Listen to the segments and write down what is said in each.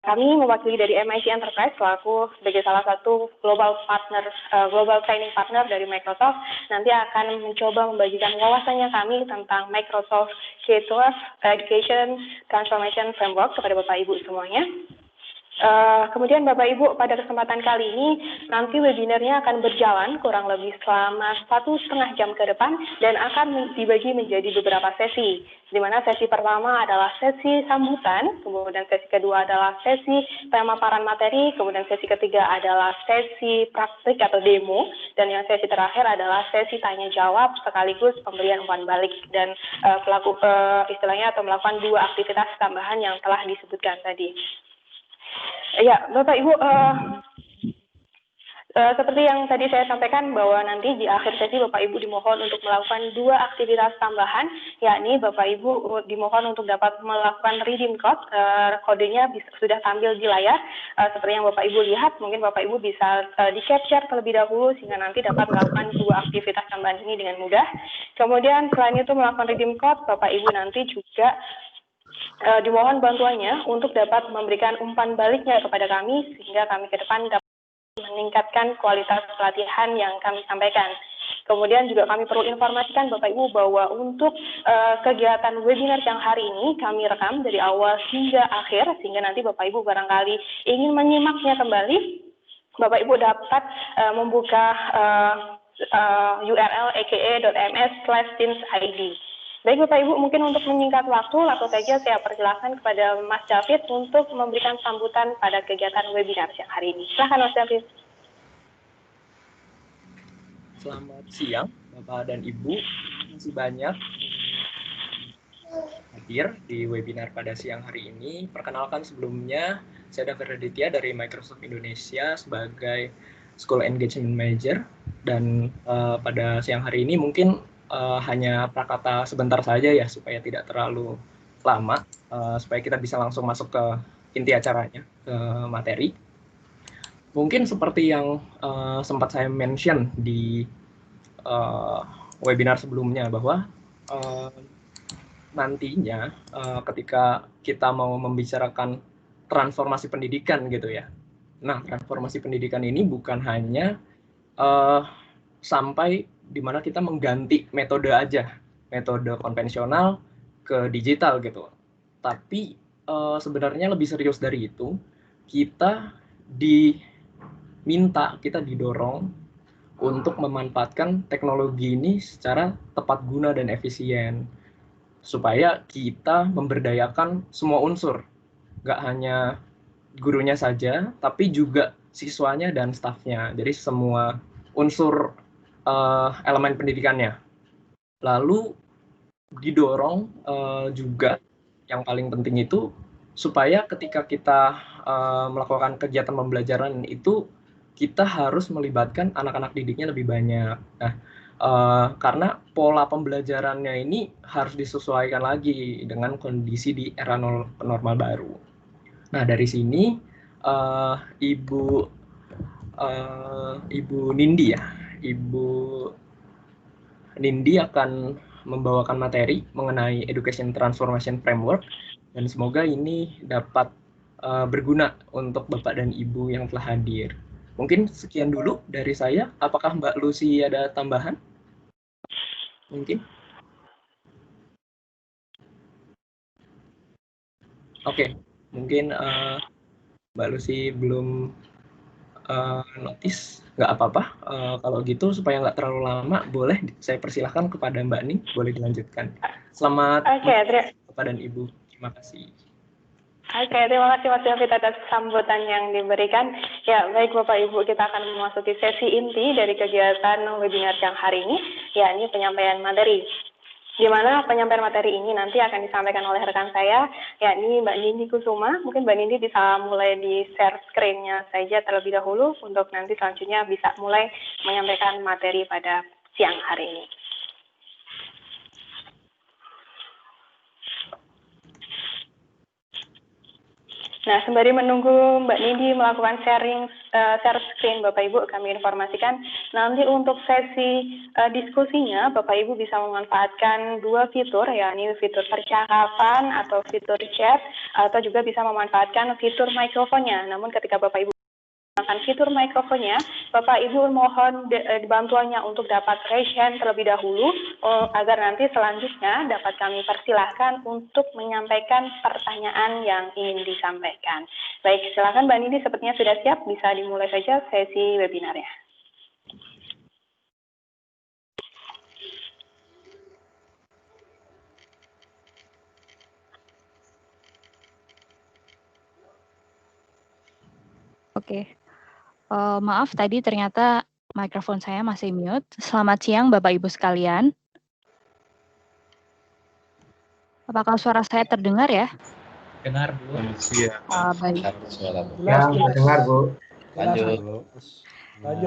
kami mewakili dari MIC Enterprise selaku sebagai salah satu global training partner dari Microsoft, nanti akan mencoba membagikan wawasannya kami tentang Microsoft K-12 Education Transformation Framework kepada Bapak Ibu semuanya. Kemudian Bapak Ibu, pada kesempatan kali ini nanti webinarnya akan berjalan kurang lebih selama 1,5 jam ke depan dan akan dibagi menjadi beberapa sesi, di mana sesi pertama adalah sesi sambutan, kemudian sesi kedua adalah sesi pemaparan materi, kemudian sesi ketiga adalah sesi praktik atau demo, dan yang sesi terakhir adalah sesi tanya jawab sekaligus pemberian umpan balik dan istilahnya atau melakukan 2 aktivitas tambahan yang telah disebutkan tadi. Ya, Bapak Ibu, seperti yang tadi saya sampaikan bahwa nanti di akhir sesi Bapak Ibu dimohon untuk melakukan 2 aktivitas tambahan, yakni Bapak Ibu dimohon untuk dapat melakukan redeem code, kodenya sudah tampil di layar, seperti yang Bapak Ibu lihat, mungkin Bapak Ibu bisa di-capture terlebih dahulu sehingga nanti dapat melakukan 2 aktivitas tambahan ini dengan mudah. Kemudian selain itu melakukan redeem code, Bapak Ibu nanti juga dimohon bantuannya untuk dapat memberikan umpan baliknya kepada kami sehingga kami ke depan dapat meningkatkan kualitas pelatihan yang kami sampaikan. Kemudian juga kami perlu informasikan Bapak Ibu bahwa untuk kegiatan webinar yang hari ini kami rekam dari awal hingga akhir sehingga nanti Bapak Ibu barangkali ingin menyimaknya kembali, Bapak Ibu dapat membuka URL aka.ms/teams.id. Baik Bapak Ibu, mungkin untuk menyingkat waktu, langsung saja saya persilahkan kepada Mas David untuk memberikan sambutan pada kegiatan webinar siang hari ini. Silakan Mas David. Selamat siang Bapak dan Ibu, terima kasih banyak hadir di webinar pada siang hari ini. Perkenalkan sebelumnya, saya David Raditya dari Microsoft Indonesia sebagai School Engagement Manager, dan pada siang hari ini mungkin hanya prakata sebentar saja ya supaya tidak terlalu lama, supaya kita bisa langsung masuk ke inti acaranya, ke materi. Mungkin seperti yang sempat saya mention di webinar sebelumnya bahwa nantinya ketika kita mau membicarakan transformasi pendidikan gitu ya. Nah, transformasi pendidikan ini bukan hanya sampai di mana kita mengganti metode aja, metode konvensional ke digital gitu. Tapi sebenarnya lebih serius dari itu, kita didorong untuk memanfaatkan teknologi ini secara tepat guna dan efisien, supaya kita memberdayakan semua unsur, nggak hanya gurunya saja, tapi juga siswanya dan stafnya, jadi semua unsur elemen pendidikannya. Lalu didorong juga yang paling penting itu supaya ketika kita melakukan kegiatan pembelajaran itu kita harus melibatkan anak-anak didiknya lebih banyak. Nah, karena pola pembelajarannya ini harus disesuaikan lagi dengan kondisi di era normal baru. Nah, dari sini Ibu Nindi ya, Ibu Nindi akan membawakan materi mengenai Education Transformation Framework, dan semoga ini dapat berguna untuk Bapak dan Ibu yang telah hadir. Mungkin sekian dulu dari saya. Apakah Mbak Lucy ada tambahan? Mungkin? Oke, mungkin Mbak Lucy belum notice, nggak apa-apa. Kalau gitu supaya nggak terlalu lama, boleh saya persilahkan kepada Mbak Ning, boleh dilanjutkan. Selamat Bapak dan Ibu, terima kasih. Oke, terima kasih Mas David atas sambutan yang diberikan. Ya, baik Bapak Ibu, kita akan memasuki sesi inti dari kegiatan webinar yang hari ini, yakni penyampaian materi. Di mana penyampaian materi ini nanti akan disampaikan oleh rekan saya, yakni Mbak Nindi Kusuma. Mungkin Mbak Nindi bisa mulai di share screen-nya saja terlebih dahulu untuk nanti selanjutnya bisa mulai menyampaikan materi pada siang hari ini. Nah, sembari menunggu Mbak Nindi melakukan sharing share screen Bapak Ibu, kami informasikan nanti untuk sesi diskusinya Bapak Ibu bisa memanfaatkan dua fitur, yakni fitur percakapan atau fitur chat, atau juga bisa memanfaatkan fitur mikrofonnya. Namun ketika Bapak Ibu menggunakan fitur mikrofonnya, Bapak Ibu mohon bantuannya untuk dapat raise hand terlebih dahulu agar nanti selanjutnya dapat kami persilahkan untuk menyampaikan pertanyaan yang ingin disampaikan. Baik, silakan Mbak Nindi, sepertinya sudah siap, bisa dimulai saja sesi webinarnya. Oke. Maaf, tadi ternyata mikrofon saya masih mute. Selamat siang Bapak Ibu sekalian. Apakah suara saya terdengar ya? Dengar, Bu. Siap. Baik. Ya, terdengar, Bu. Lanjut.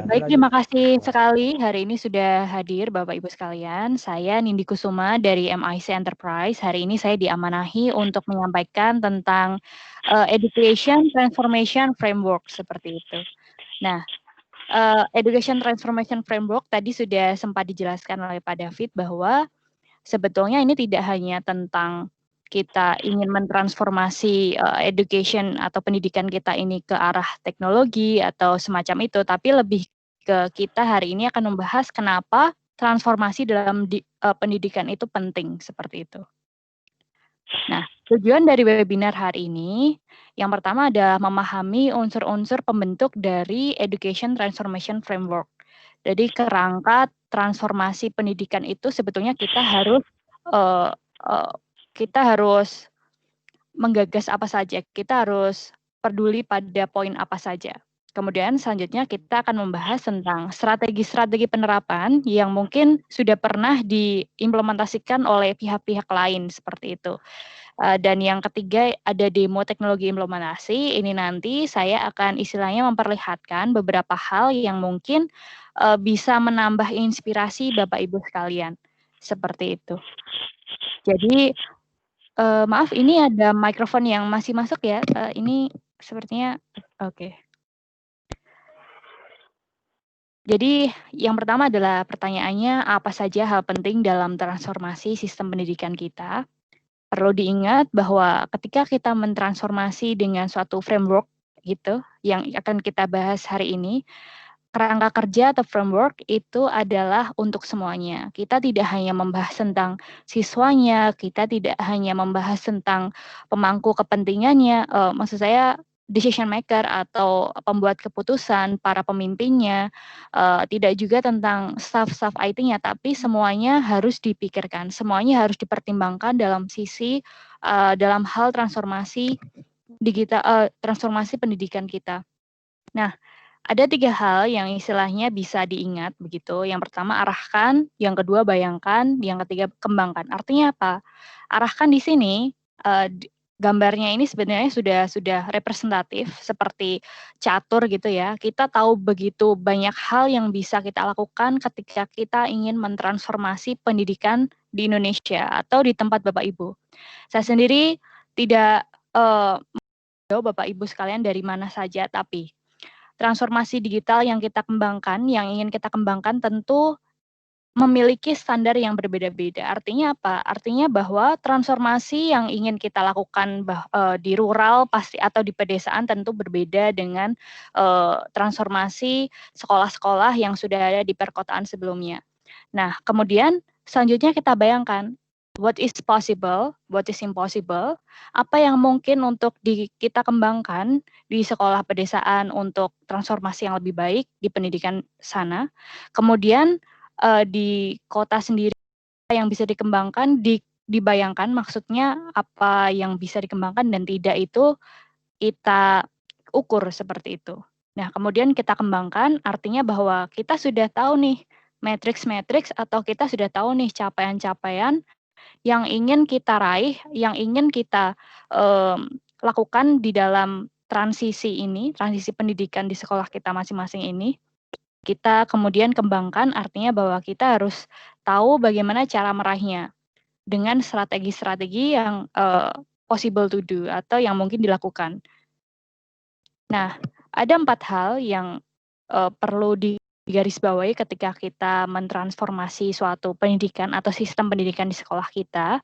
Baik, terima kasih sekali hari ini sudah hadir Bapak Ibu sekalian. Saya Nindi Kusuma dari MIC Enterprise. Hari ini saya diamanahi untuk menyampaikan tentang Education Transformation Framework seperti itu. Nah, Education Transformation Framework tadi sudah sempat dijelaskan oleh Pak David bahwa sebetulnya ini tidak hanya tentang kita ingin mentransformasi education atau pendidikan kita ini ke arah teknologi atau semacam itu, tapi lebih ke kita hari ini akan membahas kenapa transformasi dalam pendidikan itu penting, seperti itu. Nah, tujuan dari webinar hari ini, yang pertama adalah memahami unsur-unsur pembentuk dari Education Transformation Framework. Jadi kerangka transformasi pendidikan itu sebetulnya kita harus menggagas apa saja, kita harus peduli pada poin apa saja. Kemudian selanjutnya kita akan membahas tentang strategi-strategi penerapan yang mungkin sudah pernah diimplementasikan oleh pihak-pihak lain seperti itu. Dan yang ketiga ada demo teknologi implementasi. Ini nanti saya akan istilahnya memperlihatkan beberapa hal yang mungkin bisa menambah inspirasi Bapak Ibu sekalian. Seperti itu. Jadi maaf, ini ada mikrofon yang masih masuk ya. Ini sepertinya oke. Jadi yang pertama adalah pertanyaannya, apa saja hal penting dalam transformasi sistem pendidikan kita? Perlu diingat bahwa ketika kita mentransformasi dengan suatu framework gitu, yang akan kita bahas hari ini, kerangka kerja atau framework itu adalah untuk semuanya. Kita tidak hanya membahas tentang siswanya, kita tidak hanya membahas tentang pemangku kepentingannya, maksud saya decision maker atau pembuat keputusan, para pemimpinnya, tidak juga tentang staff IT-nya, tapi semuanya harus dipikirkan, semuanya harus dipertimbangkan dalam sisi, dalam hal transformasi digital, transformasi pendidikan kita. Nah, ada 3 hal yang istilahnya bisa diingat begitu. Yang pertama arahkan, yang kedua bayangkan, yang ketiga kembangkan. Artinya apa? Arahkan di sini gambarnya ini sebenarnya sudah representatif seperti catur gitu ya. Kita tahu begitu banyak hal yang bisa kita lakukan ketika kita ingin mentransformasi pendidikan di Indonesia atau di tempat Bapak Ibu. Saya sendiri tidak tahu Bapak Ibu sekalian dari mana saja, tapi transformasi digital yang kita kembangkan, yang ingin kita kembangkan tentu memiliki standar yang berbeda-beda. Artinya apa? Artinya bahwa transformasi yang ingin kita lakukan di rural pasti atau di pedesaan tentu berbeda dengan transformasi sekolah-sekolah yang sudah ada di perkotaan sebelumnya. Nah, kemudian selanjutnya kita bayangkan what is possible, what is impossible, apa yang mungkin untuk kita kembangkan di sekolah pedesaan untuk transformasi yang lebih baik di pendidikan sana. Kemudian di kota sendiri yang bisa dikembangkan, dibayangkan maksudnya apa yang bisa dikembangkan dan tidak itu kita ukur seperti itu. Nah, kemudian kita kembangkan artinya bahwa kita sudah tahu nih matriks-matriks atau kita sudah tahu nih capaian-capaian yang ingin kita raih, yang ingin kita lakukan di dalam transisi ini, transisi pendidikan di sekolah kita masing-masing ini, kita kemudian kembangkan artinya bahwa kita harus tahu bagaimana cara meraihnya dengan strategi-strategi yang possible to do atau yang mungkin dilakukan. Nah, ada 4 hal yang perlu digarisbawahi ketika kita mentransformasi suatu pendidikan atau sistem pendidikan di sekolah kita.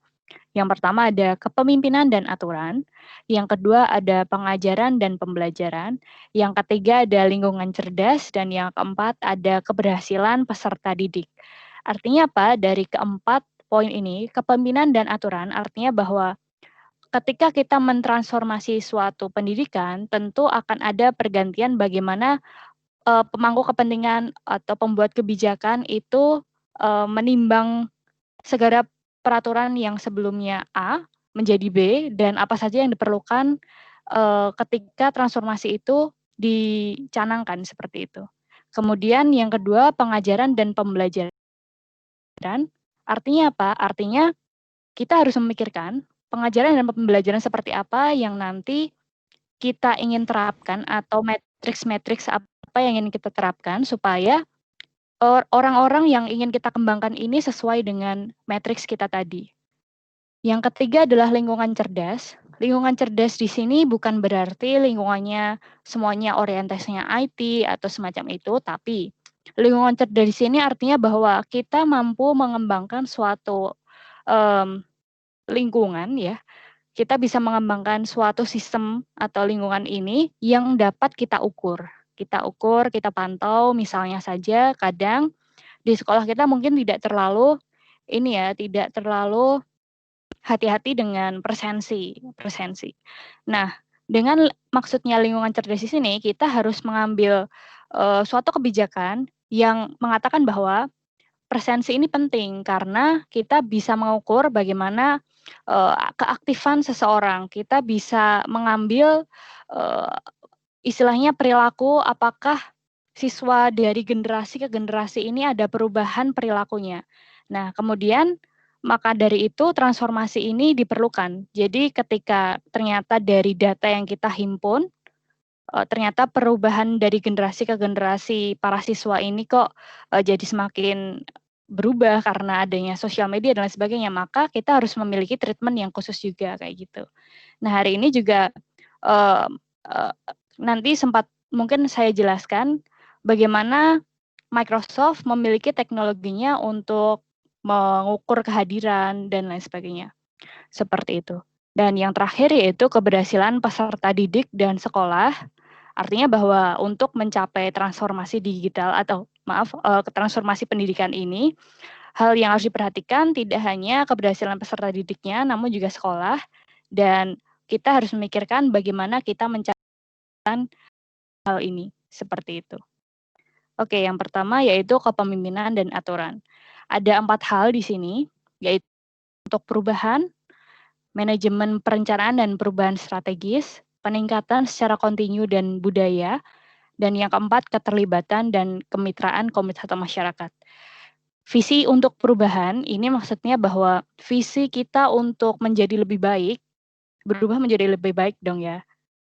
Yang pertama ada kepemimpinan dan aturan, yang kedua ada pengajaran dan pembelajaran, yang ketiga ada lingkungan cerdas, dan yang keempat ada keberhasilan peserta didik. Artinya apa? Dari keempat poin ini, kepemimpinan dan aturan artinya bahwa ketika kita mentransformasi suatu pendidikan, tentu akan ada pergantian bagaimana pemangku kepentingan atau pembuat kebijakan itu menimbang segala peraturan yang sebelumnya A menjadi B dan apa saja yang diperlukan ketika transformasi itu dicanangkan seperti itu. Kemudian yang kedua, pengajaran dan pembelajaran. Artinya apa? Artinya kita harus memikirkan pengajaran dan pembelajaran seperti apa yang nanti kita ingin terapkan atau matriks-matriks apa yang ingin kita terapkan supaya orang-orang yang ingin kita kembangkan ini sesuai dengan matriks kita tadi. Yang ketiga adalah lingkungan cerdas. Lingkungan cerdas di sini bukan berarti lingkungannya semuanya orientasinya IT atau semacam itu, tapi lingkungan cerdas di sini artinya bahwa kita mampu mengembangkan suatu lingkungan ya. Kita bisa mengembangkan suatu sistem atau lingkungan ini yang dapat kita ukur. Kita ukur, kita pantau, misalnya saja kadang di sekolah kita mungkin tidak terlalu tidak terlalu hati-hati dengan presensi. Nah, dengan maksudnya lingkungan cerdas di sini, kita harus mengambil suatu kebijakan yang mengatakan bahwa presensi ini penting karena kita bisa mengukur bagaimana keaktifan seseorang. Kita bisa mengambil istilahnya perilaku apakah siswa dari generasi ke generasi ini ada perubahan perilakunya. Nah, kemudian maka dari itu transformasi ini diperlukan. Jadi ketika ternyata dari data yang kita himpun, ternyata perubahan dari generasi ke generasi para siswa ini kok jadi semakin berubah karena adanya sosial media dan lain sebagainya, maka kita harus memiliki treatment yang khusus juga kayak gitu. Nah, hari ini juga nanti sempat mungkin saya jelaskan bagaimana Microsoft memiliki teknologinya untuk mengukur kehadiran dan lain sebagainya. Seperti itu. Dan yang terakhir yaitu keberhasilan peserta didik dan sekolah. Artinya bahwa untuk mencapai transformasi digital atau transformasi pendidikan ini, hal yang harus diperhatikan tidak hanya keberhasilan peserta didiknya, namun juga sekolah. Dan kita harus memikirkan bagaimana kita mencapai hal ini. Seperti itu. Oke, yang pertama yaitu kepemimpinan dan aturan. Ada 4 hal di sini, yaitu untuk perubahan, manajemen perencanaan dan perubahan strategis, peningkatan secara kontinu dan budaya, dan yang keempat keterlibatan dan kemitraan komunitas atau masyarakat. Visi untuk perubahan ini maksudnya bahwa visi kita untuk menjadi lebih baik, berubah menjadi lebih baik dong ya.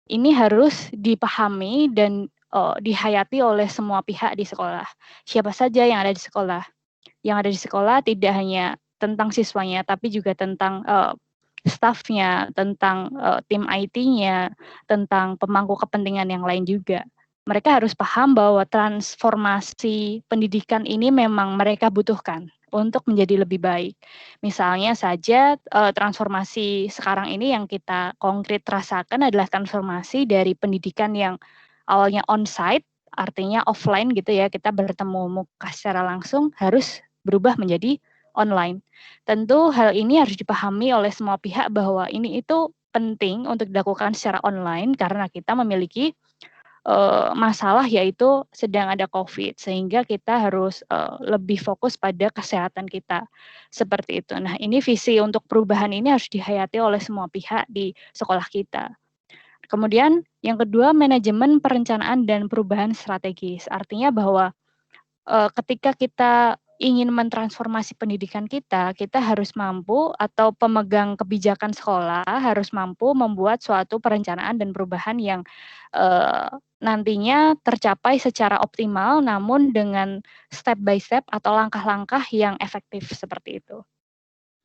Ini harus dipahami dan dihayati oleh semua pihak di sekolah. Siapa saja yang ada di sekolah. Yang ada di sekolah tidak hanya tentang siswanya, tapi juga tentang staff-nya, tentang tim IT-nya, tentang pemangku kepentingan yang lain juga. Mereka harus paham bahwa transformasi pendidikan ini memang mereka butuhkan untuk menjadi lebih baik. Misalnya saja transformasi sekarang ini yang kita konkret rasakan adalah transformasi dari pendidikan yang awalnya on-site, artinya offline gitu ya, kita bertemu muka secara langsung, harus berubah menjadi online. Tentu hal ini harus dipahami oleh semua pihak bahwa ini itu penting untuk dilakukan secara online karena kita memiliki masalah yaitu sedang ada COVID, sehingga kita harus lebih fokus pada kesehatan kita. Seperti itu. Nah, ini visi untuk perubahan ini harus dihayati oleh semua pihak di sekolah kita. Kemudian yang kedua, manajemen perencanaan dan perubahan strategis. Artinya bahwa ketika kita ingin mentransformasi pendidikan kita harus mampu atau pemegang kebijakan sekolah harus mampu membuat suatu perencanaan dan perubahan yang nantinya tercapai secara optimal, namun dengan step by step atau langkah-langkah yang efektif seperti itu.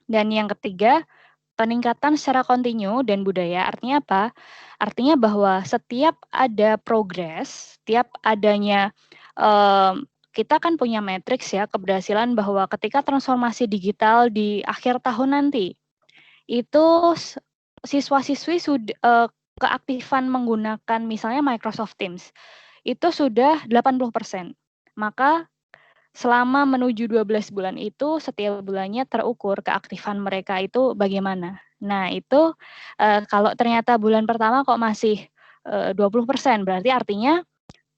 Dan yang ketiga, peningkatan secara kontinu dan budaya artinya apa? Artinya bahwa setiap ada progres, setiap adanya kita kan punya matriks ya keberhasilan bahwa ketika transformasi digital di akhir tahun nanti itu siswa-siswi sudah keaktifan menggunakan misalnya Microsoft Teams itu sudah 80%. Maka selama menuju 12 bulan itu setiap bulannya terukur keaktifan mereka itu bagaimana. Nah, itu kalau ternyata bulan pertama kok masih 20%, berarti artinya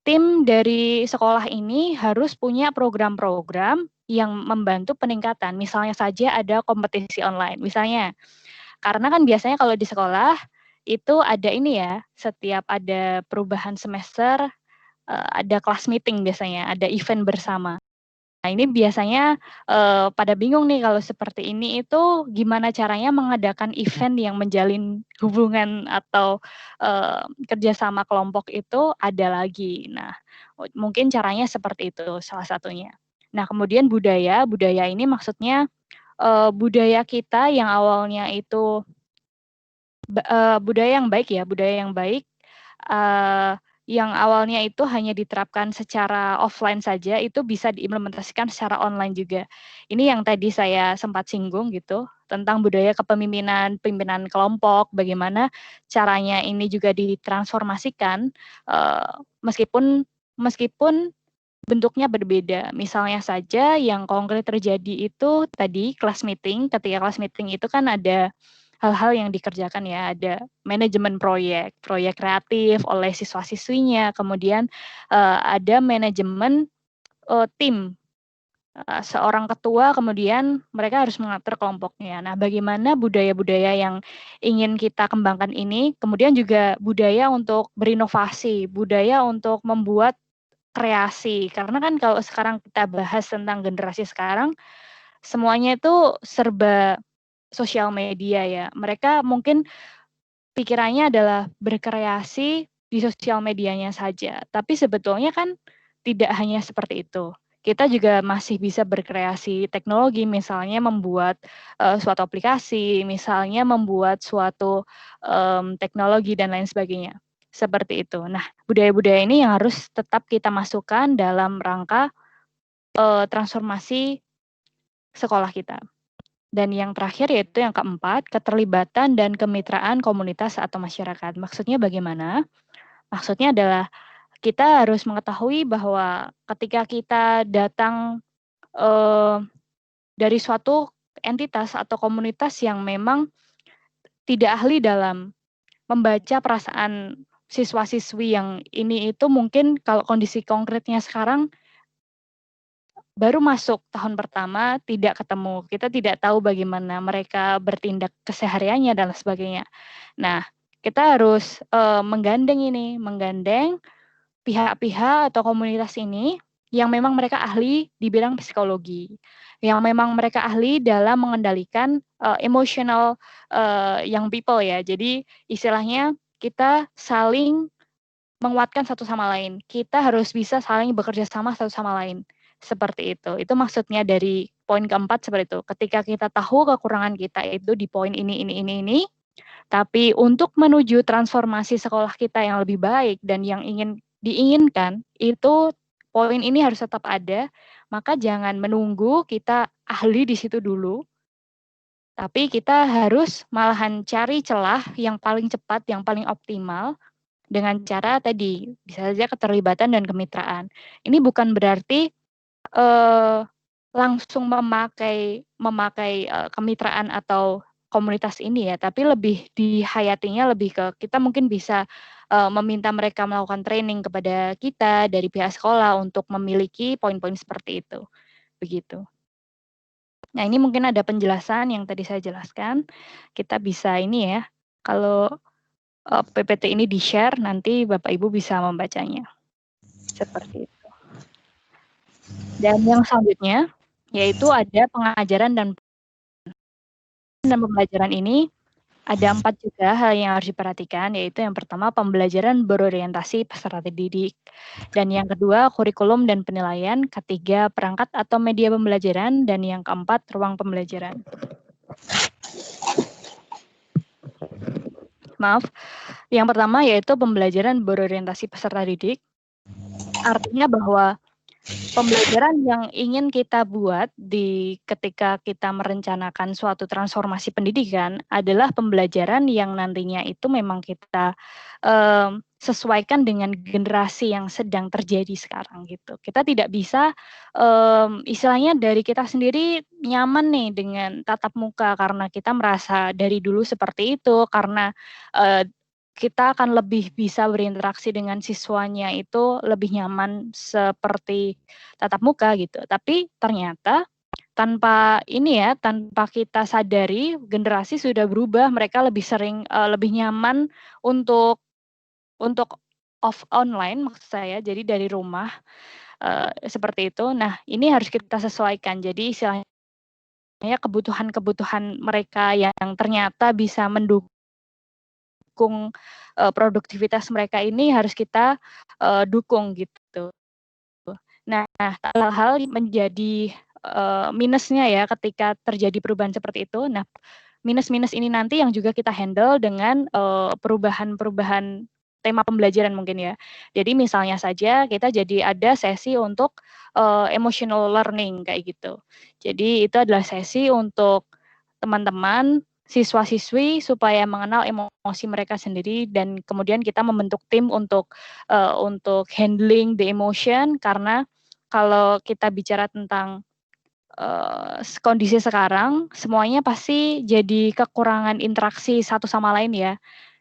tim dari sekolah ini harus punya program-program yang membantu peningkatan. Misalnya saja ada kompetisi online. Misalnya, karena kan biasanya kalau di sekolah itu ada ini ya, setiap ada perubahan semester ada kelas meeting biasanya, ada event bersama. Nah, ini biasanya pada bingung nih kalau seperti ini itu gimana caranya mengadakan event yang menjalin hubungan atau kerjasama kelompok itu ada lagi. Nah, mungkin caranya seperti itu salah satunya. Nah, kemudian budaya ini maksudnya budaya kita yang awalnya itu budaya yang baik ya, budaya yang baik yang awalnya itu hanya diterapkan secara offline saja, itu bisa diimplementasikan secara online juga. Ini yang tadi saya sempat singgung gitu, tentang budaya kepemimpinan, pimpinan kelompok, bagaimana caranya ini juga ditransformasikan, meskipun bentuknya berbeda. Misalnya saja yang konkret terjadi itu tadi kelas meeting, ketika kelas meeting itu kan ada hal-hal yang dikerjakan ya, ada manajemen proyek kreatif oleh siswa-siswinya, kemudian ada manajemen tim, seorang ketua, kemudian mereka harus mengatur kelompoknya. Nah, bagaimana budaya-budaya yang ingin kita kembangkan ini, kemudian juga budaya untuk berinovasi, budaya untuk membuat kreasi, karena kan kalau sekarang kita bahas tentang generasi sekarang, semuanya itu serba sosial media ya. Mereka mungkin pikirannya adalah berkreasi di sosial medianya saja. Tapi sebetulnya kan tidak hanya seperti itu. Kita juga masih bisa berkreasi teknologi, misalnya membuat suatu aplikasi, misalnya membuat suatu teknologi dan lain sebagainya. Seperti itu. Nah, budaya-budaya ini yang harus tetap kita masukkan dalam rangka transformasi sekolah kita. Dan yang terakhir yaitu yang keempat, keterlibatan dan kemitraan komunitas atau masyarakat. Maksudnya bagaimana? Maksudnya adalah kita harus mengetahui bahwa ketika kita datang dari suatu entitas atau komunitas yang memang tidak ahli dalam membaca perasaan siswa-siswi yang ini itu mungkin kalau kondisi konkretnya sekarang baru masuk tahun pertama tidak ketemu, kita tidak tahu bagaimana mereka bertindak kesehariannya dan sebagainya. Nah, kita harus menggandeng pihak-pihak atau komunitas ini yang memang mereka ahli di bidang psikologi, yang memang mereka ahli dalam mengendalikan emotional young people ya. Jadi istilahnya kita saling menguatkan satu sama lain. Kita harus bisa saling bekerja sama satu sama lain. Seperti itu. Itu maksudnya dari poin keempat seperti itu. Ketika kita tahu kekurangan kita itu di poin ini. Tapi untuk menuju transformasi sekolah kita yang lebih baik dan yang diinginkan, itu poin ini harus tetap ada. Maka jangan menunggu kita ahli di situ dulu. Tapi kita harus malahan cari celah yang paling cepat, yang paling optimal, dengan cara tadi, bisa saja keterlibatan dan kemitraan. Ini bukan berarti langsung memakai kemitraan atau komunitas ini ya, tapi lebih dihayatinya lebih ke kita mungkin bisa meminta mereka melakukan training kepada kita dari pihak sekolah untuk memiliki poin-poin seperti itu. Begitu. Nah, ini mungkin ada penjelasan yang tadi saya jelaskan. Kita bisa ini ya, kalau PPT ini di-share, nanti Bapak Ibu bisa membacanya. Seperti itu. Dan yang selanjutnya, yaitu ada pengajaran dan pembelajaran ini, ada 4 juga hal yang harus diperhatikan, yaitu yang pertama, pembelajaran berorientasi peserta didik. Dan yang kedua, kurikulum dan penilaian. Ketiga, perangkat atau media pembelajaran. Dan yang keempat, ruang pembelajaran. Yang pertama yaitu pembelajaran berorientasi peserta didik. Artinya bahwa pembelajaran yang ingin kita buat ketika kita merencanakan suatu transformasi pendidikan adalah pembelajaran yang nantinya itu memang kita sesuaikan dengan generasi yang sedang terjadi sekarang gitu. Kita tidak bisa istilahnya dari kita sendiri nyaman nih dengan tatap muka karena kita merasa dari dulu seperti itu, karena kita akan lebih bisa berinteraksi dengan siswanya itu lebih nyaman seperti tatap muka gitu. Tapi ternyata tanpa kita sadari generasi sudah berubah, mereka lebih sering lebih nyaman untuk online maksud saya, jadi dari rumah seperti itu. Nah, ini harus kita sesuaikan. Jadi istilahnya kebutuhan-kebutuhan mereka yang ternyata bisa mendukung produktivitas mereka ini harus kita dukung gitu. Nah, hal-hal menjadi minusnya ya ketika terjadi perubahan seperti itu. Nah, minus-minus ini nanti yang juga kita handle dengan perubahan-perubahan tema pembelajaran mungkin ya. Jadi misalnya saja kita jadi ada sesi untuk emotional learning kayak gitu. Jadi itu adalah sesi untuk teman-teman siswa-siswi supaya mengenal emosi mereka sendiri, dan kemudian kita membentuk tim untuk handling the emotion, karena kalau kita bicara tentang kondisi sekarang semuanya pasti jadi kekurangan interaksi satu sama lain ya,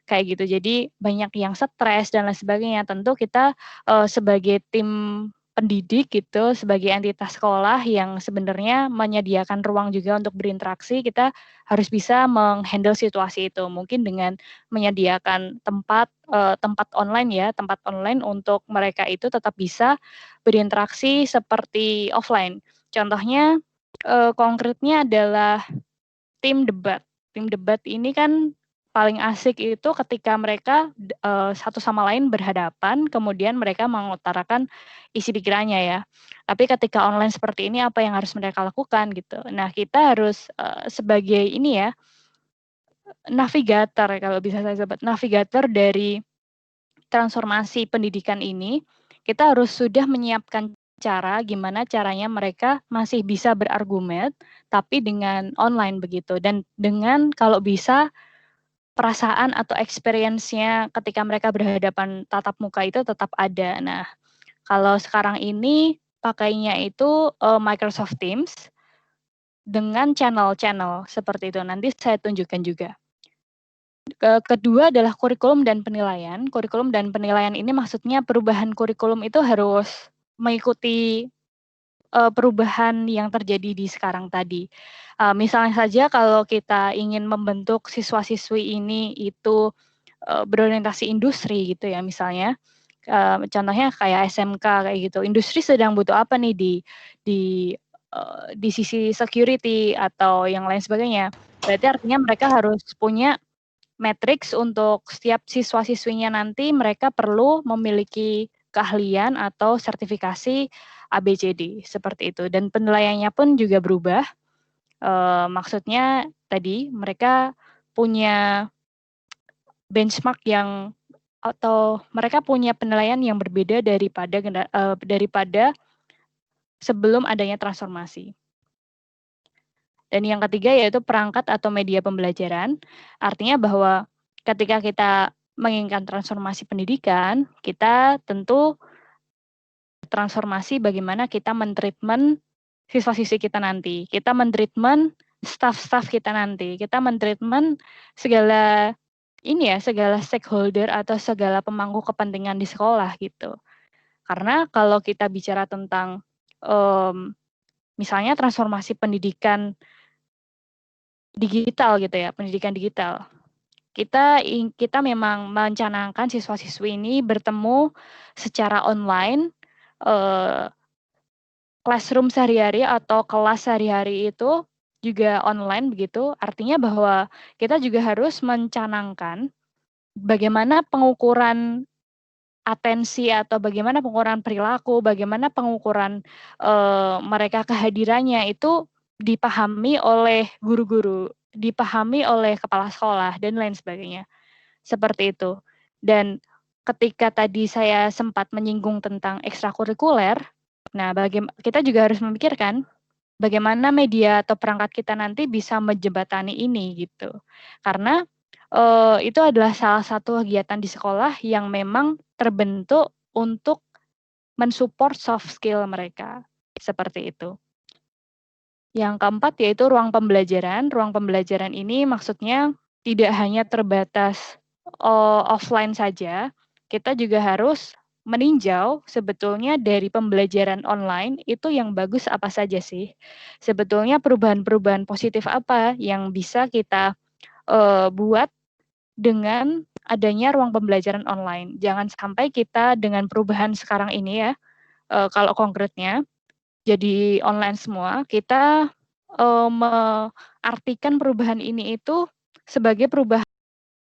kayak gitu. Jadi banyak yang stres dan lain sebagainya. Tentu kita sebagai tim pendidik gitu, sebagai entitas sekolah yang sebenarnya menyediakan ruang juga untuk berinteraksi, kita harus bisa menghandle situasi itu. Mungkin dengan menyediakan tempat online ya, tempat online untuk mereka itu tetap bisa berinteraksi seperti offline. Contohnya konkretnya adalah tim debat. Tim debat ini kan paling asik itu ketika mereka satu sama lain berhadapan, kemudian mereka mengutarakan isi pikirannya ya. Tapi ketika online seperti ini, apa yang harus mereka lakukan gitu. Nah, kita harus sebagai ini ya, navigator, kalau bisa saya sebut, navigator dari transformasi pendidikan ini, kita harus sudah menyiapkan cara gimana caranya mereka masih bisa berargumen, tapi dengan online begitu. Dan dengan kalau bisa perasaan atau experience-nya ketika mereka berhadapan tatap muka itu tetap ada. Nah, kalau sekarang ini pakainya itu Microsoft Teams dengan channel-channel seperti itu. Nanti saya tunjukkan juga. Kedua adalah kurikulum dan penilaian. Kurikulum dan penilaian ini maksudnya perubahan kurikulum itu harus mengikuti perubahan yang terjadi di sekarang tadi. Misalnya saja kalau kita ingin membentuk siswa-siswi ini itu berorientasi industri gitu ya misalnya, contohnya kayak SMK kayak gitu. Industri sedang butuh apa nih di sisi security atau yang lain sebagainya. Berarti artinya mereka harus punya matriks untuk setiap siswa-siswinya nanti mereka perlu memiliki keahlian atau sertifikasi ABCD seperti itu, dan penilaiannya pun juga berubah. Maksudnya tadi mereka punya benchmark atau mereka punya penilaian yang berbeda daripada sebelum adanya transformasi. Dan yang ketiga yaitu perangkat atau media pembelajaran. Artinya bahwa ketika kita menginginkan transformasi pendidikan, kita tentu transformasi bagaimana kita men-treatment siswa-siswi kita nanti. Kita men-treatment staff-staff kita nanti. Kita men-treatment segala stakeholder atau segala pemangku kepentingan di sekolah gitu. Karena kalau kita bicara tentang misalnya transformasi pendidikan digital gitu ya, pendidikan digital. Kita memang mencanangkan siswa-siswi ini bertemu secara online, classroom sehari-hari atau kelas sehari-hari itu juga online begitu. Artinya bahwa kita juga harus mencanangkan bagaimana pengukuran atensi atau bagaimana pengukuran perilaku, bagaimana pengukuran mereka kehadirannya itu dipahami oleh guru-guru dipahami oleh kepala sekolah dan lain sebagainya. Seperti itu. Dan ketika tadi saya sempat menyinggung tentang ekstrakurikuler, nah kita juga harus memikirkan bagaimana media atau perangkat kita nanti bisa menjembatani ini gitu. Karena itu adalah salah satu kegiatan di sekolah yang memang terbentuk untuk mensupport soft skill mereka. Seperti itu. Yang keempat yaitu ruang pembelajaran. Ruang pembelajaran ini maksudnya tidak hanya terbatas offline saja, kita juga harus meninjau sebetulnya dari pembelajaran online itu yang bagus apa saja sih. Sebetulnya perubahan-perubahan positif apa yang bisa kita buat dengan adanya ruang pembelajaran online. Jangan sampai kita dengan perubahan sekarang ini ya, kalau konkretnya jadi online semua, kita mengartikan perubahan ini itu sebagai perubahan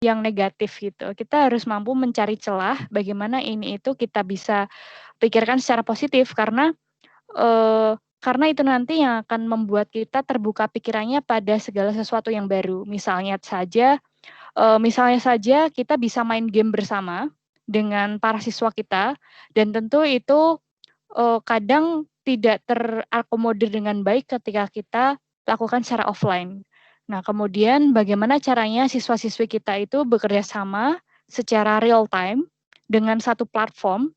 yang negatif gitu. Kita harus mampu mencari celah bagaimana ini itu kita bisa pikirkan secara positif karena itu nanti yang akan membuat kita terbuka pikirannya pada segala sesuatu yang baru. Misalnya saja kita bisa main game bersama dengan para siswa kita dan tentu itu kadang tidak terakomodir dengan baik ketika kita lakukan secara offline. Nah, kemudian bagaimana caranya siswa-siswi kita itu bekerja sama secara real time dengan satu platform,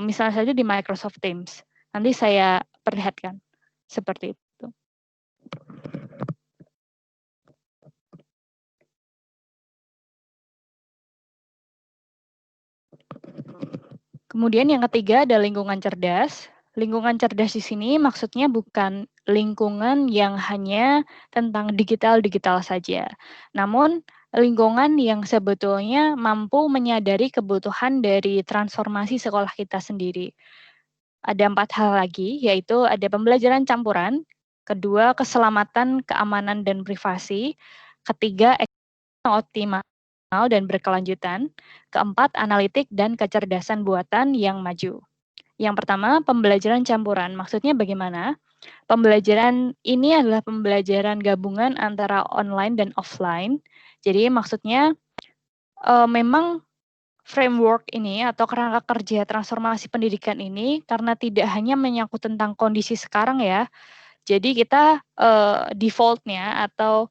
misalnya saja di Microsoft Teams. Nanti saya perlihatkan seperti itu. Kemudian yang ketiga ada lingkungan cerdas. Lingkungan cerdas di sini maksudnya bukan lingkungan yang hanya tentang digital-digital saja. Namun lingkungan yang sebetulnya mampu menyadari kebutuhan dari transformasi sekolah kita sendiri. Ada 4 hal lagi, yaitu ada pembelajaran campuran, kedua keselamatan, keamanan, dan privasi, ketiga optimal dan berkelanjutan, keempat analitik dan kecerdasan buatan yang maju. Yang pertama, pembelajaran campuran. Maksudnya bagaimana? Pembelajaran ini adalah pembelajaran gabungan antara online dan offline. Jadi maksudnya memang framework ini atau kerangka kerja transformasi pendidikan ini karena tidak hanya menyangkut tentang kondisi sekarang ya. Jadi kita default-nya atau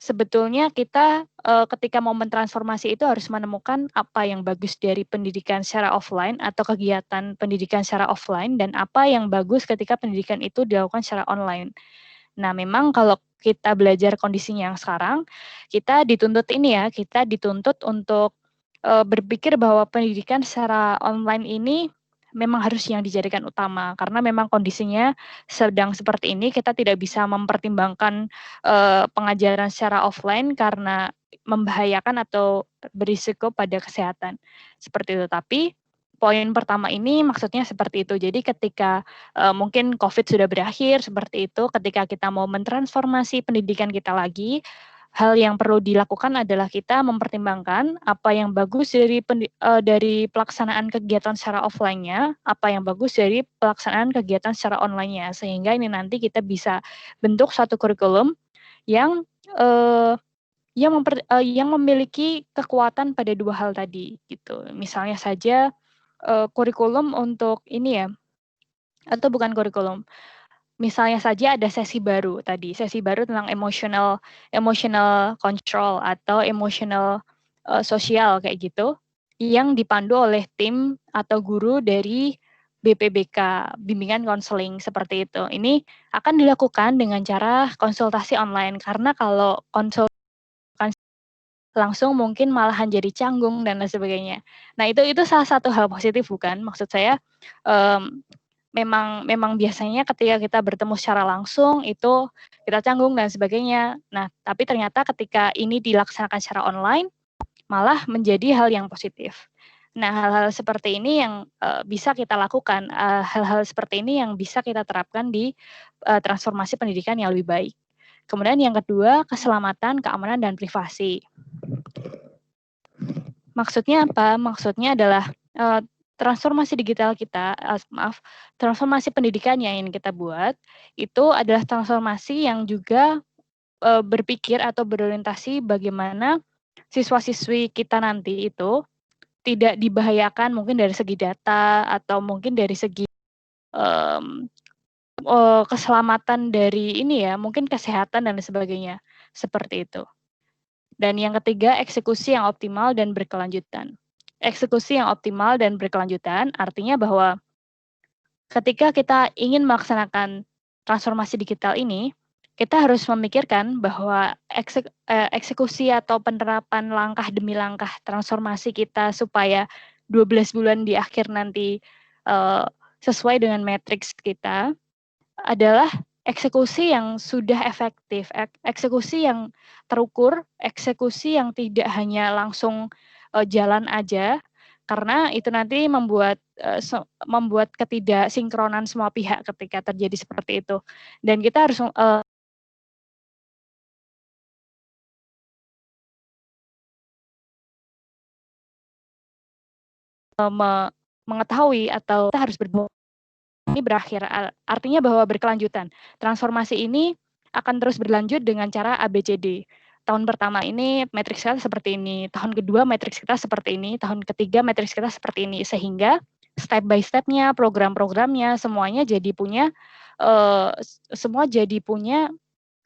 sebetulnya kita ketika mau mentransformasi itu harus menemukan apa yang bagus dari pendidikan secara offline atau kegiatan pendidikan secara offline dan apa yang bagus ketika pendidikan itu dilakukan secara online. Nah, memang kalau kita belajar kondisinya yang sekarang, kita dituntut untuk berpikir bahwa pendidikan secara online ini memang harus yang dijadikan utama karena memang kondisinya sedang seperti ini, kita tidak bisa mempertimbangkan pengajaran secara offline karena membahayakan atau berisiko pada kesehatan seperti itu. Tapi poin pertama ini maksudnya seperti itu. Jadi ketika mungkin COVID sudah berakhir seperti itu, ketika kita mau mentransformasi pendidikan kita lagi, hal yang perlu dilakukan adalah kita mempertimbangkan apa yang bagus dari pelaksanaan kegiatan secara offline-nya, apa yang bagus dari pelaksanaan kegiatan secara online-nya, sehingga ini nanti kita bisa bentuk suatu kurikulum yang memiliki kekuatan pada dua hal tadi, gitu. Misalnya saja kurikulum untuk ini ya, atau bukan kurikulum. Misalnya saja ada sesi baru tentang emotional control atau emotional sosial kayak gitu, yang dipandu oleh tim atau guru dari BPBK, bimbingan konseling seperti itu. Ini akan dilakukan dengan cara konsultasi online karena kalau konsultasi langsung mungkin malahan jadi canggung dan lain sebagainya. Nah itu salah satu hal positif bukan? Maksud saya memang biasanya ketika kita bertemu secara langsung itu kita canggung dan sebagainya. Nah, tapi ternyata ketika ini dilaksanakan secara online malah menjadi hal yang positif. Nah, hal-hal seperti ini yang bisa kita lakukan, hal-hal seperti ini yang bisa kita terapkan di transformasi pendidikan yang lebih baik. Kemudian yang kedua, keselamatan, keamanan, dan privasi. Maksudnya apa? Maksudnya adalah transformasi digital kita, transformasi pendidikan yang ingin kita buat, itu adalah transformasi yang juga berpikir atau berorientasi bagaimana siswa-siswi kita nanti itu tidak dibahayakan mungkin dari segi data atau mungkin dari segi keselamatan dari ini ya, mungkin kesehatan dan sebagainya, seperti itu. Dan yang ketiga, eksekusi yang optimal dan berkelanjutan. Eksekusi yang optimal dan berkelanjutan artinya bahwa ketika kita ingin melaksanakan transformasi digital ini, kita harus memikirkan bahwa eksekusi atau penerapan langkah demi langkah transformasi kita supaya 12 bulan di akhir nanti sesuai dengan matriks kita adalah eksekusi yang sudah efektif, eksekusi yang terukur, eksekusi yang tidak hanya langsung jalan aja, karena itu nanti membuat ketidaksinkronan semua pihak ketika terjadi seperti itu. Dan kita harus mengetahui atau kita harus ini berakhir, artinya bahwa berkelanjutan. Transformasi ini akan terus berlanjut dengan cara ABCD. Tahun pertama ini matriks kita seperti ini, tahun kedua matriks kita seperti ini, tahun ketiga matriks kita seperti ini, sehingga step by step-nya, program-programnya, semuanya jadi punya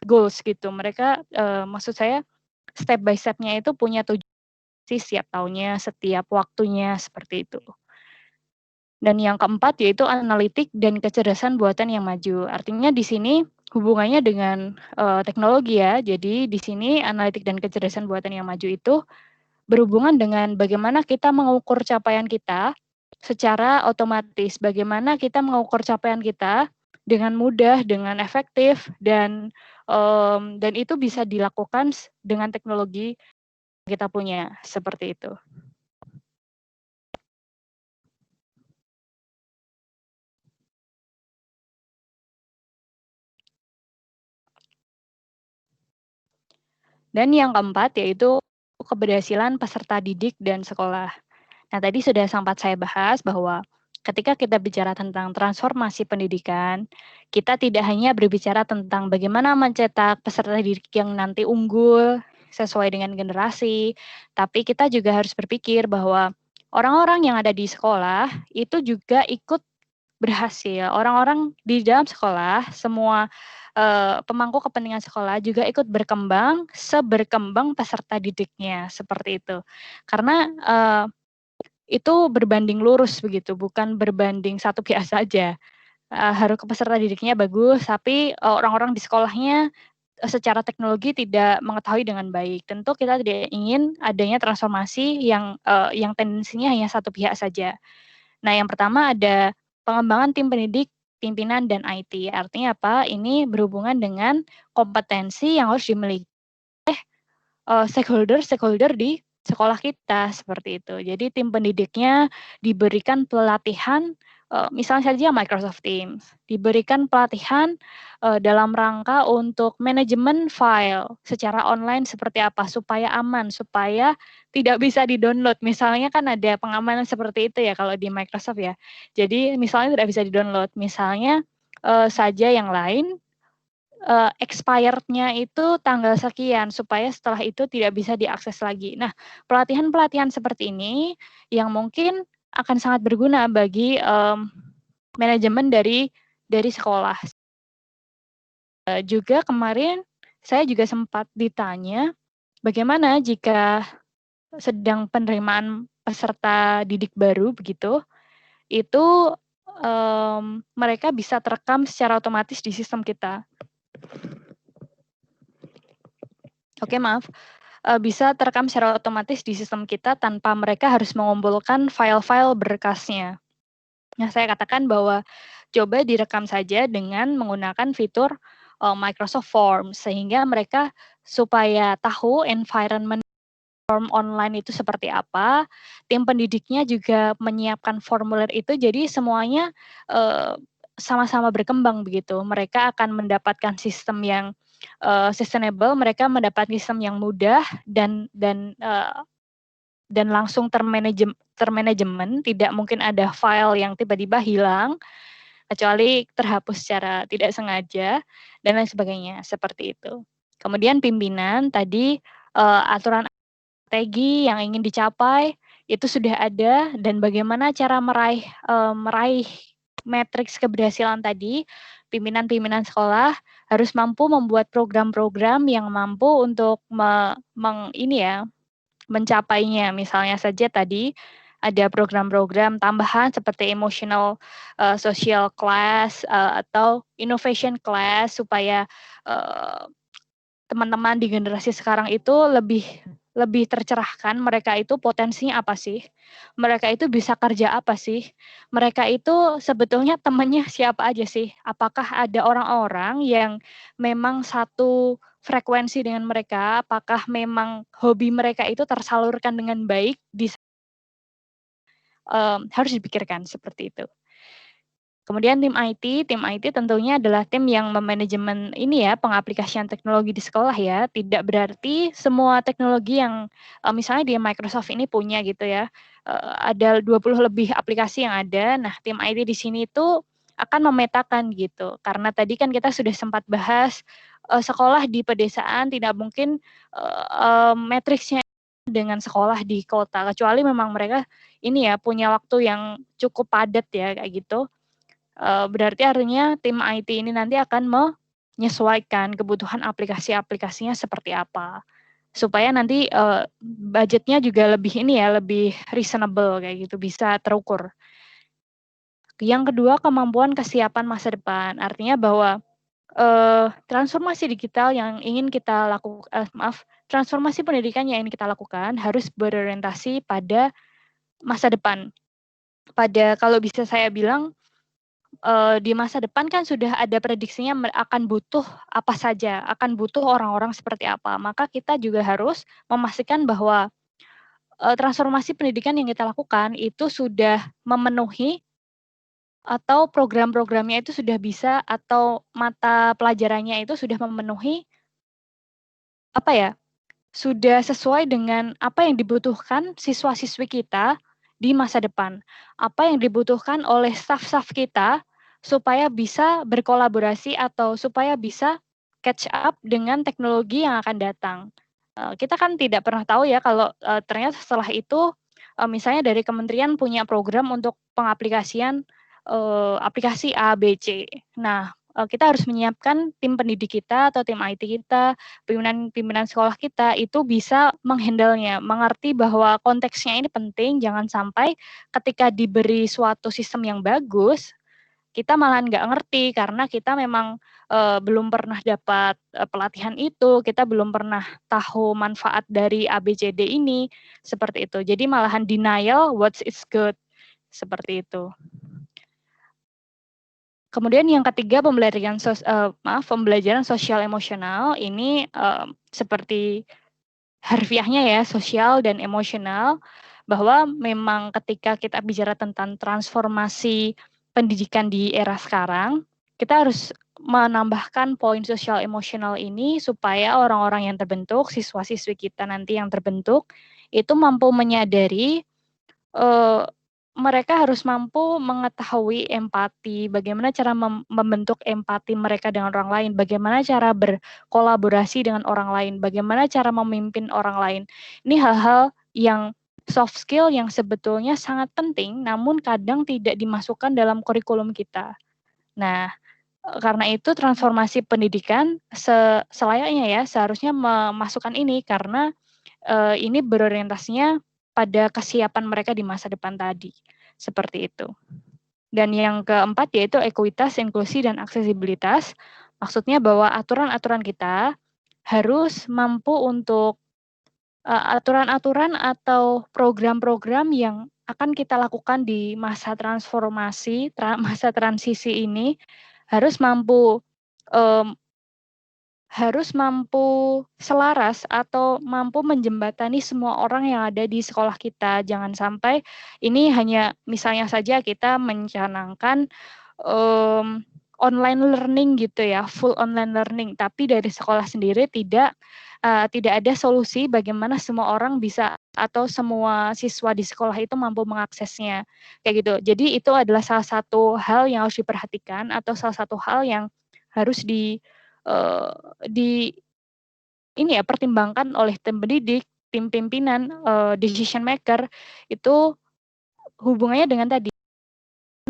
goals gitu. Mereka, maksud saya, step by step-nya itu punya tujuan setiap tahunnya, setiap waktunya, seperti itu. Dan yang keempat yaitu analitik dan kecerdasan buatan yang maju. Artinya di sini hubungannya dengan teknologi ya. Jadi di sini analitik dan kecerdasan buatan yang maju itu berhubungan dengan bagaimana kita mengukur capaian kita secara otomatis. Bagaimana kita mengukur capaian kita dengan mudah, dengan efektif, dan itu bisa dilakukan dengan teknologi yang kita punya, seperti itu. Dan yang keempat yaitu keberhasilan peserta didik dan sekolah. Nah, tadi sudah sempat saya bahas bahwa ketika kita bicara tentang transformasi pendidikan, kita tidak hanya berbicara tentang bagaimana mencetak peserta didik yang nanti unggul sesuai dengan generasi, tapi kita juga harus berpikir bahwa orang-orang yang ada di sekolah itu juga ikut berhasil. Orang-orang di dalam sekolah, semua pemangku kepentingan sekolah juga ikut berkembang seberkembang peserta didiknya, seperti itu. Karena itu berbanding lurus begitu, bukan berbanding satu pihak saja. Harus peserta didiknya bagus, tapi orang-orang di sekolahnya secara teknologi tidak mengetahui dengan baik. Tentu kita tidak ingin adanya transformasi yang tendensinya hanya satu pihak saja. Nah, yang pertama ada pengembangan tim pendidik, pimpinan, dan IT. Artinya apa? Ini berhubungan dengan kompetensi yang harus dimiliki stakeholder di sekolah kita, seperti itu. Jadi tim pendidiknya diberikan pelatihan, misalnya saja Microsoft Teams, diberikan pelatihan dalam rangka untuk manajemen file secara online seperti apa, supaya aman, supaya tidak bisa di-download. Misalnya kan ada pengamanan seperti itu ya kalau di Microsoft ya. Jadi misalnya tidak bisa di-download, misalnya saja yang lain, expired-nya itu tanggal sekian, supaya setelah itu tidak bisa diakses lagi. Nah, pelatihan-pelatihan seperti ini yang mungkin akan sangat berguna bagi manajemen dari sekolah. Juga kemarin saya juga sempat ditanya, bagaimana jika sedang penerimaan peserta didik baru begitu, itu mereka bisa terekam secara otomatis di sistem kita. Oke, maaf. Bisa terekam secara otomatis di sistem kita tanpa mereka harus mengumpulkan file-file berkasnya. Nah, saya katakan bahwa coba direkam saja dengan menggunakan fitur Microsoft Forms, sehingga mereka supaya tahu environment form online itu seperti apa, tim pendidiknya juga menyiapkan formulir itu, jadi semuanya sama-sama berkembang begitu. Mereka akan mendapatkan sistem yang sustainable, mereka mendapat sistem yang mudah dan langsung termanajemen, tidak mungkin ada file yang tiba-tiba hilang, kecuali terhapus secara tidak sengaja, dan lain sebagainya, seperti itu. Kemudian pimpinan tadi aturan strategi yang ingin dicapai itu sudah ada, dan bagaimana cara meraih matriks keberhasilan tadi. Pimpinan-pimpinan sekolah harus mampu membuat program-program yang mampu untuk mencapainya. Misalnya saja tadi ada program-program tambahan seperti emotional social class atau innovation class, supaya teman-teman di generasi sekarang itu lebih tercerahkan. Mereka itu potensinya apa sih? Mereka itu bisa kerja apa sih? Mereka itu sebetulnya temannya siapa aja sih? Apakah ada orang-orang yang memang satu frekuensi dengan mereka? Apakah memang hobi mereka itu tersalurkan dengan baik? Harus dipikirkan seperti itu. Kemudian tim IT tentunya adalah tim yang memanajemen pengaplikasian teknologi di sekolah ya. Tidak berarti semua teknologi yang misalnya di Microsoft ini punya gitu ya. Ada 20 lebih aplikasi yang ada. Nah, tim IT di sini itu akan memetakan gitu. Karena tadi kan kita sudah sempat bahas sekolah di pedesaan tidak mungkin matriksnya dengan sekolah di kota, kecuali memang mereka punya waktu yang cukup padat ya kayak gitu. Berarti artinya tim IT ini nanti akan menyesuaikan kebutuhan aplikasi-aplikasinya seperti apa, supaya nanti budgetnya juga lebih reasonable kayak gitu, bisa terukur. Yang kedua, kemampuan kesiapan masa depan. Artinya bahwa transformasi digital yang ingin kita transformasi pendidikan yang ingin kita lakukan harus berorientasi pada masa depan. Kalau bisa saya bilang, di masa depan kan sudah ada prediksinya akan butuh apa saja, akan butuh orang-orang seperti apa. Maka kita juga harus memastikan bahwa transformasi pendidikan yang kita lakukan itu sudah memenuhi atau program-programnya itu sudah bisa, atau mata pelajarannya itu sudah memenuhi sudah sesuai dengan apa yang dibutuhkan siswa-siswi kita di masa depan. Apa yang dibutuhkan oleh staf-staf kita supaya bisa berkolaborasi atau supaya bisa catch up dengan teknologi yang akan datang. Kita kan tidak pernah tahu ya kalau ternyata setelah itu misalnya dari kementerian punya program untuk pengaplikasian aplikasi A, B, C. Nah, kita harus menyiapkan tim pendidik kita atau tim IT kita, pimpinan sekolah kita itu bisa menghandle-nya, mengerti bahwa konteksnya ini penting. Jangan sampai ketika diberi suatu sistem yang bagus, kita malahan nggak ngerti karena kita memang belum pernah dapat pelatihan itu, kita belum pernah tahu manfaat dari ABCD ini, seperti itu. Jadi malahan denial what is good, seperti itu. Kemudian yang ketiga, pembelajaran sosial emosional. Ini seperti harfiahnya ya, sosial dan emosional, bahwa memang ketika kita bicara tentang transformasi pendidikan di era sekarang, kita harus menambahkan poin sosial emosional ini supaya orang-orang yang terbentuk, siswa-siswi kita nanti yang terbentuk, itu mampu menyadari mereka harus mampu mengetahui empati, bagaimana cara membentuk empati mereka dengan orang lain, bagaimana cara berkolaborasi dengan orang lain, bagaimana cara memimpin orang lain. Ini hal-hal yang soft skill yang sebetulnya sangat penting, namun kadang tidak dimasukkan dalam kurikulum kita. Nah, karena itu transformasi pendidikan selayaknya ya seharusnya memasukkan ini, karena ini berorientasinya pada kesiapan mereka di masa depan tadi, seperti itu. Dan yang keempat yaitu ekuitas, inklusi, dan aksesibilitas. Maksudnya bahwa aturan-aturan kita harus mampu untuk aturan-aturan atau program-program yang akan kita lakukan di masa transformasi, masa transisi ini harus mampu selaras atau mampu menjembatani semua orang yang ada di sekolah kita. Jangan sampai ini hanya misalnya saja kita mencanangkan online learning gitu ya, full online learning, tapi dari sekolah sendiri tidak ada solusi bagaimana semua orang bisa atau semua siswa di sekolah itu mampu mengaksesnya, kayak gitu. Jadi itu adalah salah satu hal yang harus diperhatikan atau salah satu hal yang harus ini ya pertimbangkan oleh tim pendidik, tim pimpinan, decision maker itu hubungannya dengan tadi,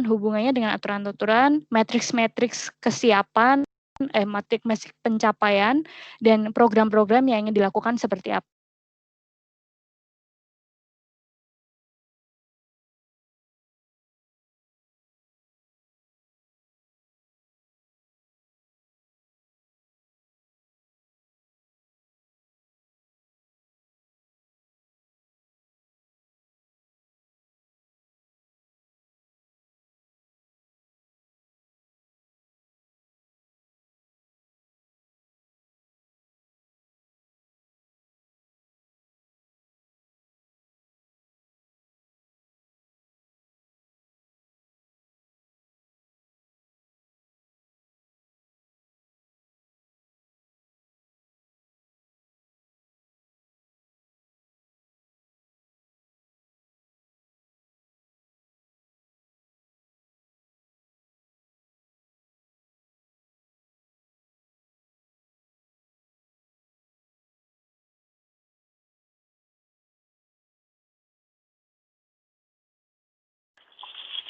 hubungannya dengan aturan-aturan, matriks-matriks kesiapan, matriks pencapaian, dan program-program yang ingin dilakukan seperti apa.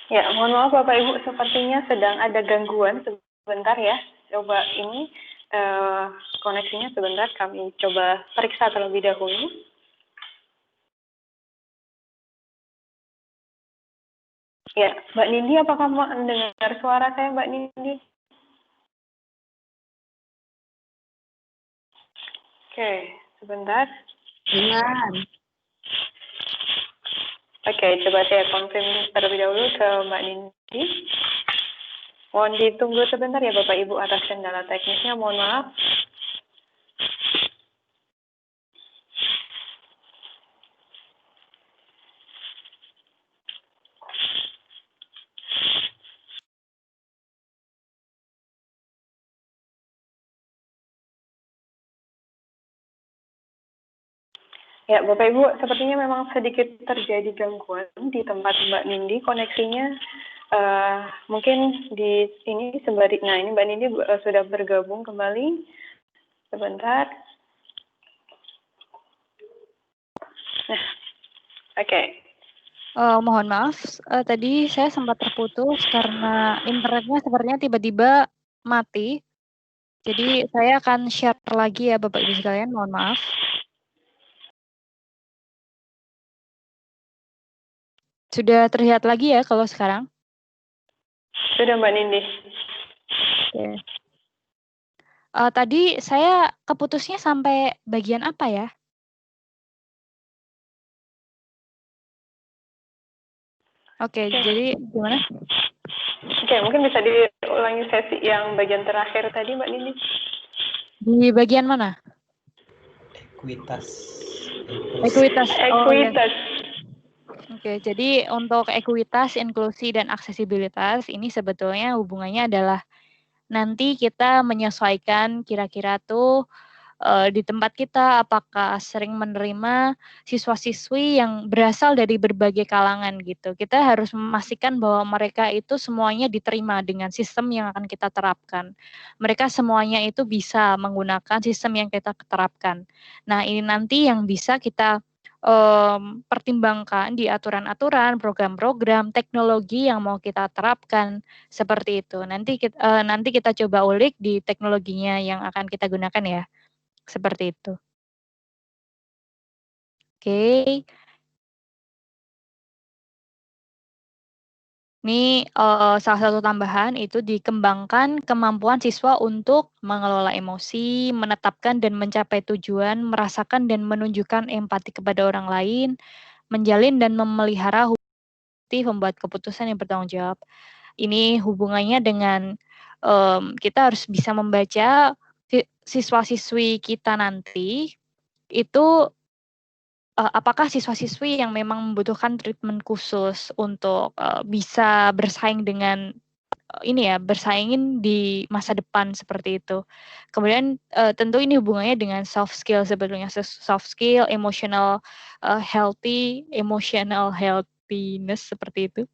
Ya, mohon maaf Bapak Ibu, sepertinya sedang ada gangguan sebentar ya. Coba ini koneksinya sebentar, kami coba periksa terlebih dahulu. Ya, Mbak Nindi, apakah mendengar suara saya, Mbak Nindi? Oke, sebentar. Dengar. Oke, coba saya konfirm terlebih dahulu ke Mbak Nindi. Mohon ditunggu sebentar ya Bapak Ibu atas kendala teknisnya, mohon maaf. Ya, Bapak Ibu, sepertinya memang sedikit terjadi gangguan di tempat Mbak Nindi, koneksinya mungkin di ini sembari. Nah, ini Mbak Nindi sudah bergabung kembali. Sebentar. Nah, oke. Mohon maaf, tadi saya sempat terputus karena internetnya sepertinya tiba-tiba mati. Jadi saya akan share lagi ya Bapak Ibu sekalian, mohon maaf. Sudah terlihat lagi ya kalau sekarang? Sudah Mbak Nindi. Oke. Tadi saya keputusnya sampai bagian apa ya? Oke, jadi gimana? Oke, mungkin bisa diulangi sesi yang bagian terakhir tadi Mbak Nindi. Di bagian mana? Ekuitas. Ekuitas. Oh, iya. Ekuitas. Oke, jadi untuk ekuitas, inklusi, dan aksesibilitas ini sebetulnya hubungannya adalah nanti kita menyesuaikan kira-kira tuh di tempat kita apakah sering menerima siswa-siswi yang berasal dari berbagai kalangan gitu. Kita harus memastikan bahwa mereka itu semuanya diterima dengan sistem yang akan kita terapkan. Mereka semuanya itu bisa menggunakan sistem yang kita terapkan. Nah, ini nanti yang bisa kita pertimbangkan di aturan-aturan, program-program, teknologi yang mau kita terapkan seperti itu. Nanti kita coba ulik di teknologinya yang akan kita gunakan ya. Seperti itu. Oke. Ini salah satu tambahan itu dikembangkan kemampuan siswa untuk mengelola emosi, menetapkan dan mencapai tujuan, merasakan dan menunjukkan empati kepada orang lain, menjalin dan memelihara hubungan, membuat keputusan yang bertanggung jawab. Ini hubungannya dengan kita harus bisa membaca siswa-siswi kita nanti itu apakah siswa-siswi yang memang membutuhkan treatment khusus untuk bisa bersaing dengan bersaingin di masa depan seperti itu. Kemudian tentu ini hubungannya dengan soft skill sebetulnya, soft skill, emotional healthiness seperti itu.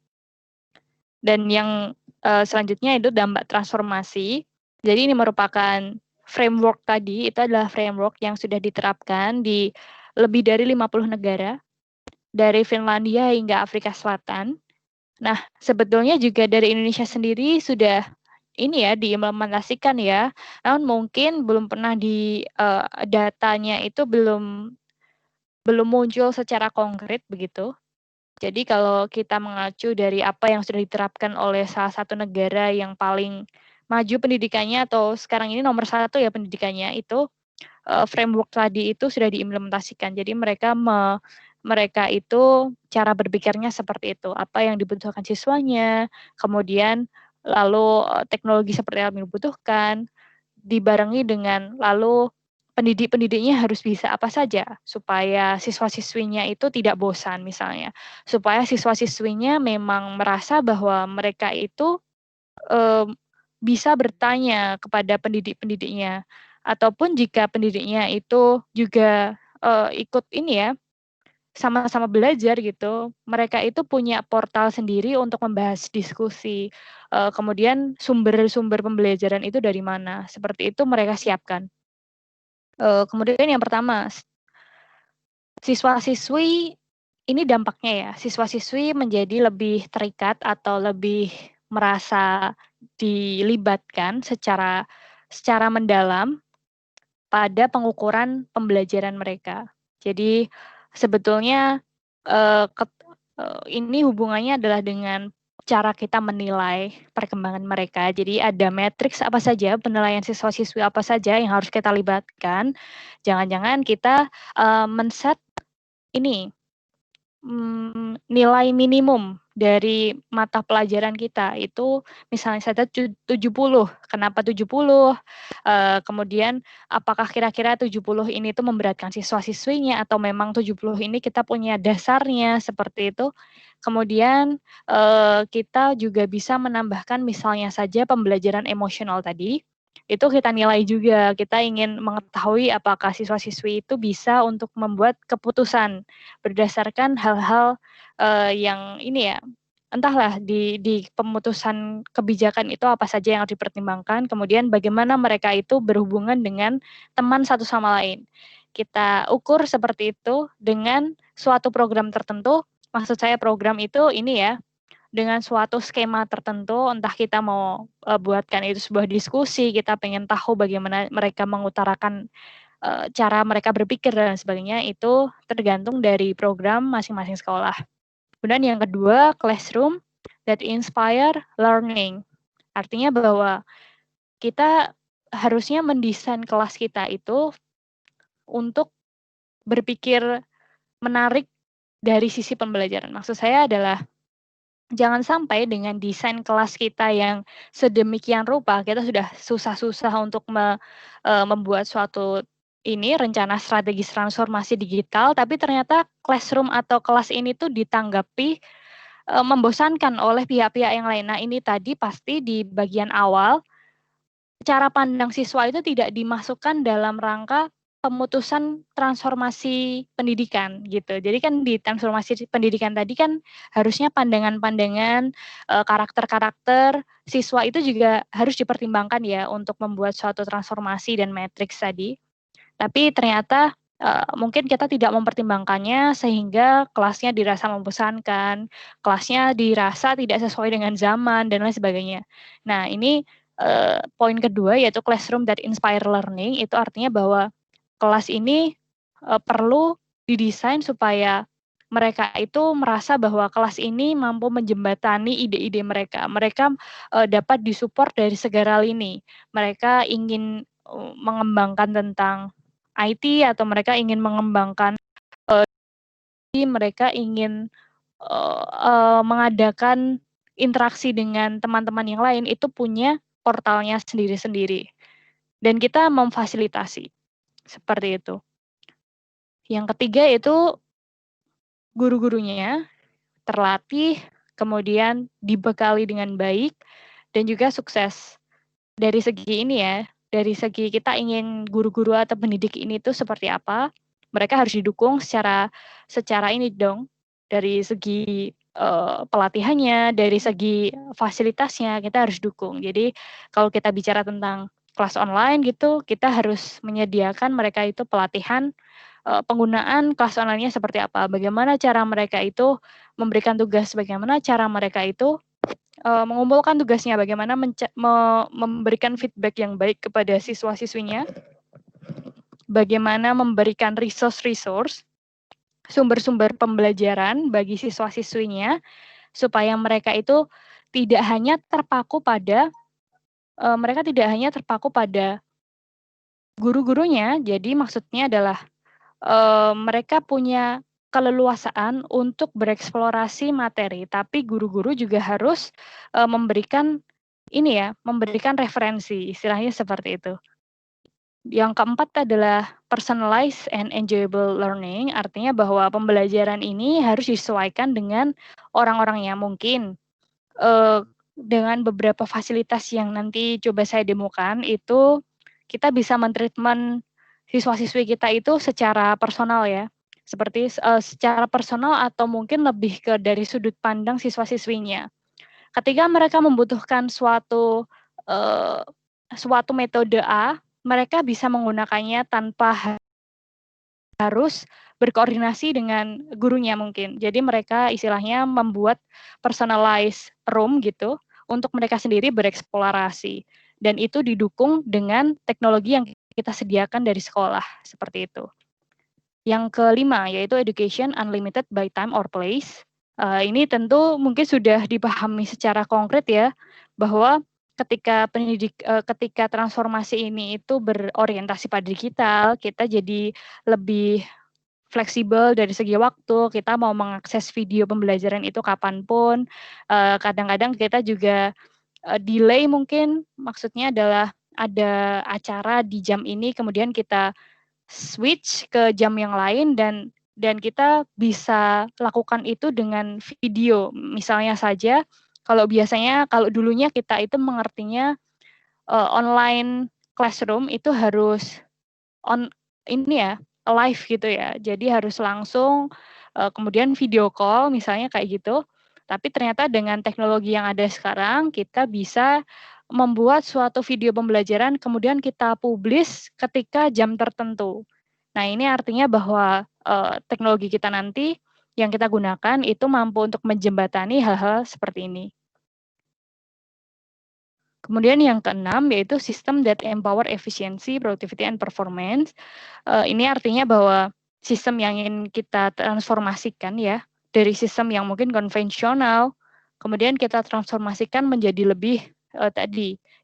Dan yang selanjutnya itu dampak transformasi. Jadi ini merupakan framework tadi itu adalah framework yang sudah diterapkan di lebih dari 50 negara, dari Finlandia hingga Afrika Selatan. Nah, sebetulnya juga dari Indonesia sendiri sudah ini ya diimplementasikan ya. Namun mungkin belum pernah datanya itu belum muncul secara konkret begitu. Jadi kalau kita mengacu dari apa yang sudah diterapkan oleh salah satu negara yang paling maju pendidikannya atau sekarang ini nomor 1 ya pendidikannya itu, framework tadi itu sudah diimplementasikan. Jadi mereka itu cara berpikirnya seperti itu, apa yang dibutuhkan siswanya, kemudian lalu teknologi seperti apa yang dibutuhkan, dibarengi dengan lalu pendidik-pendidiknya harus bisa apa saja supaya siswa-siswinya itu tidak bosan misalnya, supaya siswa-siswinya memang merasa bahwa mereka itu bisa bertanya kepada pendidik-pendidiknya, ataupun jika pendidiknya itu juga ikut ini ya, sama-sama belajar gitu, mereka itu punya portal sendiri untuk membahas diskusi, kemudian sumber-sumber pembelajaran itu dari mana, seperti itu mereka siapkan. Kemudian yang pertama, siswa-siswi ini dampaknya ya, siswa-siswi menjadi lebih terikat atau lebih merasa dilibatkan secara mendalam pada pengukuran pembelajaran mereka. Jadi sebetulnya ini hubungannya adalah dengan cara kita menilai perkembangan mereka. Jadi ada matriks apa saja, penilaian siswa-siswi apa saja yang harus kita libatkan. Jangan-jangan kita men-set ini nilai minimum dari mata pelajaran kita itu misalnya saja 70. Kenapa 70? Kemudian apakah kira-kira 70 ini tuh memberatkan siswa-siswinya atau memang 70 ini kita punya dasarnya seperti itu. Kemudian kita juga bisa menambahkan misalnya saja pembelajaran emosional tadi. Itu kita nilai juga, kita ingin mengetahui apakah siswa-siswi itu bisa untuk membuat keputusan berdasarkan hal-hal yang ini ya, entahlah di pemutusan kebijakan itu apa saja yang harus dipertimbangkan, kemudian bagaimana mereka itu berhubungan dengan teman satu sama lain. Kita ukur seperti itu dengan suatu program tertentu, maksud saya program itu ini ya, dengan suatu skema tertentu, entah kita mau buatkan itu sebuah diskusi, kita pengen tahu bagaimana mereka mengutarakan cara mereka berpikir dan sebagainya, itu tergantung dari program masing-masing sekolah. Kemudian yang kedua, classroom that inspire learning. Artinya bahwa kita harusnya mendesain kelas kita itu untuk berpikir menarik dari sisi pembelajaran. Maksud saya adalah jangan sampai dengan desain kelas kita yang sedemikian rupa, kita sudah susah-susah untuk membuat suatu rencana strategis transformasi digital, tapi ternyata classroom atau kelas ini tuh ditanggapi membosankan oleh pihak-pihak yang lain. Nah, ini tadi pasti di bagian awal, cara pandang siswa itu tidak dimasukkan dalam rangka pemutusan transformasi pendidikan gitu. Jadi kan di transformasi pendidikan tadi kan harusnya pandangan-pandangan, karakter-karakter siswa itu juga harus dipertimbangkan ya untuk membuat suatu transformasi dan matriks tadi. Tapi ternyata mungkin kita tidak mempertimbangkannya sehingga kelasnya dirasa membosankan, kelasnya dirasa tidak sesuai dengan zaman dan lain sebagainya. Nah, ini poin kedua yaitu classroom that inspire learning, itu artinya bahwa kelas ini perlu didesain supaya mereka itu merasa bahwa kelas ini mampu menjembatani ide-ide mereka. Mereka dapat disupport dari segala lini. Mereka ingin mengembangkan tentang IT atau mereka ingin mengembangkan mereka ingin mengadakan interaksi dengan teman-teman yang lain itu punya portalnya sendiri-sendiri. Dan kita memfasilitasi. Seperti itu. Yang ketiga itu guru-gurunya terlatih, kemudian dibekali dengan baik, dan juga sukses. Dari segi ini ya, dari segi kita ingin guru-guru atau pendidik ini tuh seperti apa, mereka harus didukung secara ini dong, dari segi pelatihannya, dari segi fasilitasnya, kita harus dukung. Jadi kalau kita bicara tentang kelas online gitu, kita harus menyediakan mereka itu pelatihan penggunaan kelas online-nya seperti apa, bagaimana cara mereka itu memberikan tugas, bagaimana cara mereka itu mengumpulkan tugasnya, bagaimana memberikan feedback yang baik kepada siswa-siswinya, bagaimana memberikan resource, sumber-sumber pembelajaran bagi siswa-siswinya, supaya mereka itu tidak hanya terpaku pada guru-gurunya. Jadi maksudnya adalah mereka punya keleluasaan untuk bereksplorasi materi, tapi guru-guru juga harus memberikan referensi, istilahnya seperti itu. Yang keempat adalah personalized and enjoyable learning, artinya bahwa pembelajaran ini harus disesuaikan dengan orang-orangnya. Mungkin dengan beberapa fasilitas yang nanti coba saya demokan, itu kita bisa mentreatment siswa-siswi kita itu secara personal ya, seperti secara personal atau mungkin lebih ke dari sudut pandang siswa-siswinya. Ketika mereka membutuhkan suatu metode A, mereka bisa menggunakannya tanpa harus berkoordinasi dengan gurunya mungkin. Jadi mereka istilahnya membuat personalized room gitu untuk mereka sendiri bereksplorasi. Dan itu didukung dengan teknologi yang kita sediakan dari sekolah, seperti itu. Yang kelima, yaitu education unlimited by time or place. Ini tentu mungkin sudah dipahami secara konkret ya, bahwa ketika transformasi ini itu berorientasi pada digital, kita jadi lebih fleksibel dari segi waktu, kita mau mengakses video pembelajaran itu kapanpun. Kadang-kadang kita juga delay mungkin, maksudnya adalah ada acara di jam ini, kemudian kita switch ke jam yang lain dan kita bisa lakukan itu dengan video. Misalnya saja, kalau dulunya kita itu mengertinya online classroom itu harus live gitu ya. Jadi harus langsung kemudian video call misalnya kayak gitu. Tapi ternyata dengan teknologi yang ada sekarang, kita bisa membuat suatu video pembelajaran kemudian kita publish ketika jam tertentu. Nah, ini artinya bahwa teknologi kita nanti yang kita gunakan itu mampu untuk menjembatani hal-hal seperti ini. Kemudian yang keenam yaitu sistem that empower efficiency, productivity, and performance. Ini artinya bahwa sistem yang ingin kita transformasikan ya, dari sistem yang mungkin konvensional, kemudian kita transformasikan menjadi lebih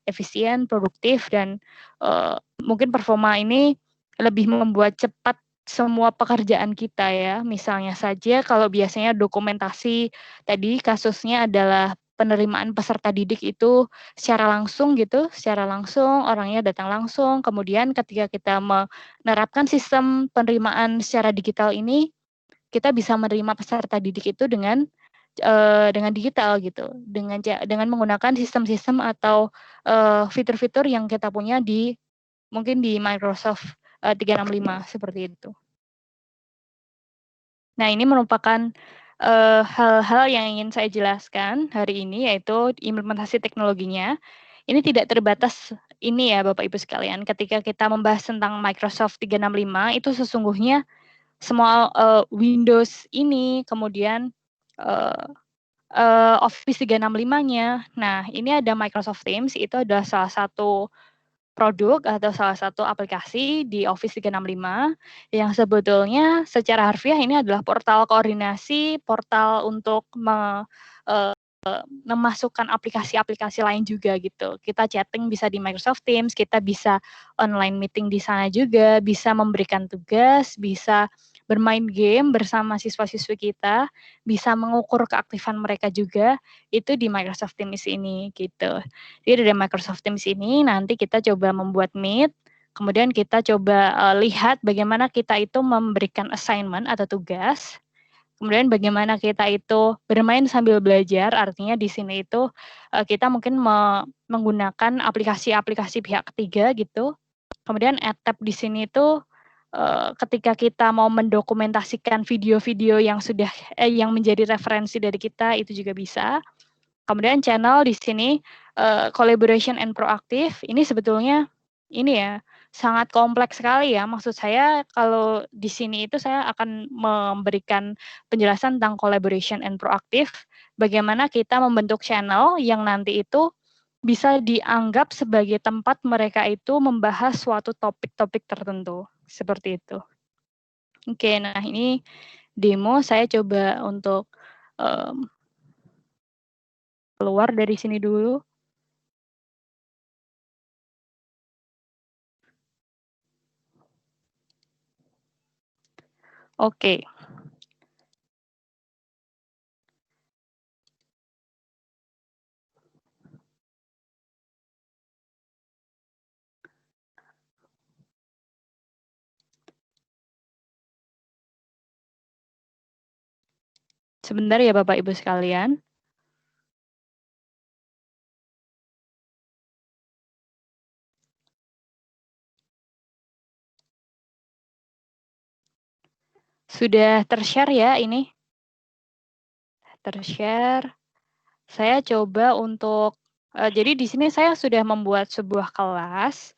efisien, produktif, dan mungkin performa ini lebih membuat cepat semua pekerjaan kita ya. Misalnya saja kalau biasanya dokumentasi tadi kasusnya adalah penerimaan peserta didik itu secara langsung orangnya datang langsung. Kemudian ketika kita menerapkan sistem penerimaan secara digital ini, kita bisa menerima peserta didik itu dengan digital gitu, dengan menggunakan sistem-sistem atau fitur-fitur yang kita punya mungkin di Microsoft 365 seperti itu. Nah, ini merupakan hal-hal yang ingin saya jelaskan hari ini, yaitu implementasi teknologinya. Ini tidak terbatas ini ya Bapak Ibu sekalian, ketika kita membahas tentang Microsoft 365, itu sesungguhnya semua Windows ini, kemudian Office 365-nya. Nah, ini ada Microsoft Teams, itu adalah salah satu produk atau salah satu aplikasi di Office 365 yang sebetulnya secara harfiah ini adalah portal koordinasi, portal untuk memasukkan aplikasi-aplikasi lain juga gitu. Kita chatting bisa di Microsoft Teams, kita bisa online meeting di sana juga, bisa memberikan tugas, bisa bermain game bersama siswa-siswi kita, bisa mengukur keaktifan mereka juga, itu di Microsoft Teams ini gitu. Jadi dari Microsoft Teams ini nanti kita coba membuat Meet, kemudian kita coba lihat bagaimana kita itu memberikan assignment atau tugas, kemudian bagaimana kita itu bermain sambil belajar, artinya di sini itu kita mungkin menggunakan aplikasi-aplikasi pihak ketiga gitu. Kemudian Add-tab di sini itu ketika kita mau mendokumentasikan video-video yang yang menjadi referensi dari kita itu juga bisa. Kemudian channel di sini collaboration and proactive ini sebetulnya ini ya, sangat kompleks sekali ya. Maksud saya kalau di sini itu saya akan memberikan penjelasan tentang collaboration and proaktif, bagaimana kita membentuk channel yang nanti itu bisa dianggap sebagai tempat mereka itu membahas suatu topik-topik tertentu, seperti itu. Oke, nah ini demo saya coba untuk keluar dari sini dulu. Oke. Sebentar ya Bapak Ibu sekalian. Sudah ter-share ya ini? Ter-share. Saya coba untuk jadi di sini saya sudah membuat sebuah kelas.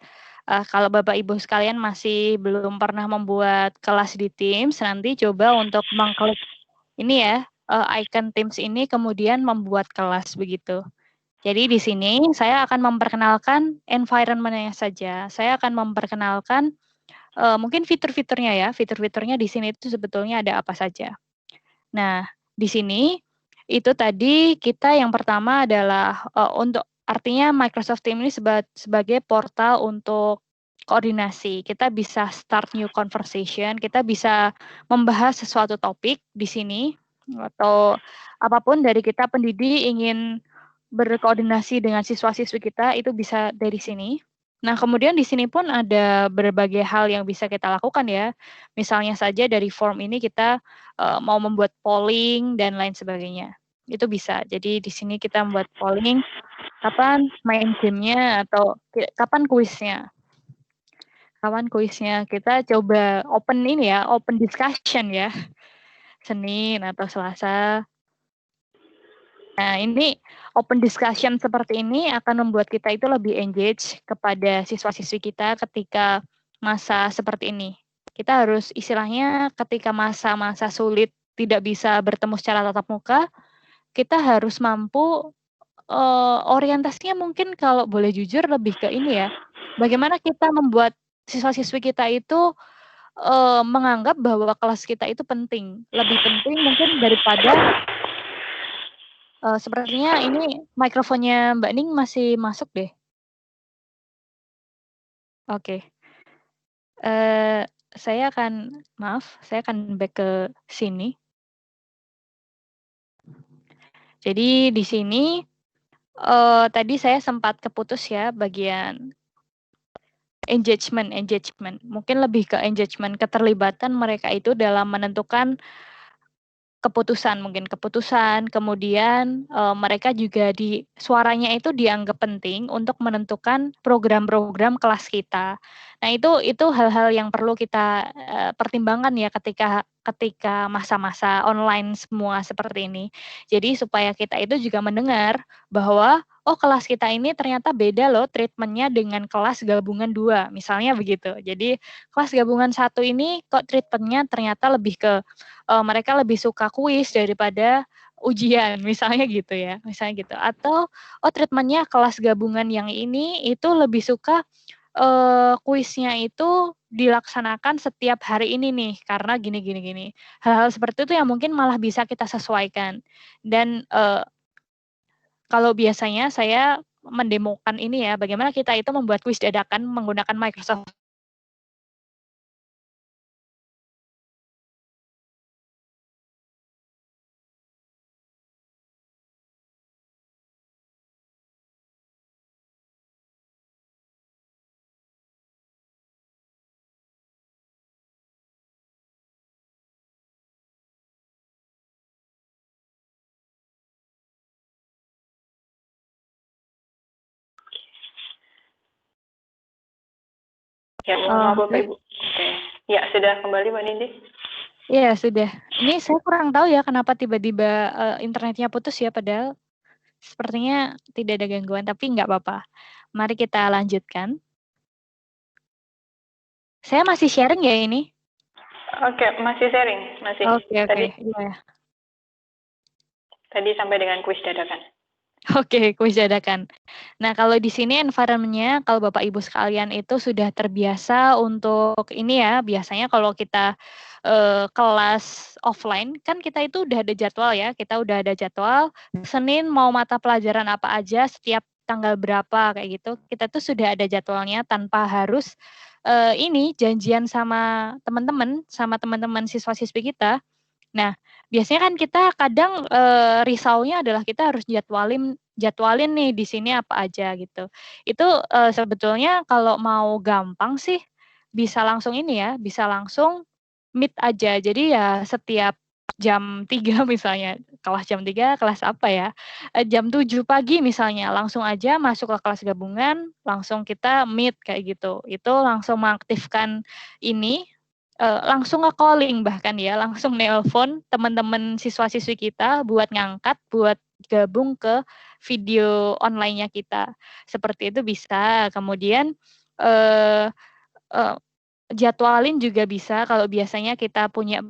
Kalau Bapak Ibu sekalian masih belum pernah membuat kelas di Teams, nanti coba untuk mengklik ini ya, icon Teams ini kemudian membuat kelas begitu. Jadi di sini saya akan memperkenalkan environment-nya saja. Saya akan memperkenalkan mungkin fitur-fiturnya ya. Fitur-fiturnya di sini itu sebetulnya ada apa saja. Nah, di sini itu tadi kita yang pertama adalah untuk artinya Microsoft Teams ini sebagai portal untuk koordinasi. Kita bisa start new conversation, kita bisa membahas sesuatu topik di sini atau apapun dari kita pendidik ingin berkoordinasi dengan siswa-siswi kita itu bisa dari sini. Nah, kemudian di sini pun ada berbagai hal yang bisa kita lakukan ya. Misalnya saja dari form ini kita mau membuat polling dan lain sebagainya. Itu bisa. Jadi di sini kita membuat polling kapan main game-nya atau kapan kuisnya. Kapan kuisnya. Kita coba open ini ya, open discussion ya. Senin atau Selasa. Nah, ini open discussion seperti ini akan membuat kita itu lebih engage kepada siswa-siswi kita ketika masa seperti ini. Kita harus istilahnya ketika masa-masa sulit tidak bisa bertemu secara tatap muka, kita harus mampu orientasinya mungkin kalau boleh jujur lebih ke ini ya. Bagaimana kita membuat siswa-siswi kita itu menganggap bahwa kelas kita itu penting, lebih penting mungkin daripada sepertinya ini mikrofonnya Mbak Ning masih masuk deh. Oke. Saya akan back ke sini. Jadi di sini tadi saya sempat keputus ya bagian engagement. Mungkin lebih ke engagement, keterlibatan mereka itu dalam menentukan keputusan, kemudian mereka juga suaranya itu dianggap penting untuk menentukan program-program kelas kita. Nah, itu hal-hal yang perlu kita pertimbangkan ya ketika masa-masa online semua seperti ini. Jadi supaya kita itu juga mendengar bahwa oh kelas kita ini ternyata beda loh treatmentnya dengan kelas gabungan 2, misalnya begitu. Jadi kelas gabungan 1 ini kok treatmentnya ternyata lebih ke mereka lebih suka kuis daripada ujian, misalnya gitu ya, misalnya gitu. Atau treatmentnya kelas gabungan yang ini itu lebih suka kuisnya itu dilaksanakan setiap hari ini nih karena gini. Hal-hal seperti itu yang mungkin malah bisa kita sesuaikan. Dan kalau biasanya saya mendemokan ini ya, bagaimana kita itu membuat kuis dadakan menggunakan Microsoft. Ya, maaf Bapak Ibu. Oke. Ya, sudah kembali Mbak Nindi. Iya, sudah. Ini saya kurang tahu ya kenapa tiba-tiba internetnya putus ya, padahal sepertinya tidak ada gangguan, tapi nggak apa-apa. Mari kita lanjutkan. Saya masih sharing ya ini? Oke, masih sharing, masih. Oke. Tadi Iya. tadi sampai dengan kuis dadakan. Oke, kuis dadakan. Nah, kalau di sini environment-nya, kalau Bapak Ibu sekalian itu sudah terbiasa untuk ini ya, biasanya kalau kita kelas offline, kan kita itu udah ada jadwal ya, kita udah ada jadwal, Senin mau mata pelajaran apa aja, setiap tanggal berapa, kayak gitu. Kita tuh sudah ada jadwalnya tanpa harus ini janjian sama teman-teman siswa-siswi kita. Nah, biasanya kan kita kadang risaunya adalah kita harus jadwalin nih di sini apa aja gitu. Itu sebetulnya kalau mau gampang sih bisa langsung ini ya, bisa langsung meet aja. Jadi ya setiap jam 3 misalnya, kelas jam 3 kelas apa ya, jam 7 pagi misalnya, langsung aja masuk ke kelas gabungan, langsung kita meet kayak gitu. Itu langsung mengaktifkan ini, langsung nge-calling bahkan ya, langsung nelpon teman-teman siswa-siswi kita buat ngangkat, buat gabung ke video online-nya kita. Seperti itu bisa. Kemudian eh, eh, jadwalin juga bisa kalau biasanya kita punya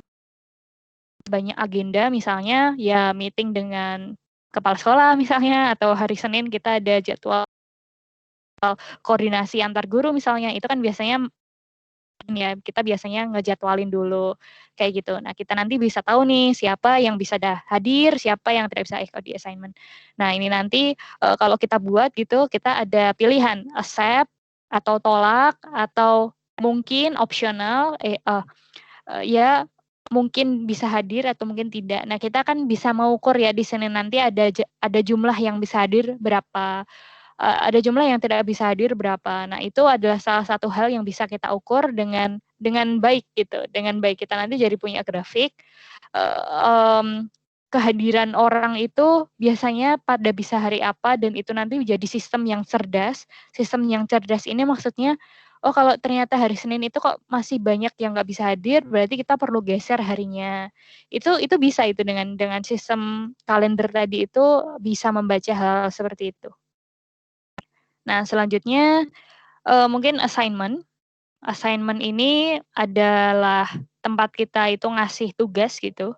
banyak agenda misalnya ya meeting dengan kepala sekolah misalnya atau hari Senin kita ada jadwal koordinasi antar guru misalnya itu kan biasanya ya kita biasanya ngejadwalin dulu kayak gitu. Nah, kita nanti bisa tahu nih siapa yang bisa hadir, siapa yang tidak bisa ikut di assignment. Nah, ini nanti kalau kita buat gitu, kita ada pilihan accept atau tolak atau mungkin optional ya mungkin bisa hadir atau mungkin tidak. Nah, kita kan bisa mengukur ya di Senin nanti ada jumlah yang bisa hadir berapa, ada jumlah yang tidak bisa hadir berapa. Nah, itu adalah salah satu hal yang bisa kita ukur dengan baik gitu. Dengan baik kita nanti jadi punya grafik kehadiran orang itu biasanya pada bisa hari apa dan itu nanti menjadi sistem yang cerdas. Sistem yang cerdas ini maksudnya oh kalau ternyata hari Senin itu kok masih banyak yang nggak bisa hadir, berarti kita perlu geser harinya. Itu bisa itu dengan sistem kalender tadi itu bisa membaca hal seperti itu. Nah selanjutnya mungkin assignment. Assignment ini adalah tempat kita itu ngasih tugas gitu.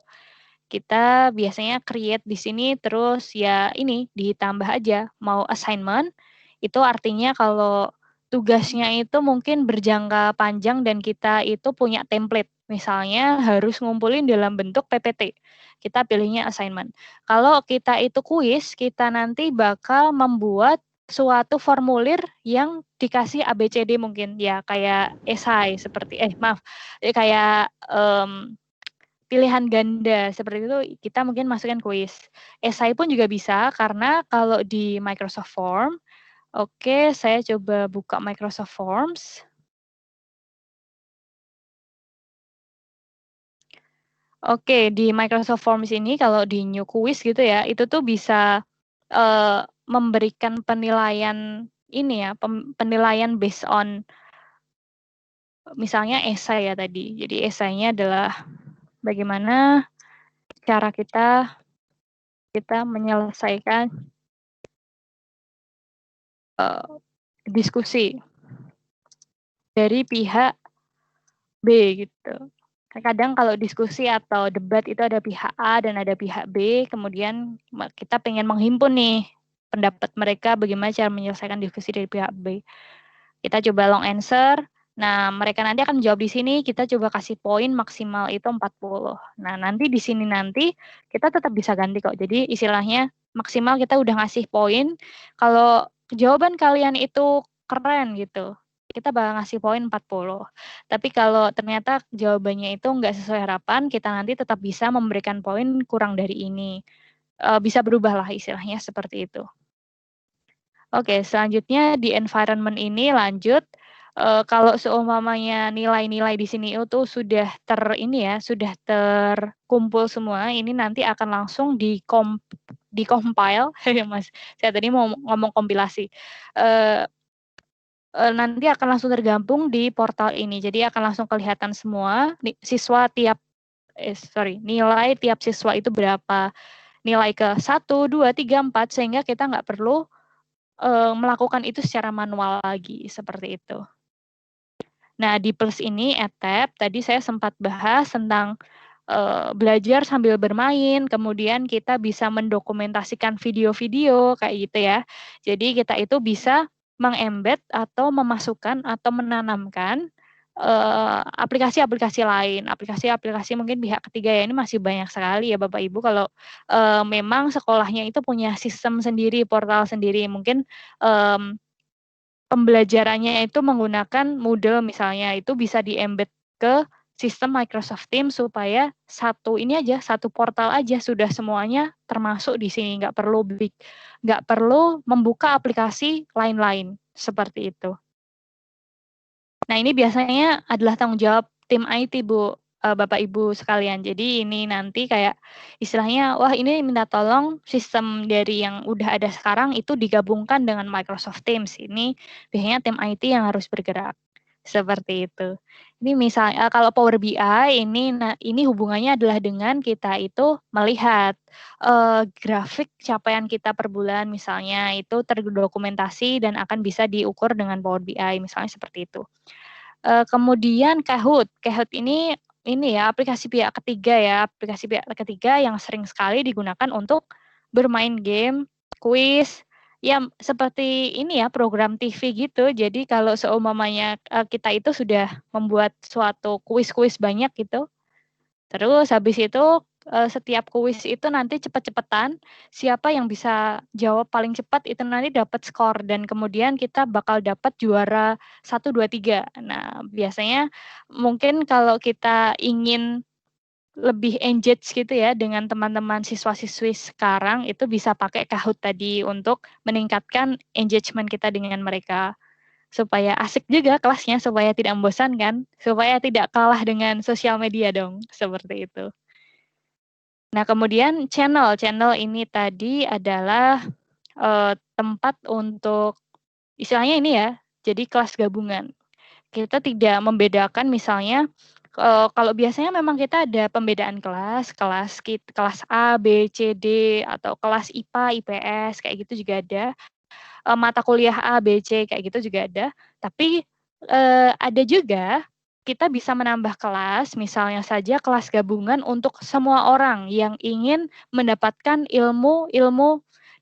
Kita biasanya create di sini terus ya ini ditambah aja mau assignment itu artinya kalau tugasnya itu mungkin berjangka panjang dan kita itu punya template. Misalnya harus ngumpulin dalam bentuk PPT. Kita pilihnya assignment. Kalau kita itu kuis, kita nanti bakal membuat suatu formulir yang dikasih ABCD mungkin ya kayak esai seperti kayak pilihan ganda seperti itu kita mungkin masukkan kuis. Esai pun juga bisa karena kalau di Microsoft Form, oke, saya coba buka Microsoft Forms. Oke, di Microsoft Forms ini kalau di New Quiz gitu ya, itu tuh bisa memberikan penilaian ini ya, penilaian based on misalnya esai ya tadi. Jadi esainya adalah bagaimana cara kita menyelesaikan diskusi dari pihak B gitu. Kadang kalau diskusi atau debat itu ada pihak A dan ada pihak B, kemudian kita pengen menghimpun nih pendapat mereka bagaimana cara menyelesaikan diskusi dari pihak B. Kita coba long answer. Nah, mereka nanti akan menjawab di sini, kita coba kasih poin maksimal itu 40. Nah, nanti di sini nanti kita tetap bisa ganti kok. Jadi istilahnya maksimal kita udah ngasih poin. Kalau jawaban kalian itu keren gitu, kita bakal ngasih poin 40. Tapi kalau ternyata jawabannya itu nggak sesuai harapan, kita nanti tetap bisa memberikan poin kurang dari ini. Bisa berubah lah istilahnya seperti itu. Oke, selanjutnya di environment ini lanjut. Kalau seumpamanya nilai-nilai di sini itu sudah sudah terkumpul semua, ini nanti akan langsung di-compile, Mas. Saya tadi mau ngomong kompilasi. Nanti akan langsung tergabung di portal ini. Jadi akan langsung kelihatan semua nilai tiap siswa itu berapa. Nilai ke 1, 2, 3, 4 sehingga kita nggak perlu melakukan itu secara manual lagi seperti itu. Nah, di Plus ini, EdTab, tadi saya sempat bahas tentang belajar sambil bermain, kemudian kita bisa mendokumentasikan video-video, kayak gitu ya. Jadi kita itu bisa meng-embed atau memasukkan atau menanamkan aplikasi-aplikasi lain, aplikasi-aplikasi mungkin pihak ketiga ya, ini masih banyak sekali ya Bapak Ibu kalau memang sekolahnya itu punya sistem sendiri, portal sendiri, mungkin pembelajarannya itu menggunakan Moodle misalnya, itu bisa di-embed ke sistem Microsoft Teams supaya satu portal aja sudah semuanya termasuk di sini, nggak perlu membuka aplikasi lain-lain, seperti itu. Nah, ini biasanya adalah tanggung jawab tim IT, Bu, Bapak Ibu sekalian. Jadi ini nanti kayak istilahnya, wah ini minta tolong sistem dari yang udah ada sekarang itu digabungkan dengan Microsoft Teams. Ini biasanya tim IT yang harus bergerak. Seperti itu. Ini misalnya kalau Power BI ini hubungannya adalah dengan kita itu melihat grafik capaian kita per bulan misalnya itu terdokumentasi dan akan bisa diukur dengan Power BI misalnya seperti itu. Kemudian Kahoot ini ya aplikasi pihak ketiga yang sering sekali digunakan untuk bermain game, kuis, ya seperti ini ya program TV gitu. Jadi kalau seumpamanya kita itu sudah membuat suatu kuis-kuis banyak gitu, terus habis itu setiap kuis itu nanti cepet-cepetan, siapa yang bisa jawab paling cepat itu nanti dapat skor dan kemudian kita bakal dapat juara 1, 2, 3. Nah, biasanya mungkin kalau kita ingin lebih engage gitu ya dengan teman-teman siswa-siswi sekarang itu bisa pakai Kahoot tadi untuk meningkatkan engagement kita dengan mereka. Supaya asik juga kelasnya, supaya tidak membosankan, supaya tidak kalah dengan sosial media dong, seperti itu. Nah, kemudian channel ini tadi adalah tempat untuk istilahnya ini ya, jadi kelas gabungan. Kita tidak membedakan misalnya kalau biasanya memang kita ada pembedaan kelas A, B, C, D atau kelas IPA, IPS kayak gitu juga ada. Mata kuliah A, B, C kayak gitu juga ada. Tapi ada juga kita bisa menambah kelas, misalnya saja kelas gabungan untuk semua orang yang ingin mendapatkan ilmu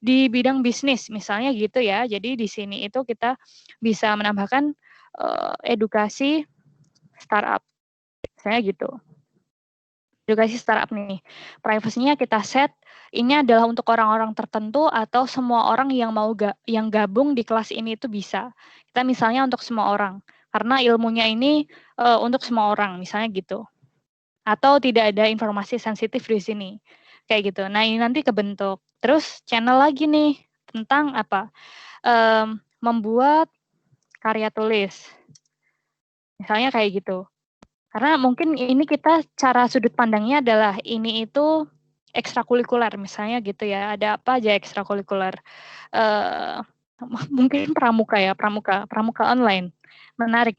di bidang bisnis, misalnya gitu ya. Jadi di sini itu kita bisa menambahkan edukasi startup, misalnya gitu. Edukasi startup nih, privasinya kita set, ini adalah untuk orang-orang tertentu atau semua orang yang yang gabung di kelas ini itu bisa. Kita misalnya untuk semua orang, karena ilmunya ini untuk semua orang, misalnya gitu. Atau tidak ada informasi sensitif di sini, kayak gitu. Nah ini nanti kebentuk. Terus channel lagi nih, tentang apa? Membuat karya tulis, misalnya kayak gitu. Karena mungkin ini kita cara sudut pandangnya adalah ini itu ekstrakurikuler misalnya gitu ya. Ada apa aja ekstrakurikuler? Mungkin pramuka online. Menarik.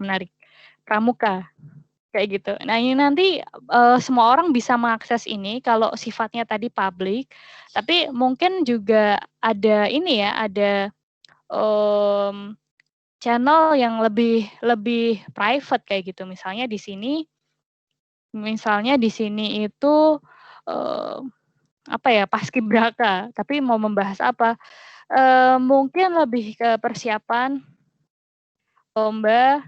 Pramuka kayak gitu. Nah, ini nanti semua orang bisa mengakses ini kalau sifatnya tadi publik. Tapi mungkin juga ada ini ya, ada channel yang lebih private kayak gitu. Misalnya di sini itu apa ya, paskibraka, tapi mau membahas apa? Mungkin lebih ke persiapan lomba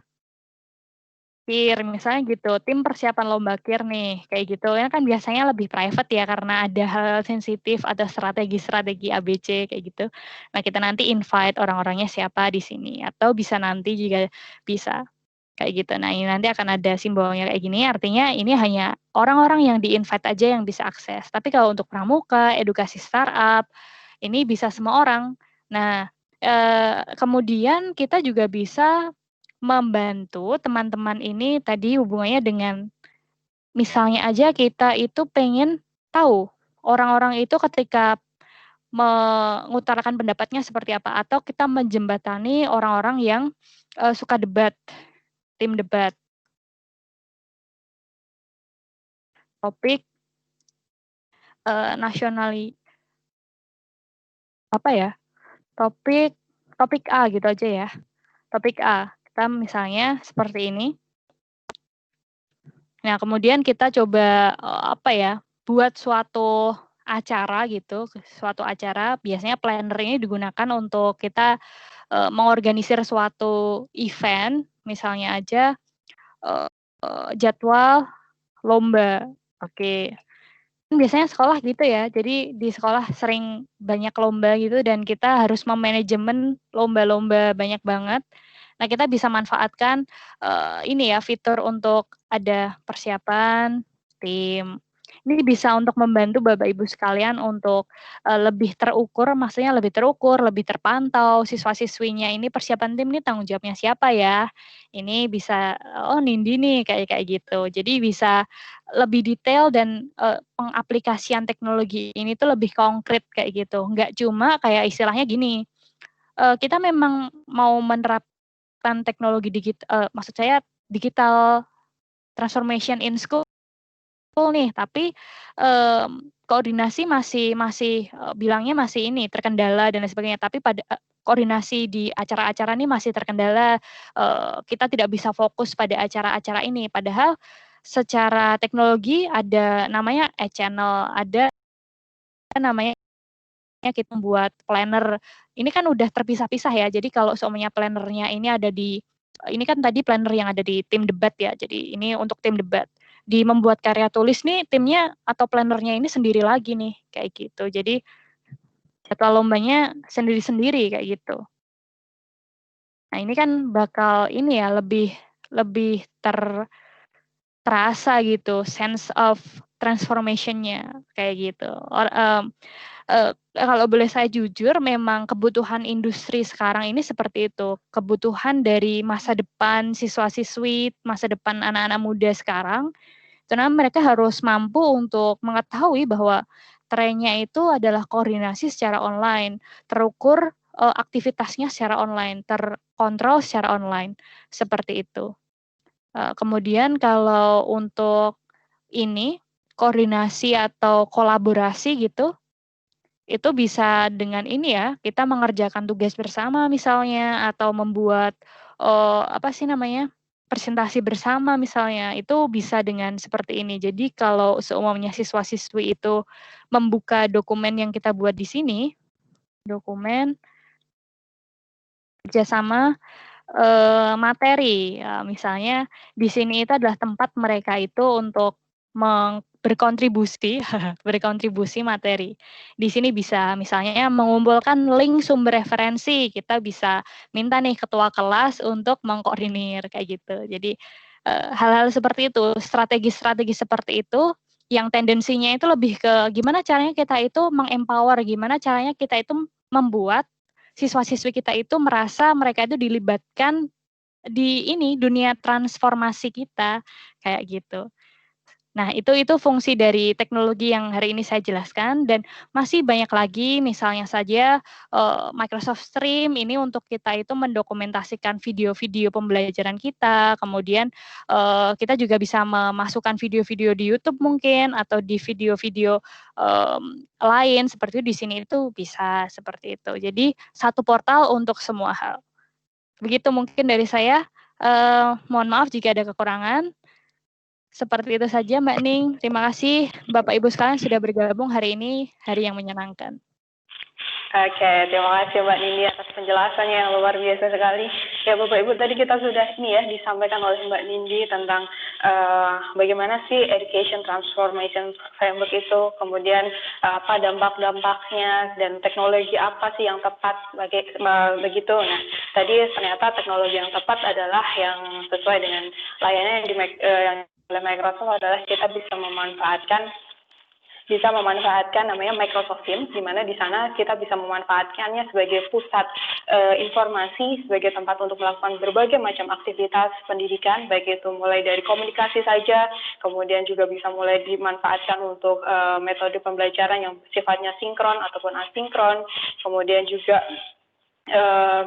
KIR misalnya gitu, tim persiapan lomba KIR nih, kayak gitu. Ya kan biasanya lebih private ya karena ada hal sensitif atau strategi ABC kayak gitu. Nah, kita nanti invite orang-orangnya siapa di sini atau bisa nanti juga bisa kayak gitu. Nah, ini nanti akan ada simbolnya kayak gini, artinya ini hanya orang-orang yang di-invite aja yang bisa akses. Tapi kalau untuk pramuka, edukasi startup, ini bisa semua orang. Nah, kemudian kita juga bisa membantu teman-teman ini tadi hubungannya dengan misalnya aja kita itu pengen tahu orang-orang itu ketika mengutarakan pendapatnya seperti apa atau kita menjembatani orang-orang yang suka debat, tim debat. Topik nasionali apa ya? Topik A gitu aja ya. Topik A. Kita misalnya seperti ini. Nah, kemudian kita coba buat suatu acara gitu, suatu acara. Biasanya planner ini digunakan untuk kita mengorganisir suatu event, misalnya aja jadwal lomba. Oke. Biasanya sekolah gitu ya, jadi di sekolah sering banyak lomba gitu dan kita harus memanajemen lomba-lomba banyak banget. Nah, kita bisa manfaatkan ini ya fitur untuk ada persiapan tim. Ini bisa untuk membantu Bapak Ibu sekalian untuk lebih terukur, maksudnya lebih terukur, lebih terpantau siswa-siswinya ini persiapan tim ini tanggung jawabnya siapa ya. Ini bisa oh Nindi nih kayak gitu. Jadi bisa lebih detail dan pengaplikasian teknologi ini tuh lebih konkret kayak gitu. Nggak cuma kayak istilahnya gini, kita memang mau menerapkan teknologi maksud saya digital transformation in school nih, tapi koordinasi masih bilangnya masih ini terkendala dan lain sebagainya. Tapi pada koordinasi di acara-acara ini masih terkendala. Kita tidak bisa fokus pada acara-acara ini. Padahal secara teknologi ada namanya e-channel, ada namanya kita membuat planner. Ini kan udah terpisah-pisah ya. Jadi kalau semuanya plannernya ini ada ini kan tadi planner yang ada di tim debat ya. Jadi ini untuk tim debat. Di membuat karya tulis nih timnya atau plannernya ini sendiri lagi nih kayak gitu. Jadi jadwal lombanya sendiri-sendiri kayak gitu. Nah, ini kan bakal ini ya lebih terasa gitu sense of transformation-nya kayak gitu. Kalau boleh saya jujur, memang kebutuhan industri sekarang ini seperti itu. Kebutuhan dari masa depan siswa-siswi, masa depan anak-anak muda sekarang, karena mereka harus mampu untuk mengetahui bahwa trennya itu adalah koordinasi secara online, terukur aktivitasnya secara online, terkontrol secara online, seperti itu. Kemudian kalau untuk ini, koordinasi atau kolaborasi gitu, itu bisa dengan ini ya, kita mengerjakan tugas bersama misalnya, atau membuat, presentasi bersama misalnya, itu bisa dengan seperti ini. Jadi kalau seumpamanya siswa-siswi itu membuka dokumen yang kita buat di sini, dokumen kerjasama materi, misalnya di sini itu adalah tempat mereka itu untuk berkontribusi berkontribusi materi. Di sini bisa misalnya mengumpulkan link sumber referensi, kita bisa minta nih ketua kelas untuk mengkoordinir kayak gitu. Jadi hal-hal seperti itu, strategi-strategi seperti itu yang tendensinya itu lebih ke gimana caranya kita itu meng-empower, gimana caranya kita itu membuat siswa-siswi kita itu merasa mereka itu dilibatkan di ini dunia transformasi kita kayak gitu. Nah, itu fungsi dari teknologi yang hari ini saya jelaskan dan masih banyak lagi, misalnya saja Microsoft Stream ini untuk kita itu mendokumentasikan video-video pembelajaran kita, kemudian kita juga bisa memasukkan video-video di YouTube mungkin atau di video-video lain seperti itu di sini itu bisa seperti itu. Jadi satu portal untuk semua hal. Begitu mungkin dari saya. Mohon maaf jika ada kekurangan. Seperti itu saja Mbak Ning. Terima kasih Bapak Ibu sekalian sudah bergabung hari ini, hari yang menyenangkan. Oke, terima kasih Mbak Nindi atas penjelasannya yang luar biasa sekali. Ya Bapak Ibu, tadi kita sudah disampaikan oleh Mbak Nindi tentang bagaimana sih education transformation framework itu, kemudian apa dampak-dampaknya dan teknologi apa sih yang tepat begitu. Nah, tadi ternyata teknologi yang tepat adalah yang sesuai dengan layanan yang oleh Microsoft adalah kita bisa memanfaatkan namanya Microsoft Teams, di mana di sana kita bisa memanfaatkannya sebagai pusat informasi, sebagai tempat untuk melakukan berbagai macam aktivitas pendidikan, baik itu mulai dari komunikasi saja, kemudian juga bisa mulai dimanfaatkan untuk metode pembelajaran yang sifatnya sinkron ataupun asinkron, kemudian juga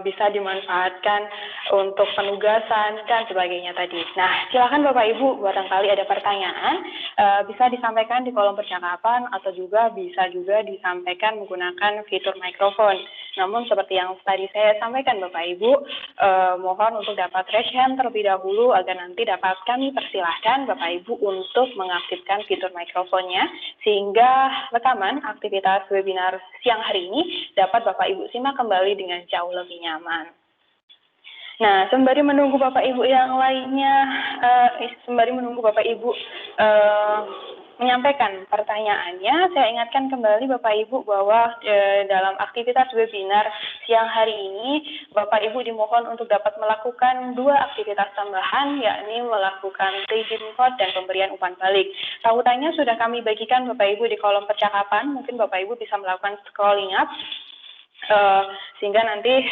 bisa dimanfaatkan untuk penugasan dan sebagainya tadi. Nah, silakan Bapak Ibu, barangkali ada pertanyaan, bisa disampaikan di kolom percakapan atau juga bisa juga disampaikan menggunakan fitur mikrofon. Namun seperti yang tadi saya sampaikan Bapak Ibu, mohon untuk dapat raise hand terlebih dahulu agar nanti dapat kami persilahkan Bapak Ibu untuk mengaktifkan fitur mikrofonnya sehingga rekaman aktivitas webinar siang hari ini dapat Bapak Ibu simak kembali dengan jauh lebih nyaman. Nah, sembari menunggu Bapak Ibu yang lainnya, menyampaikan pertanyaannya, saya ingatkan kembali Bapak Ibu bahwa dalam aktivitas webinar siang hari ini, Bapak Ibu dimohon untuk dapat melakukan 2 aktivitas tambahan, yakni melakukan redeem code dan pemberian umpan balik. Tautannya sudah kami bagikan Bapak Ibu di kolom percakapan, mungkin Bapak Ibu bisa melakukan scrolling up, sehingga nanti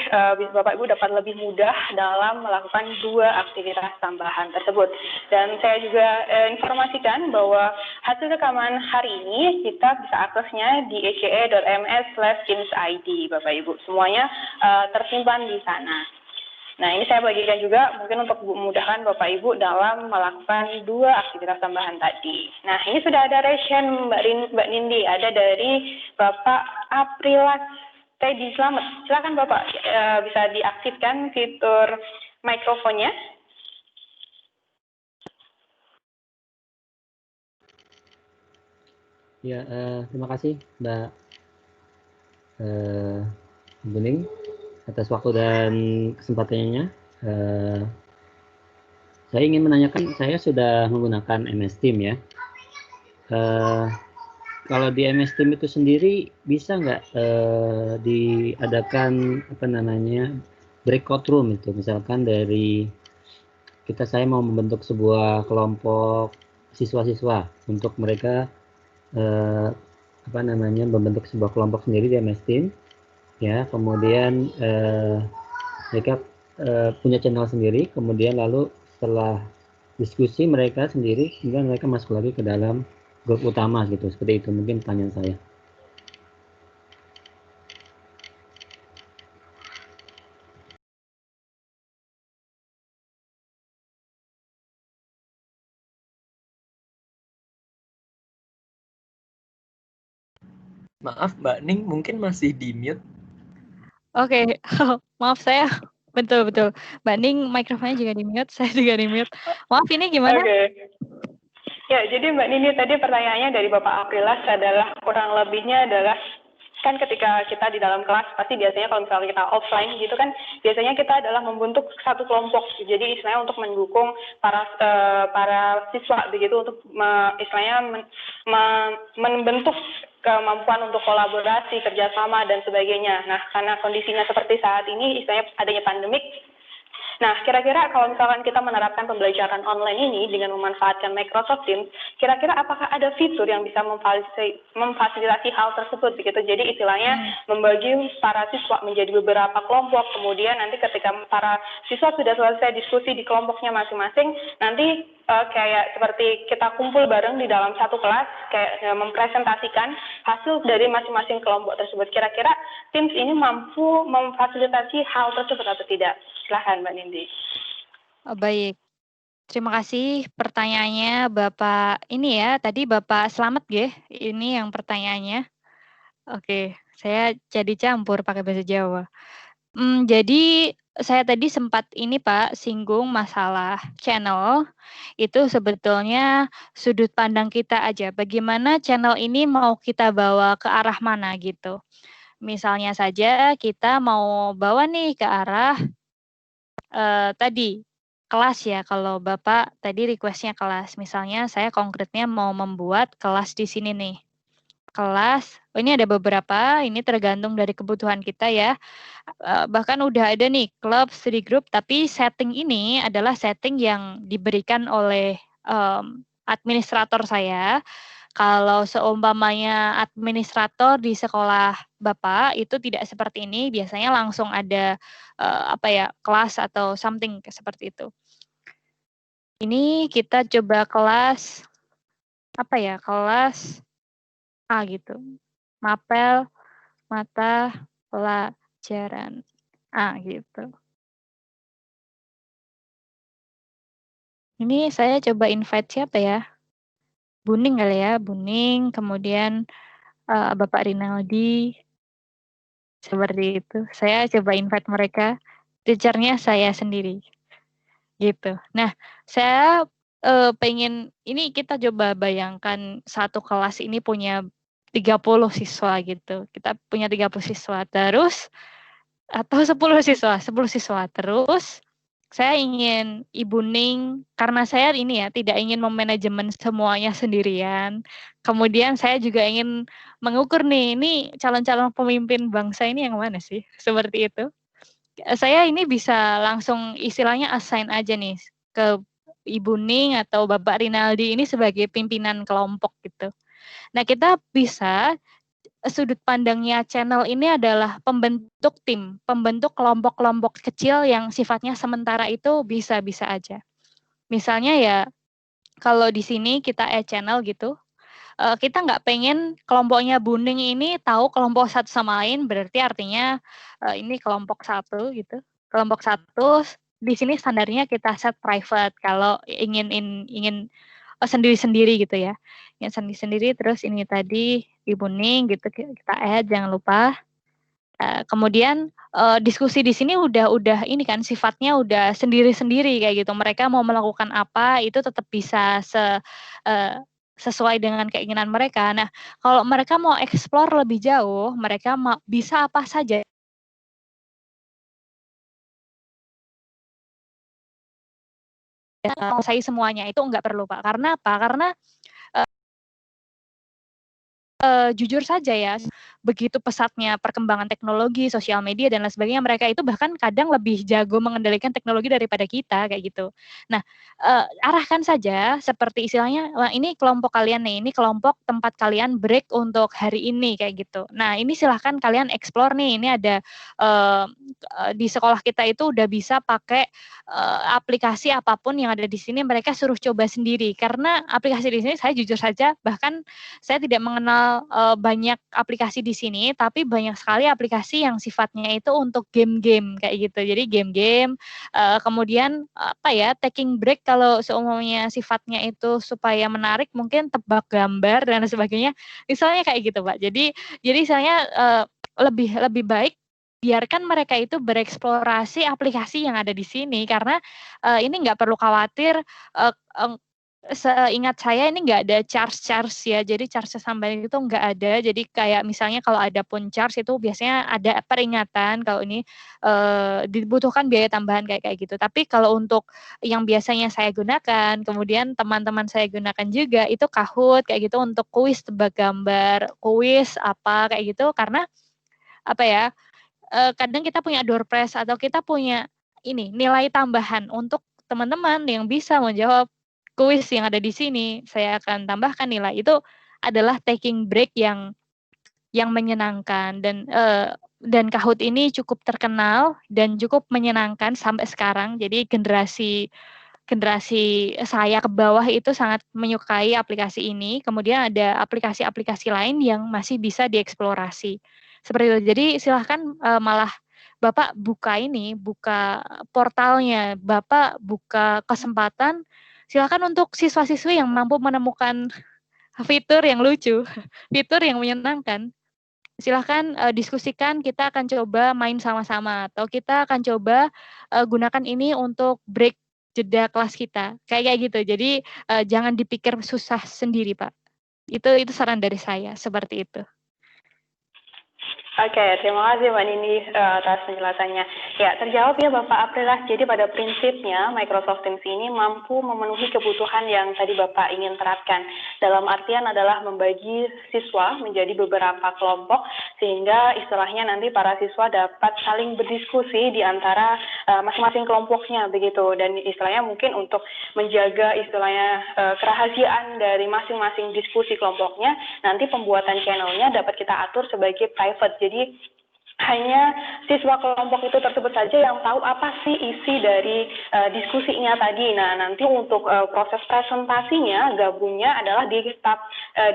Bapak Ibu dapat lebih mudah dalam melakukan 2 aktivitas tambahan tersebut. Dan saya juga informasikan bahwa hasil rekaman hari ini kita bisa aksesnya di ece.ms/kimsid Bapak Ibu. Semuanya tersimpan di sana. Nah, ini saya bagikan juga mungkin untuk memudahkan Bapak Ibu dalam melakukan 2 aktivitas tambahan tadi. Nah, ini sudah ada raise hand Mbak Nindi, ada dari Bapak Aprilas Teddy, selamat. Silakan Bapak, bisa diaktifkan fitur mikrofonnya. Ya, terima kasih Mbak Bening atas waktu dan kesempatannya. Saya ingin menanyakan, saya sudah menggunakan MS Team ya. Kalau di MS Team itu sendiri bisa nggak diadakan breakout room itu, misalkan dari saya mau membentuk sebuah kelompok siswa-siswa untuk mereka membentuk sebuah kelompok sendiri di MS Team ya, kemudian mereka punya channel sendiri, kemudian lalu setelah diskusi mereka sendiri, kemudian mereka masuk lagi ke dalam grup utama gitu, seperti itu mungkin pertanyaan saya. Maaf Mbak Ning, mungkin masih di mute. Oke, maaf saya betul. Mbak Ning mikrofonnya juga di mute, saya juga di mute. Maaf, ini gimana? Oke. Ya, jadi Mbak Nini tadi pertanyaannya dari Bapak Aprilas adalah kurang lebihnya adalah kan ketika kita di dalam kelas pasti biasanya kalau misalnya kita offline gitu kan biasanya kita adalah membentuk satu kelompok, jadi istilahnya untuk mendukung para siswa begitu untuk membentuk kemampuan untuk kolaborasi, kerjasama dan sebagainya. Nah, karena kondisinya seperti saat ini istilahnya adanya pandemik. Nah, kira-kira kalau misalkan kita menerapkan pembelajaran online ini dengan memanfaatkan Microsoft Teams, kira-kira apakah ada fitur yang bisa memfasilitasi hal tersebut begitu? Jadi istilahnya membagi para siswa menjadi beberapa kelompok, kemudian nanti ketika para siswa sudah selesai diskusi di kelompoknya masing-masing, nanti kayak seperti kita kumpul bareng di dalam satu kelas, kayak mempresentasikan hasil dari masing-masing kelompok tersebut. Kira-kira Teams ini mampu memfasilitasi hal tersebut atau tidak? Silahkan Mbak Nindi. Baik, terima kasih pertanyaannya Bapak ini ya, tadi Bapak Slamet ya, ini yang pertanyaannya. Oke, saya jadi campur pakai bahasa Jawa. Jadi saya tadi sempat ini Pak, singgung masalah channel, itu sebetulnya sudut pandang kita aja, bagaimana channel ini mau kita bawa ke arah mana gitu. Misalnya saja kita mau bawa nih ke arah tadi kelas ya, kalau Bapak tadi request-nya kelas. Misalnya saya konkretnya mau membuat kelas di sini nih. Kelas, ini ada beberapa, ini tergantung dari kebutuhan kita ya. Bahkan udah ada nih klub, study group, tapi setting ini adalah setting yang diberikan oleh administrator saya. Kalau seumpamanya administrator di sekolah Bapak itu tidak seperti ini, biasanya langsung ada kelas atau something seperti itu. Ini kita coba kelas kelas A gitu. Mapel mata pelajaran A gitu. Ini saya coba invite siapa ya? Buning kali ya, Buning, kemudian Bapak Rinaldi. Seperti itu. Saya coba invite mereka, teachernya saya sendiri. Gitu. Nah, saya pengen ini kita coba bayangkan satu kelas ini punya 30 siswa gitu. Kita punya 30 siswa terus atau 10 siswa, 10 siswa. Terus saya ingin Ibu Ning, karena saya ini ya tidak ingin memanajemen semuanya sendirian. Kemudian saya juga ingin mengukur nih, ini calon-calon pemimpin bangsa ini yang mana sih? Seperti itu. Saya ini bisa langsung istilahnya assign aja nih ke Ibu Ning atau Bapak Rinaldi ini sebagai pimpinan kelompok gitu. Nah, kita bisa sudut pandangnya channel ini adalah pembentuk tim, pembentuk kelompok-kelompok kecil yang sifatnya sementara itu bisa-bisa aja. Misalnya ya, kalau di sini kita channel gitu, kita nggak pengen kelompoknya Buning ini tahu kelompok satu sama lain, berarti artinya ini kelompok satu gitu. Kelompok satu di sini standarnya kita set private kalau ingin sendiri-sendiri gitu ya. Yang sendiri-sendiri terus ini tadi di Buning gitu kita add jangan lupa. Kemudian diskusi di sini udah ini kan sifatnya udah sendiri-sendiri kayak gitu. Mereka mau melakukan apa itu tetap bisa sesuai dengan keinginan mereka. Nah, kalau mereka mau explore lebih jauh, mereka bisa apa saja. Saya semuanya itu nggak perlu Pak. Karena apa? Karena jujur saja ya, begitu pesatnya perkembangan teknologi, sosial media dan lain sebagainya, mereka itu bahkan kadang lebih jago mengendalikan teknologi daripada kita kayak gitu. Nah, arahkan saja seperti istilahnya, wah ini kelompok kalian nih, ini kelompok tempat kalian break untuk hari ini kayak gitu. Nah, ini silahkan kalian explore nih, ini ada di sekolah kita itu udah bisa pakai aplikasi apapun yang ada di sini mereka suruh coba sendiri karena aplikasi di sini saya jujur saja bahkan saya tidak mengenal banyak aplikasi di sini, tapi banyak sekali aplikasi yang sifatnya itu untuk game-game kayak gitu. Jadi game-game, kemudian apa ya, taking break kalau seumumnya sifatnya itu supaya menarik, mungkin tebak gambar dan sebagainya. Misalnya kayak gitu, Pak. Jadi saya lebih baik biarkan mereka itu bereksplorasi aplikasi yang ada di sini karena ini nggak perlu khawatir. Seingat saya ini nggak ada charge ya, jadi charge sampai itu nggak ada. Jadi kayak misalnya kalau ada pun charge itu biasanya ada peringatan kalau ini dibutuhkan biaya tambahan kayak gitu. Tapi kalau untuk yang biasanya saya gunakan, kemudian teman-teman saya gunakan juga itu Kahoot kayak gitu untuk kuis tebak gambar, kuis apa kayak gitu karena apa ya? Kadang kita punya door prize atau kita punya ini nilai tambahan untuk teman-teman yang bisa menjawab kuis yang ada di sini. Saya akan tambahkan nilai itu adalah taking break yang menyenangkan dan Kahoot ini cukup terkenal dan cukup menyenangkan sampai sekarang. Jadi generasi saya ke bawah itu sangat menyukai aplikasi ini. Kemudian ada aplikasi-aplikasi lain yang masih bisa dieksplorasi. Seperti itu. Jadi silahkan malah Bapak buka portalnya, Bapak buka kesempatan, silahkan untuk siswa-siswi yang mampu menemukan fitur yang lucu, fitur yang menyenangkan. Silahkan diskusikan, kita akan coba main sama-sama, atau kita akan coba gunakan ini untuk break jeda kelas kita, kayak gitu. Jadi jangan dipikir susah sendiri, Pak. Itu saran dari saya, seperti itu. Oke, terima kasih Mbak Nini atas penjelasannya. Ya, terjawab ya Bapak Aprilah. Jadi pada prinsipnya Microsoft Teams ini mampu memenuhi kebutuhan yang tadi Bapak ingin terapkan. Dalam artian adalah membagi siswa menjadi beberapa kelompok sehingga istilahnya nanti para siswa dapat saling berdiskusi di antara masing-masing kelompoknya begitu. Dan istilahnya mungkin untuk menjaga istilahnya kerahasiaan dari masing-masing diskusi kelompoknya, nanti pembuatan channelnya dapat kita atur sebagai private. Jadi hanya siswa kelompok itu tersebut saja yang tahu apa sih isi dari diskusinya tadi. Nah, nanti untuk proses presentasinya gabungnya adalah di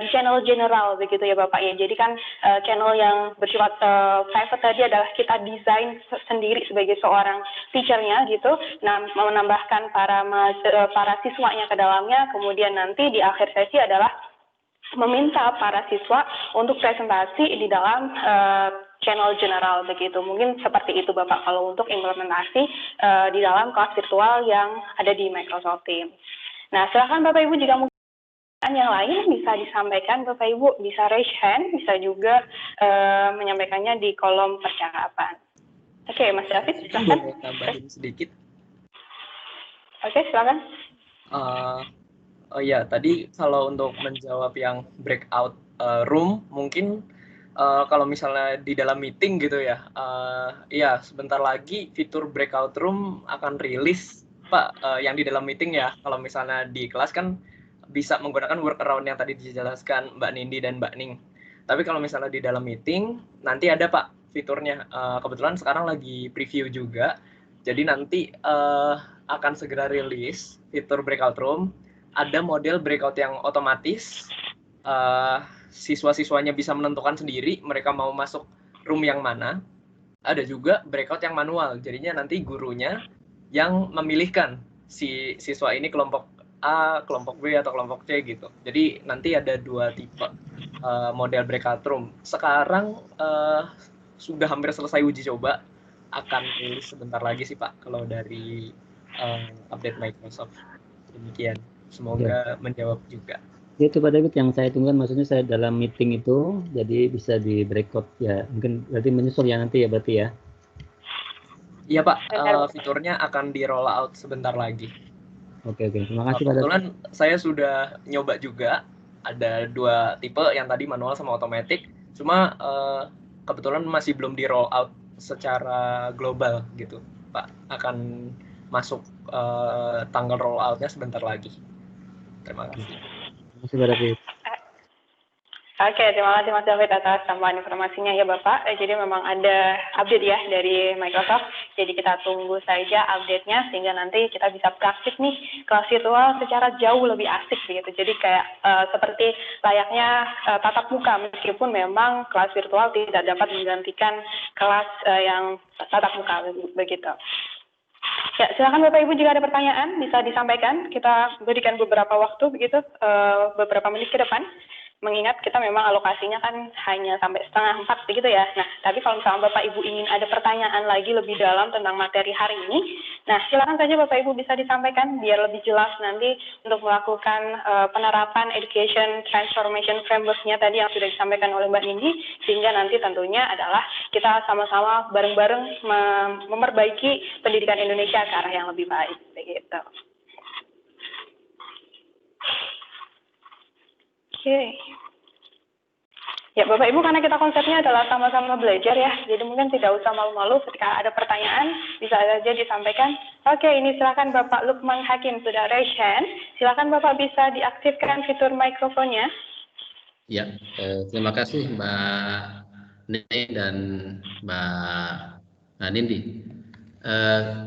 channel general begitu ya Bapak ya. Jadi kan channel yang bersifat private tadi adalah kita desain sendiri sebagai seorang teachernya gitu. Nah, menambahkan para siswanya ke dalamnya. Kemudian nanti di akhir sesi adalah meminta para siswa untuk presentasi di dalam channel general begitu. Mungkin seperti itu Bapak kalau untuk implementasi di dalam kelas virtual yang ada di Microsoft Teams. Nah, silakan Bapak Ibu jika mungkin yang lain bisa disampaikan, Bapak Ibu bisa raise hand, bisa juga menyampaikannya di kolom percakapan. Oke, Mas David, silakan. Boleh tambahin sedikit. Oke, silakan. Oh iya, tadi kalau untuk menjawab yang breakout room, mungkin kalau misalnya di dalam meeting gitu ya, iya sebentar lagi fitur breakout room akan rilis, Pak, yang di dalam meeting ya. Kalau misalnya di kelas kan bisa menggunakan workaround yang tadi dijelaskan Mbak Nindi dan Mbak Ning. Tapi kalau misalnya di dalam meeting, nanti ada Pak fiturnya. Kebetulan sekarang lagi preview juga, jadi nanti akan segera rilis fitur breakout room. Ada model breakout yang otomatis, siswa-siswanya bisa menentukan sendiri mereka mau masuk room yang mana. Ada juga breakout yang manual, jadinya nanti gurunya yang memilihkan si siswa ini kelompok A, kelompok B, atau kelompok C gitu. Jadi nanti ada 2 tipe model breakout room. Sekarang sudah hampir selesai uji coba, akan rilis sebentar lagi sih Pak kalau dari update Microsoft. Demikian, semoga menjawab juga. Ya, itu Pak David yang saya tunggu, maksudnya saya dalam meeting itu jadi bisa di breakout ya, mungkin berarti menyusul ya nanti ya berarti ya. Iya Pak, fiturnya akan di roll out sebentar lagi. Oke, terima kasih Pak David. Kebetulan saya sudah nyoba juga, ada 2 tipe, yang tadi manual sama otomatis, cuma kebetulan masih belum di roll out secara global gitu Pak, akan masuk tanggal roll outnya sebentar lagi. Terima kasih. Terima kasih Pak David. Oke, terima kasih Mas David atas tambahan informasinya ya Bapak. Jadi memang ada update ya dari Microsoft. Jadi kita tunggu saja update-nya sehingga nanti kita bisa praktik nih kelas virtual secara jauh lebih asik begitu. Jadi kayak seperti layaknya tatap muka, meskipun memang kelas virtual tidak dapat menggantikan kelas yang tatap muka begitu. Ya, silakan Bapak Ibu jika ada pertanyaan bisa disampaikan. Kita berikan beberapa waktu begitu, beberapa menit ke depan. Mengingat kita memang alokasinya kan hanya sampai 3:30 begitu ya. Nah, tapi kalau misalnya Bapak Ibu ingin ada pertanyaan lagi lebih dalam tentang materi hari ini, nah silakan saja Bapak Ibu bisa disampaikan biar lebih jelas nanti untuk melakukan penerapan education transformation framework-nya tadi yang sudah disampaikan oleh Mbak Nindi, sehingga nanti tentunya adalah kita sama-sama bareng-bareng memperbaiki pendidikan Indonesia ke arah yang lebih baik begitu. Oke. Ya Bapak Ibu, karena kita konsepnya adalah sama-sama belajar ya, jadi mungkin tidak usah malu-malu ketika ada pertanyaan, bisa saja disampaikan. Oke, ini silakan Bapak Lukman Hakim sudah raise hand. Silakan Bapak bisa diaktifkan fitur mikrofonnya. Ya, terima kasih Mbak Nini dan Mbak Nindi.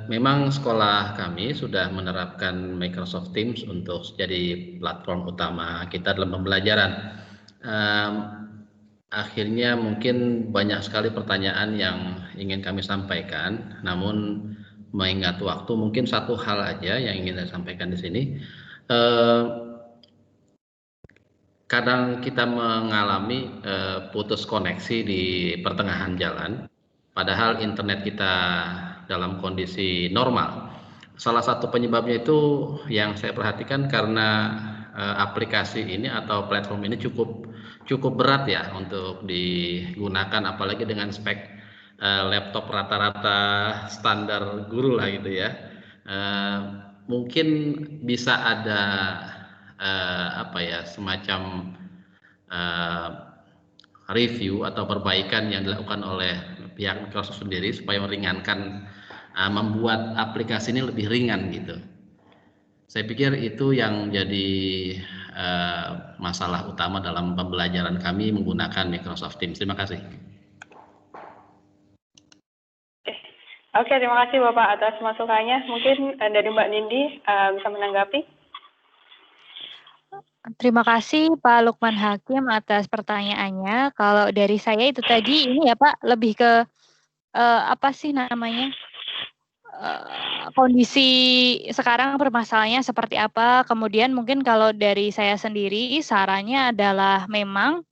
Memang sekolah kami sudah menerapkan Microsoft Teams untuk jadi platform utama kita dalam pembelajaran. Akhirnya mungkin banyak sekali pertanyaan yang ingin kami sampaikan, namun mengingat waktu mungkin satu hal aja yang ingin saya sampaikan di sini. Kadang kita mengalami putus koneksi di pertengahan jalan, padahal internet kita dalam kondisi normal. Salah satu penyebabnya itu yang saya perhatikan karena aplikasi ini atau platform ini cukup berat ya untuk digunakan, apalagi dengan spek laptop rata-rata standar guru lah gitu ya. Mungkin bisa ada semacam review atau perbaikan yang dilakukan oleh pihak Microsoft sendiri supaya meringankan, membuat aplikasi ini lebih ringan gitu. Saya pikir itu yang jadi masalah utama dalam pembelajaran kami menggunakan Microsoft Teams. Terima kasih. Oke, terima kasih Bapak atas masukannya. Mungkin dari Mbak Nindi bisa menanggapi. Terima kasih Pak Lukman Hakim atas pertanyaannya. Kalau dari saya itu tadi ini ya Pak, lebih ke kondisi sekarang permasalahannya seperti apa. Kemudian mungkin kalau dari saya sendiri sarannya adalah memang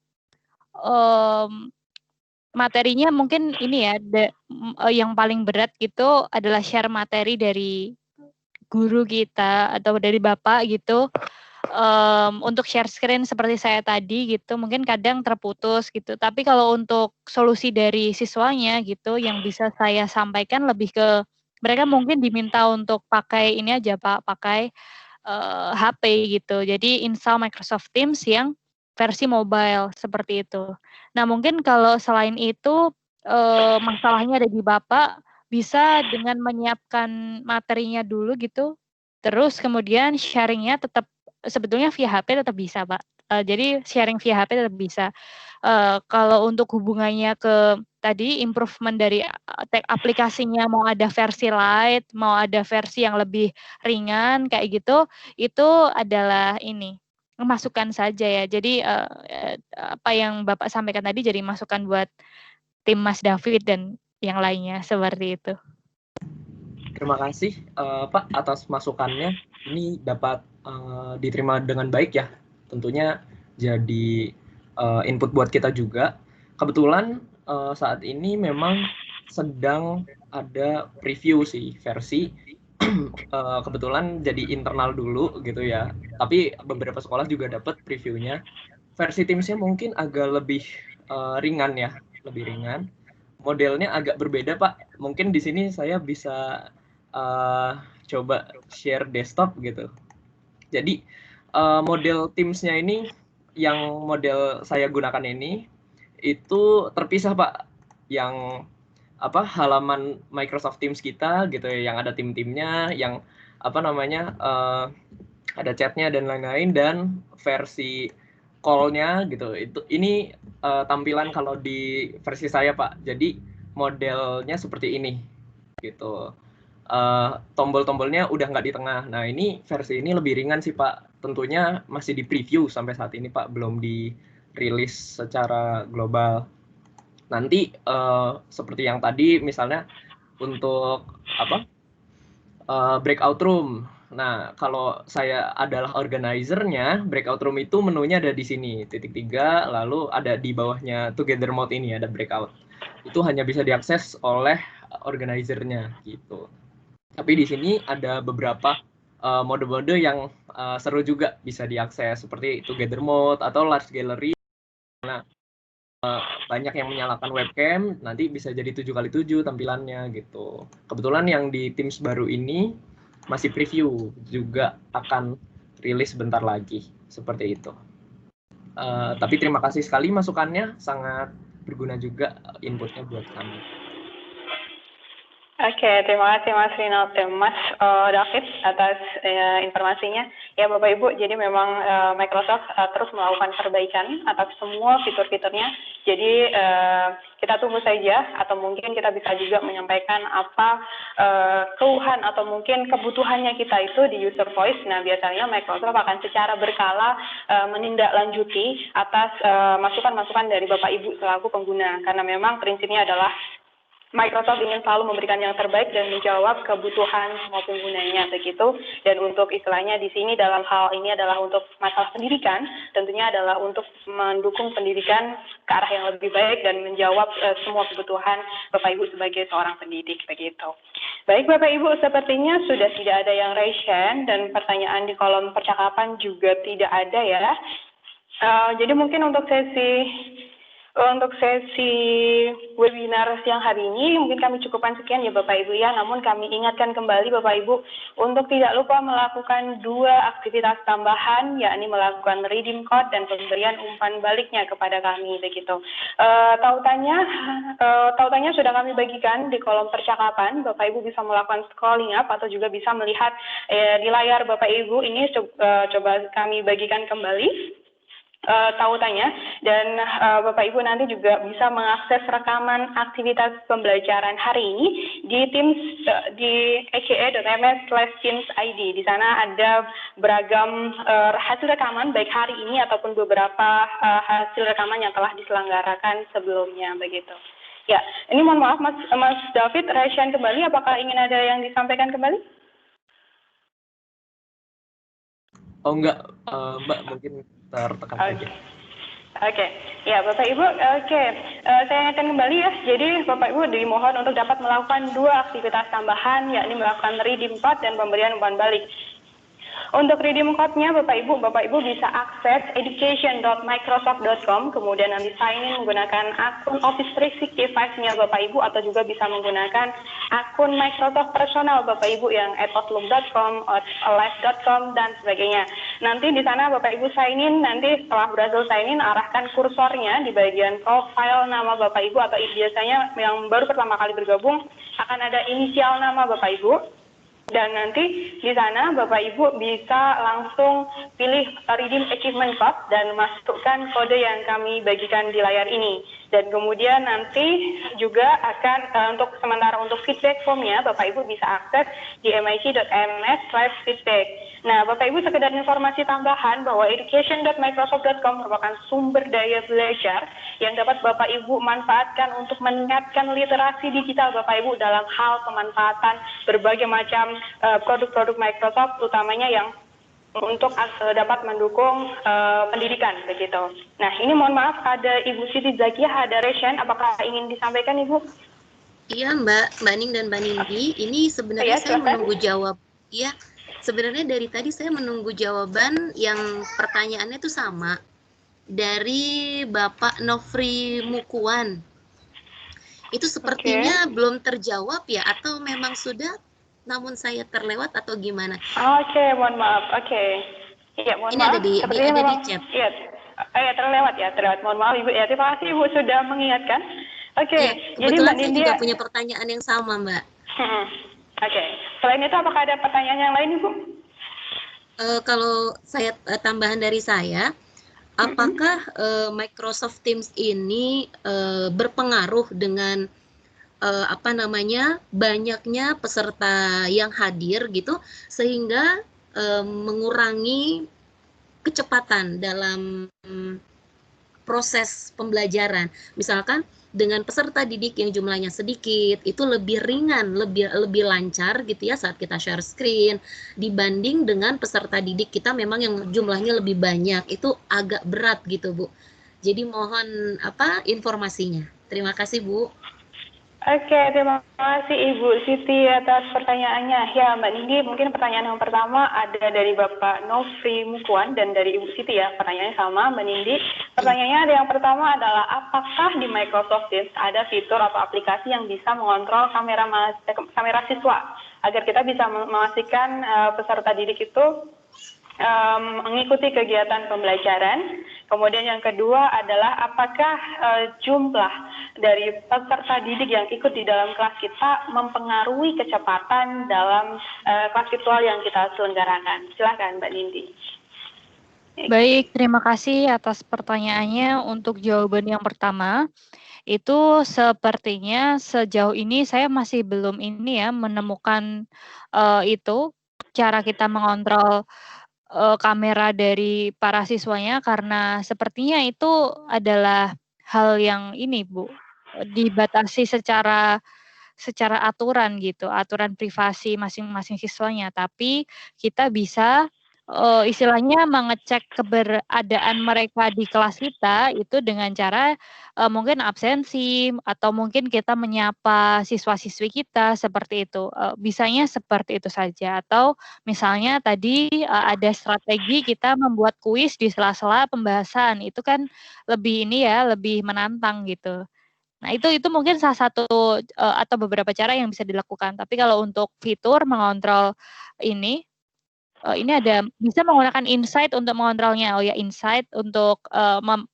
materinya mungkin ini ya, yang paling berat gitu adalah share materi dari guru kita atau dari Bapak gitu. Untuk share screen seperti saya tadi gitu, mungkin kadang terputus gitu. Tapi kalau untuk solusi dari siswanya gitu, yang bisa saya sampaikan lebih ke mereka mungkin diminta untuk pakai ini aja Pak, pakai HP gitu. Jadi install Microsoft Teams yang versi mobile seperti itu. Nah mungkin kalau selain itu masalahnya ada di Bapak, bisa dengan menyiapkan materinya dulu gitu, terus kemudian sharingnya tetap sebetulnya via HP tetap bisa Pak. Jadi sharing via HP tetap bisa. Kalau untuk hubungannya ke tadi improvement dari aplikasinya, mau ada versi light, mau ada versi yang lebih ringan kayak gitu, itu adalah ini masukan saja ya. Jadi apa yang Bapak sampaikan tadi jadi masukan buat tim Mas David dan yang lainnya seperti itu. Terima kasih Pak atas masukannya. Ini dapat diterima dengan baik ya. Tentunya jadi input buat kita juga. Kebetulan saat ini memang sedang ada preview sih versi. Kebetulan jadi internal dulu gitu ya. Tapi beberapa sekolah juga dapat previewnya. Versi Teams-nya mungkin agak lebih ringan ya, lebih ringan. Modelnya agak berbeda Pak. Mungkin di sini saya bisa coba share desktop gitu. Jadi model Teams-nya ini yang model saya gunakan ini itu terpisah Pak. Yang halaman Microsoft Teams kita gitu ya, yang ada tim-timnya, yang ada chatnya dan lain-lain, dan versi call-nya gitu. Ini tampilan kalau di versi saya Pak. Jadi modelnya seperti ini gitu. Tombol-tombolnya udah nggak di tengah. Nah ini versi ini lebih ringan sih Pak. Tentunya masih di preview sampai saat ini Pak, belum dirilis secara global. Nanti seperti yang tadi misalnya untuk breakout room. Nah kalau saya adalah organizer-nya, breakout room itu menunya ada di sini, *3, lalu ada di bawahnya together mode ini ada breakout. Itu hanya bisa diakses oleh organizer-nya gitu. Tapi di sini ada beberapa mode-mode yang seru juga bisa diakses, seperti together mode atau large gallery. Nah, banyak yang menyalakan webcam, nanti bisa jadi 7x7 tampilannya gitu. Kebetulan yang di Teams baru ini masih preview, juga akan rilis bentar lagi, seperti itu. Tapi terima kasih sekali masukannya, sangat berguna juga inputnya buat kami. Oke, terima kasih Mas Rinald dan Mas David atas informasinya. Ya Bapak Ibu, jadi memang Microsoft terus melakukan perbaikan atas semua fitur-fiturnya. Jadi kita tunggu saja, atau mungkin kita bisa juga menyampaikan apa keluhan atau mungkin kebutuhannya kita itu di user voice. Nah biasanya Microsoft akan secara berkala menindaklanjuti atas masukan-masukan dari Bapak Ibu selaku pengguna. Karena memang prinsipnya adalah Microsoft ingin selalu memberikan yang terbaik dan menjawab kebutuhan semua penggunanya begitu. Dan untuk istilahnya di sini dalam hal ini adalah untuk masalah pendidikan, tentunya adalah untuk mendukung pendidikan ke arah yang lebih baik dan menjawab semua kebutuhan Bapak Ibu sebagai seorang pendidik begitu. Baik Bapak Ibu, sepertinya sudah tidak ada yang raise hand dan pertanyaan di kolom percakapan juga tidak ada ya. Jadi mungkin untuk sesi webinar siang hari ini mungkin kami cukupkan sekian ya Bapak Ibu ya. Namun kami ingatkan kembali Bapak Ibu untuk tidak lupa melakukan 2 aktivitas tambahan, yakni melakukan redeem code dan pemberian umpan baliknya kepada kami begitu. Tautannya sudah kami bagikan di kolom percakapan. Bapak Ibu bisa melakukan scrolling up atau juga bisa melihat di layar Bapak Ibu ini. Coba kami bagikan kembali tautannya, dan Bapak Ibu nanti juga bisa mengakses rekaman aktivitas pembelajaran hari ini di Teams di eke.ms/teams.id. Di sana ada beragam hasil rekaman baik hari ini ataupun beberapa hasil rekaman yang telah diselenggarakan sebelumnya begitu. Ya, ini mohon maaf Mas David, raisian kembali, apakah ingin ada yang disampaikan kembali? Oh enggak, Mbak, mungkin tertekan aja. Oke, ya Bapak Ibu, saya ingatkan kembali ya, jadi Bapak Ibu dimohon untuk dapat melakukan 2 aktivitas tambahan, yakni melakukan redeem code dan pemberian umpan balik. Untuk redeem code-nya Bapak Ibu bisa akses education.microsoft.com, kemudian nanti sign in menggunakan akun Office 365-nya Bapak Ibu, atau juga bisa menggunakan akun Microsoft personal Bapak Ibu yang @outlook.com, live.com, dan sebagainya. Nanti di sana Bapak Ibu sign in, nanti setelah berhasil sign in, arahkan kursornya di bagian profile nama Bapak Ibu, atau biasanya yang baru pertama kali bergabung akan ada inisial nama Bapak Ibu. Dan nanti di sana Bapak Ibu bisa langsung pilih redeem achievement code dan masukkan kode yang kami bagikan di layar ini. Dan kemudian nanti juga akan untuk sementara untuk feedback formnya Bapak Ibu bisa akses di mic.ms/feedback. Nah, Bapak Ibu sekedar informasi tambahan bahwa education.microsoft.com merupakan sumber daya belajar yang dapat Bapak Ibu manfaatkan untuk meningkatkan literasi digital Bapak Ibu dalam hal pemanfaatan berbagai macam produk-produk Microsoft, utamanya yang untuk dapat mendukung pendidikan begitu. Nah, ini mohon maaf ada Ibu Siti Zakiah, ada Reshan, apakah ingin disampaikan Ibu? Iya Mbak Ning dan Mbak Nindi, ini sebenarnya saya menunggu jawab. Iya, sebenarnya dari tadi saya menunggu jawaban yang pertanyaannya itu sama dari Bapak Nofri Mukuan. Itu sepertinya belum terjawab ya, atau memang sudah namun saya terlewat atau gimana? Oke, mohon maaf. Oke. Iya, mohon Ini maaf. ada di chat. Iya, terlewat. Mohon maaf Ibu. Ya, terima kasih Ibu sudah mengingatkan. Oke. Ya, Jadi Mbak saya Nindi juga punya pertanyaan yang sama, Mbak. Oke. Selain itu apakah ada pertanyaan yang lain Ibu? Kalau saya tambahan dari saya, apakah Microsoft Teams ini berpengaruh dengan banyaknya peserta yang hadir gitu, sehingga mengurangi kecepatan dalam proses pembelajaran. Misalkan dengan peserta didik yang jumlahnya sedikit, itu lebih ringan, lebih lancar gitu ya saat kita share screen, dibanding dengan peserta didik kita memang yang jumlahnya lebih banyak, itu agak berat gitu Bu. Jadi mohon informasinya. Terima kasih Bu. Oke, terima kasih Ibu Siti atas pertanyaannya. Ya, Mbak Nindi, mungkin pertanyaan yang pertama ada dari Bapak Nofri Mukuan dan dari Ibu Siti ya. Pertanyaannya sama, Mbak Nindi. Pertanyaannya ada yang pertama adalah apakah di Microsoft Teams ada fitur atau aplikasi yang bisa mengontrol kamera siswa agar kita bisa memastikan peserta didik itu mengikuti kegiatan pembelajaran. Kemudian yang kedua adalah apakah jumlah dari peserta didik yang ikut di dalam kelas kita mempengaruhi kecepatan dalam kelas virtual yang kita selenggarakan. Silakan Mbak Nindi. Baik, terima kasih atas pertanyaannya. Untuk jawaban yang pertama, itu sepertinya sejauh ini saya masih belum menemukan itu cara kita mengontrol kamera dari para siswanya, karena sepertinya itu adalah hal yang Bu, dibatasi secara aturan gitu, aturan privasi masing-masing siswanya. Tapi kita bisa istilahnya mengecek keberadaan mereka di kelas kita itu dengan cara mungkin absensi atau mungkin kita menyapa siswa-siswi kita seperti itu. Bisanya seperti itu saja, atau misalnya tadi ada strategi kita membuat kuis di sela-sela pembahasan, itu kan lebih lebih menantang gitu. Nah, itu mungkin salah satu atau beberapa cara yang bisa dilakukan. Tapi kalau untuk fitur mengontrol ini ada bisa menggunakan Insight untuk mengontrolnya. Oh ya, Insight untuk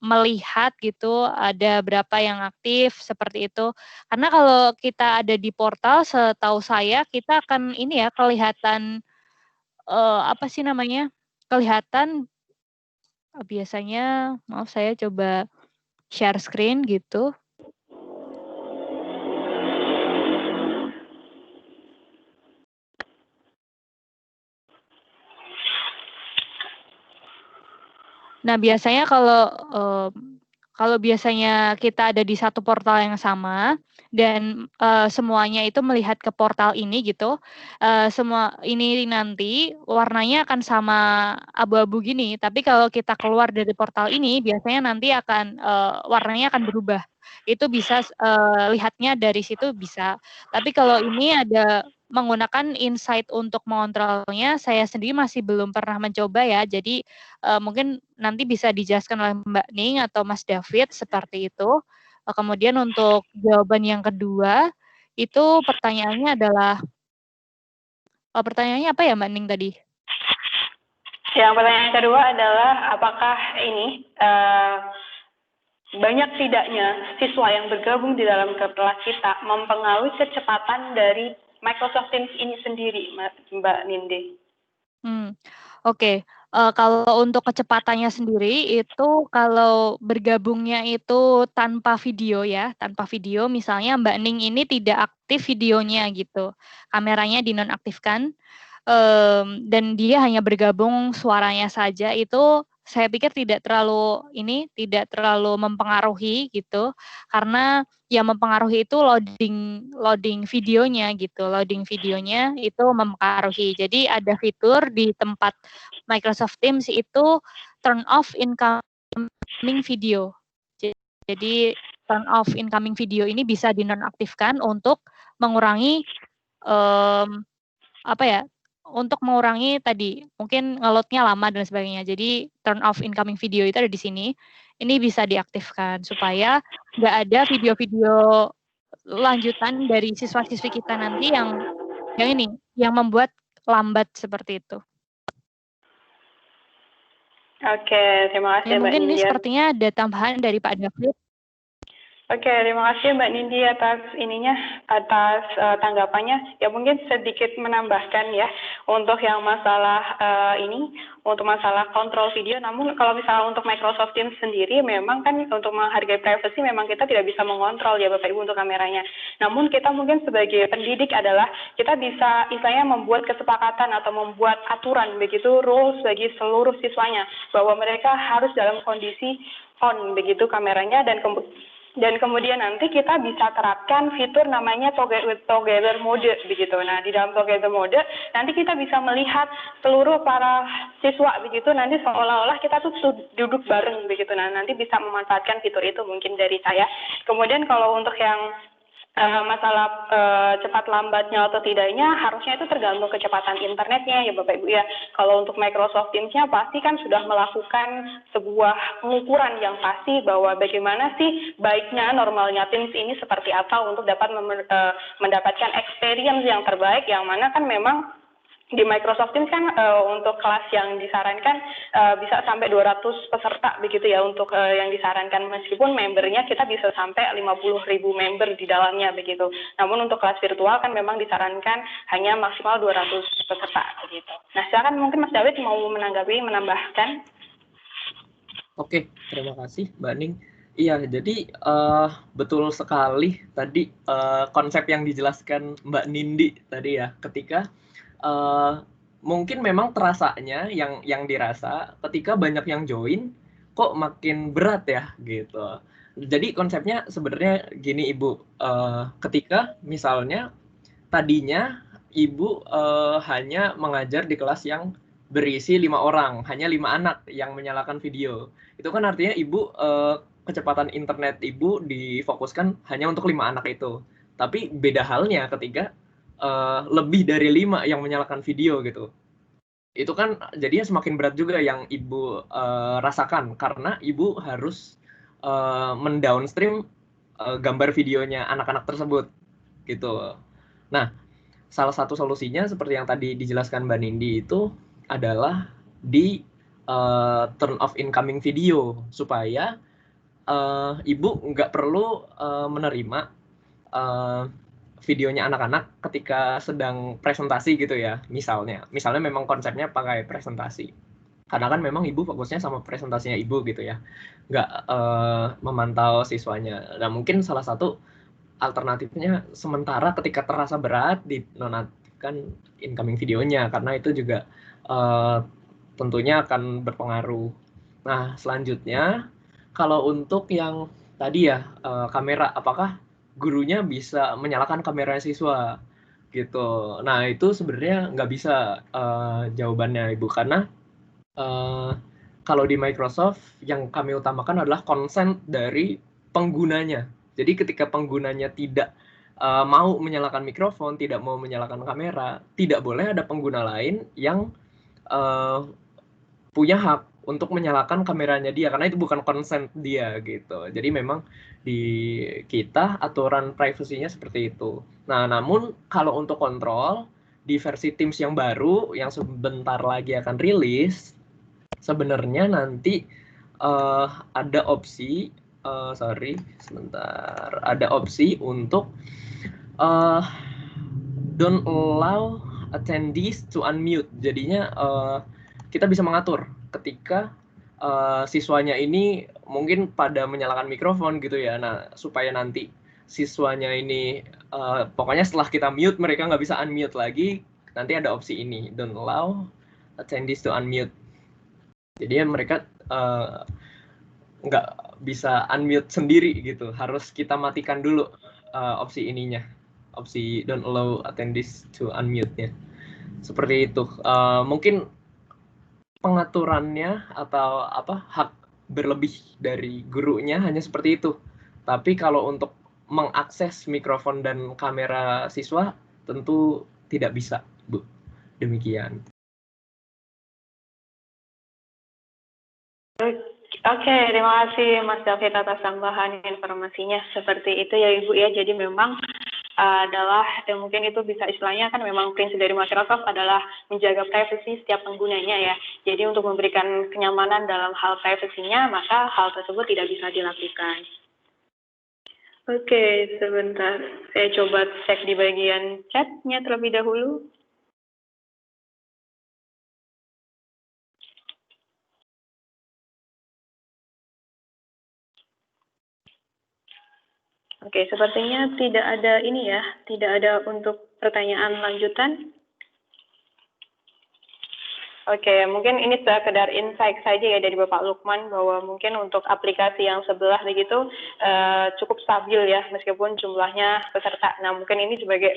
melihat gitu ada berapa yang aktif seperti itu. Karena kalau kita ada di portal, setahu saya kita akan kelihatan kelihatan biasanya, maaf saya coba share screen gitu. Nah, biasanya Kalau biasanya kita ada di satu portal yang sama dan semuanya itu melihat ke portal ini gitu, semua ini nanti warnanya akan sama abu-abu gini. Tapi kalau kita keluar dari portal ini, biasanya nanti akan warnanya akan berubah. Itu bisa lihatnya dari situ bisa. Tapi kalau ini ada menggunakan insight untuk mengontrolnya, saya sendiri masih belum pernah mencoba ya. Jadi mungkin nanti bisa dijelaskan oleh Mbak Ning atau Mas David seperti itu. Kemudian untuk jawaban yang kedua, itu pertanyaannya apa ya Mbak Ning tadi? Yang pertanyaan kedua adalah apakah ini banyak tidaknya siswa yang bergabung di dalam kelas kita mempengaruhi kecepatan dari Microsoft Teams ini sendiri, Mbak Nindi? Oke. Kalau untuk kecepatannya sendiri itu kalau bergabungnya itu tanpa video ya, tanpa video misalnya Mbak Ning ini tidak aktif videonya gitu, kameranya dinonaktifkan, dan dia hanya bergabung suaranya saja, itu saya pikir tidak terlalu mempengaruhi gitu, karena yang mempengaruhi itu loading videonya gitu, loading videonya itu mempengaruhi. Jadi ada fitur di tempat Microsoft Teams itu turn off incoming video. Jadi turn off incoming video ini bisa dinonaktifkan untuk mengurangi untuk mengurangi tadi mungkin nge-load-nya lama dan sebagainya. Jadi turn off incoming video itu ada di sini. Ini bisa diaktifkan supaya nggak ada video-video lanjutan dari siswa-siswi kita nanti yang membuat lambat seperti itu. Oke, terima kasih Mbak Mungkin Nindi. ini sepertinya ada tambahan dari Pak David. Oke, terima kasih Mbak Nindi atas tanggapannya. Ya mungkin sedikit menambahkan ya untuk yang masalah untuk masalah kontrol video. Namun kalau misalnya untuk Microsoft Teams sendiri memang kan untuk menghargai privacy memang kita tidak bisa mengontrol ya Bapak Ibu untuk kameranya. Namun kita mungkin sebagai pendidik adalah kita bisa istilahnya membuat kesepakatan atau membuat aturan begitu rules bagi seluruh siswanya bahwa mereka harus dalam kondisi on begitu kameranya dan kemudian nanti kita bisa terapkan fitur namanya together mode begitu. Nah, di dalam together mode nanti kita bisa melihat seluruh para siswa begitu, nanti seolah-olah kita tuh duduk bareng begitu. Nah, nanti bisa memanfaatkan fitur itu mungkin dari saya. Kemudian kalau untuk yang masalah cepat lambatnya atau tidaknya harusnya itu tergantung kecepatan internetnya ya Bapak Ibu ya. Kalau untuk Microsoft Teams-nya pasti kan sudah melakukan sebuah pengukuran yang pasti bahwa bagaimana sih baiknya normalnya Teams ini seperti apa untuk dapat mendapatkan experience yang terbaik, yang mana kan memang di Microsoft Teams kan untuk kelas yang disarankan bisa sampai 200 peserta begitu ya untuk yang disarankan, meskipun membernya kita bisa sampai 50.000 member di dalamnya begitu. Namun untuk kelas virtual kan memang disarankan hanya maksimal 200 peserta begitu. Nah, silakan mungkin Mas David mau menambahkan. Oke, terima kasih Mbak Ning. Iya, jadi betul sekali tadi konsep yang dijelaskan Mbak Nindi tadi ya, ketika mungkin memang terasanya yang dirasa ketika banyak yang join kok makin berat ya gitu. Jadi konsepnya sebenarnya gini Ibu, ketika misalnya tadinya Ibu hanya mengajar di kelas yang berisi 5 orang, hanya 5 anak yang menyalakan video. Itu kan artinya Ibu kecepatan internet Ibu difokuskan hanya untuk 5 anak itu. Tapi beda halnya ketika lebih dari 5 yang menyalakan video gitu. Itu kan jadinya semakin berat juga yang Ibu rasakan karena Ibu harus mendownstream gambar videonya anak-anak tersebut gitu. Nah, salah satu solusinya seperti yang tadi dijelaskan Mbak Nindi itu adalah di turn off incoming video supaya Ibu nggak perlu menerima videonya anak-anak ketika sedang presentasi gitu ya, misalnya memang konsepnya pakai presentasi, karena kan memang Ibu fokusnya sama presentasinya Ibu gitu ya, nggak memantau siswanya. Nah, mungkin salah satu alternatifnya sementara ketika terasa berat dinonaktifkan incoming videonya, karena itu juga tentunya akan berpengaruh. Nah, selanjutnya Kalau untuk yang tadi ya, kamera, apakah gurunya bisa menyalakan kamera siswa gitu. Nah itu sebenarnya nggak bisa jawabannya Ibu, karena kalau di Microsoft yang kami utamakan adalah consent dari penggunanya. Jadi ketika penggunanya tidak mau menyalakan mikrofon, tidak mau menyalakan kamera, tidak boleh ada pengguna lain yang punya hak untuk menyalakan kameranya dia, karena itu bukan consent dia gitu. Jadi memang di kita aturan privasinya seperti itu. Nah, namun kalau untuk kontrol di versi Teams yang baru yang sebentar lagi akan rilis, sebenarnya nanti ada opsi ada opsi untuk don't allow attendees to unmute. Jadinya kita bisa mengatur ketika siswanya ini mungkin pada menyalakan mikrofon gitu ya. Nah, supaya nanti siswanya ini pokoknya setelah kita mute mereka nggak bisa unmute lagi, nanti ada opsi ini, don't allow attendees to unmute. Jadi mereka nggak bisa unmute sendiri gitu, harus kita matikan dulu opsi ininya, opsi don't allow attendees to unmute-nya. Seperti itu. Mungkin pengaturannya atau hak berlebih dari gurunya hanya seperti itu. Tapi kalau untuk mengakses mikrofon dan kamera siswa tentu tidak bisa, Bu. Demikian. Oke, terima kasih Mas David atas tambahan informasinya. Seperti itu ya Ibu ya. Jadi memang adalah mungkin itu bisa istilahnya kan memang prinsip dari Microsoft adalah menjaga privasi setiap penggunanya ya. Jadi untuk memberikan kenyamanan dalam hal privasinya, maka hal tersebut tidak bisa dilakukan. Oke, sebentar. Saya coba cek di bagian chatnya terlebih dahulu. Oke, sepertinya tidak ada ini ya, tidak ada untuk pertanyaan lanjutan. Oke, mungkin ini sekedar insight saja ya dari Bapak Lukman bahwa mungkin untuk aplikasi yang sebelah begitu cukup stabil ya meskipun jumlahnya peserta. Nah, mungkin ini sebagai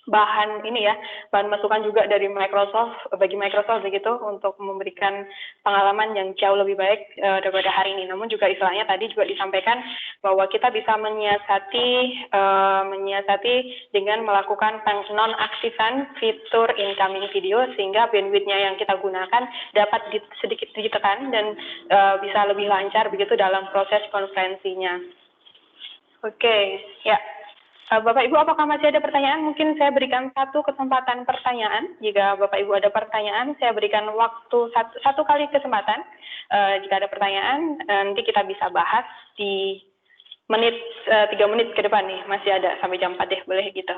bahan ini ya, bahan masukan juga dari Microsoft bagi Microsoft begitu untuk memberikan pengalaman yang jauh lebih baik daripada hari ini. Namun juga istilahnya tadi juga disampaikan bahwa kita bisa menyiasati dengan melakukan penonaktifan fitur incoming video sehingga bandwidth-nya yang kita gunakan dapat sedikit ditekan dan bisa lebih lancar begitu dalam proses konferensinya. Oke, ya. Bapak Ibu, apakah masih ada pertanyaan? Mungkin saya berikan satu kesempatan pertanyaan. Jika Bapak Ibu ada pertanyaan, saya berikan waktu satu kali kesempatan. Jika ada pertanyaan, nanti kita bisa bahas di 3 menit ke depan nih. Masih ada sampai jam 4 deh, boleh gitu.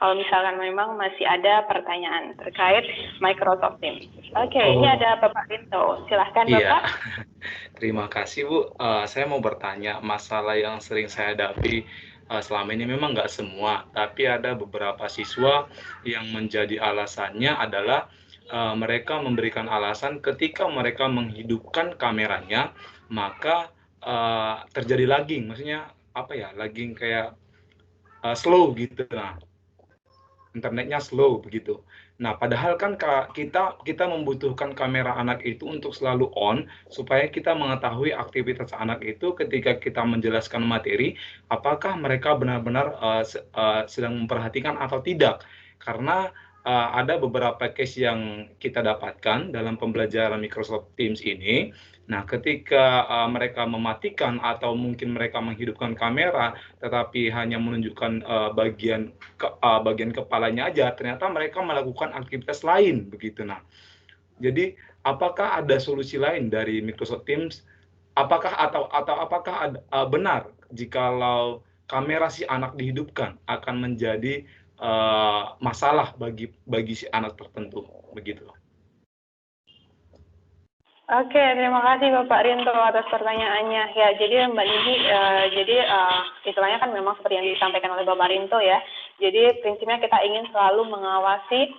Kalau misalkan memang masih ada pertanyaan terkait Microsoft Teams. Oke, ini ada Bapak Rinto. Silahkan Bapak. Terima kasih Bu. Saya mau bertanya masalah yang sering saya hadapi selama ini, memang nggak semua, tapi ada beberapa siswa yang menjadi alasannya adalah mereka memberikan alasan ketika mereka menghidupkan kameranya, maka terjadi lagging, maksudnya apa ya, lagging kayak slow gitu, nah internetnya slow begitu. Nah, padahal kan kita membutuhkan kamera anak itu untuk selalu on supaya kita mengetahui aktivitas anak itu ketika kita menjelaskan materi, apakah mereka benar-benar sedang memperhatikan atau tidak. Karena ada beberapa case yang kita dapatkan dalam pembelajaran Microsoft Teams ini. Nah, ketika mereka mematikan atau mungkin mereka menghidupkan kamera, tetapi hanya menunjukkan bagian kepalanya aja, ternyata mereka melakukan aktivitas lain begitu. Nah, jadi apakah ada solusi lain dari Microsoft Teams? Apakah benar jikalau kamera si anak dihidupkan akan menjadi masalah bagi si anak tertentu begitu? Oke, terima kasih Bapak Rinto atas pertanyaannya. Ya, jadi Mbak Nidi, istilahnya kan memang seperti yang disampaikan oleh Bapak Rinto ya. Jadi prinsipnya kita ingin selalu mengawasi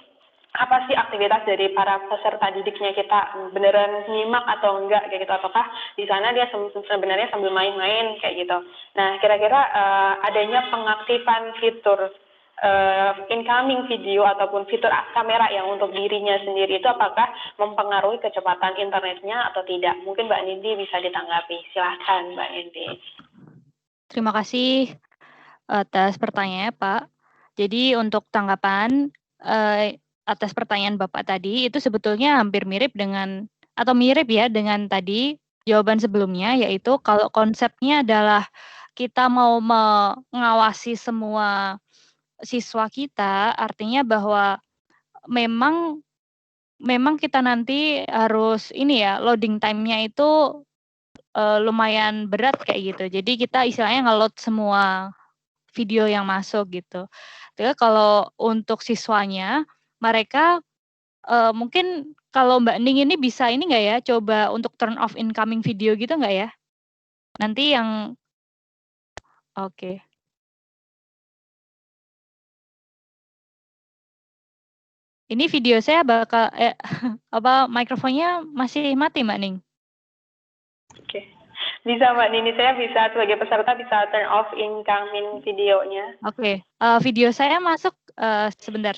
apa sih aktivitas dari para peserta didiknya, kita beneran nyimak atau enggak kayak gitu, ataukah di sana dia sebenarnya sambil main-main kayak gitu. Nah, kira-kira adanya pengaktifan fitur incoming video ataupun fitur kamera yang untuk dirinya sendiri itu apakah mempengaruhi kecepatan internetnya atau tidak? Mungkin Mbak Nindi bisa ditanggapi. Silahkan Mbak Nindi. Terima kasih atas pertanyaannya, Pak. Jadi untuk tanggapan atas pertanyaan Bapak tadi, itu sebetulnya hampir mirip dengan, atau mirip ya dengan tadi jawaban sebelumnya, yaitu kalau konsepnya adalah kita mau mengawasi semua siswa kita, artinya bahwa memang kita nanti harus ini ya, loading time-nya itu lumayan berat kayak gitu. Jadi kita istilahnya nge-load semua video yang masuk gitu. Jadi kalau untuk siswanya, mereka mungkin kalau Mbak Ning ini bisa ini nggak ya, coba untuk turn off incoming video gitu nggak ya? Nanti yang oke. Ini video saya bakal mikrofonnya masih mati Mbak Ning? Oke. Bisa Mbak Nini, saya bisa sebagai peserta bisa turn off incoming videonya. Oke. Video saya masuk sebentar.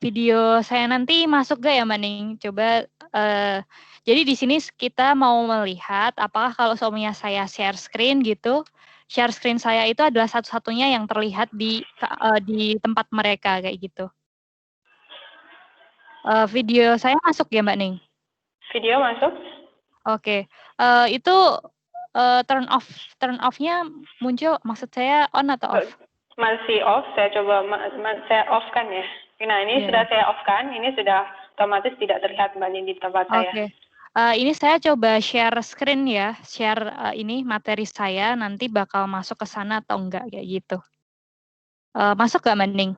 Video saya nanti masuk gak ya Mbak Ning? Coba jadi di sini kita mau melihat apakah kalau semuanya saya share screen gitu, share screen saya itu adalah satu-satunya yang terlihat di tempat mereka kayak gitu. Video saya masuk ya Mbak Ning? Video masuk? Oke. Itu turn off-nya muncul, maksud saya on atau off? Masih off, saya coba saya off-kan ya. Nah, ini sudah saya off-kan, ini sudah otomatis tidak terlihat Mbak Nindi di tempat saya. Oke. Ini saya coba share screen ya, share ini materi saya, nanti bakal masuk ke sana atau enggak kayak gitu. Masuk nggak Mbak Ning?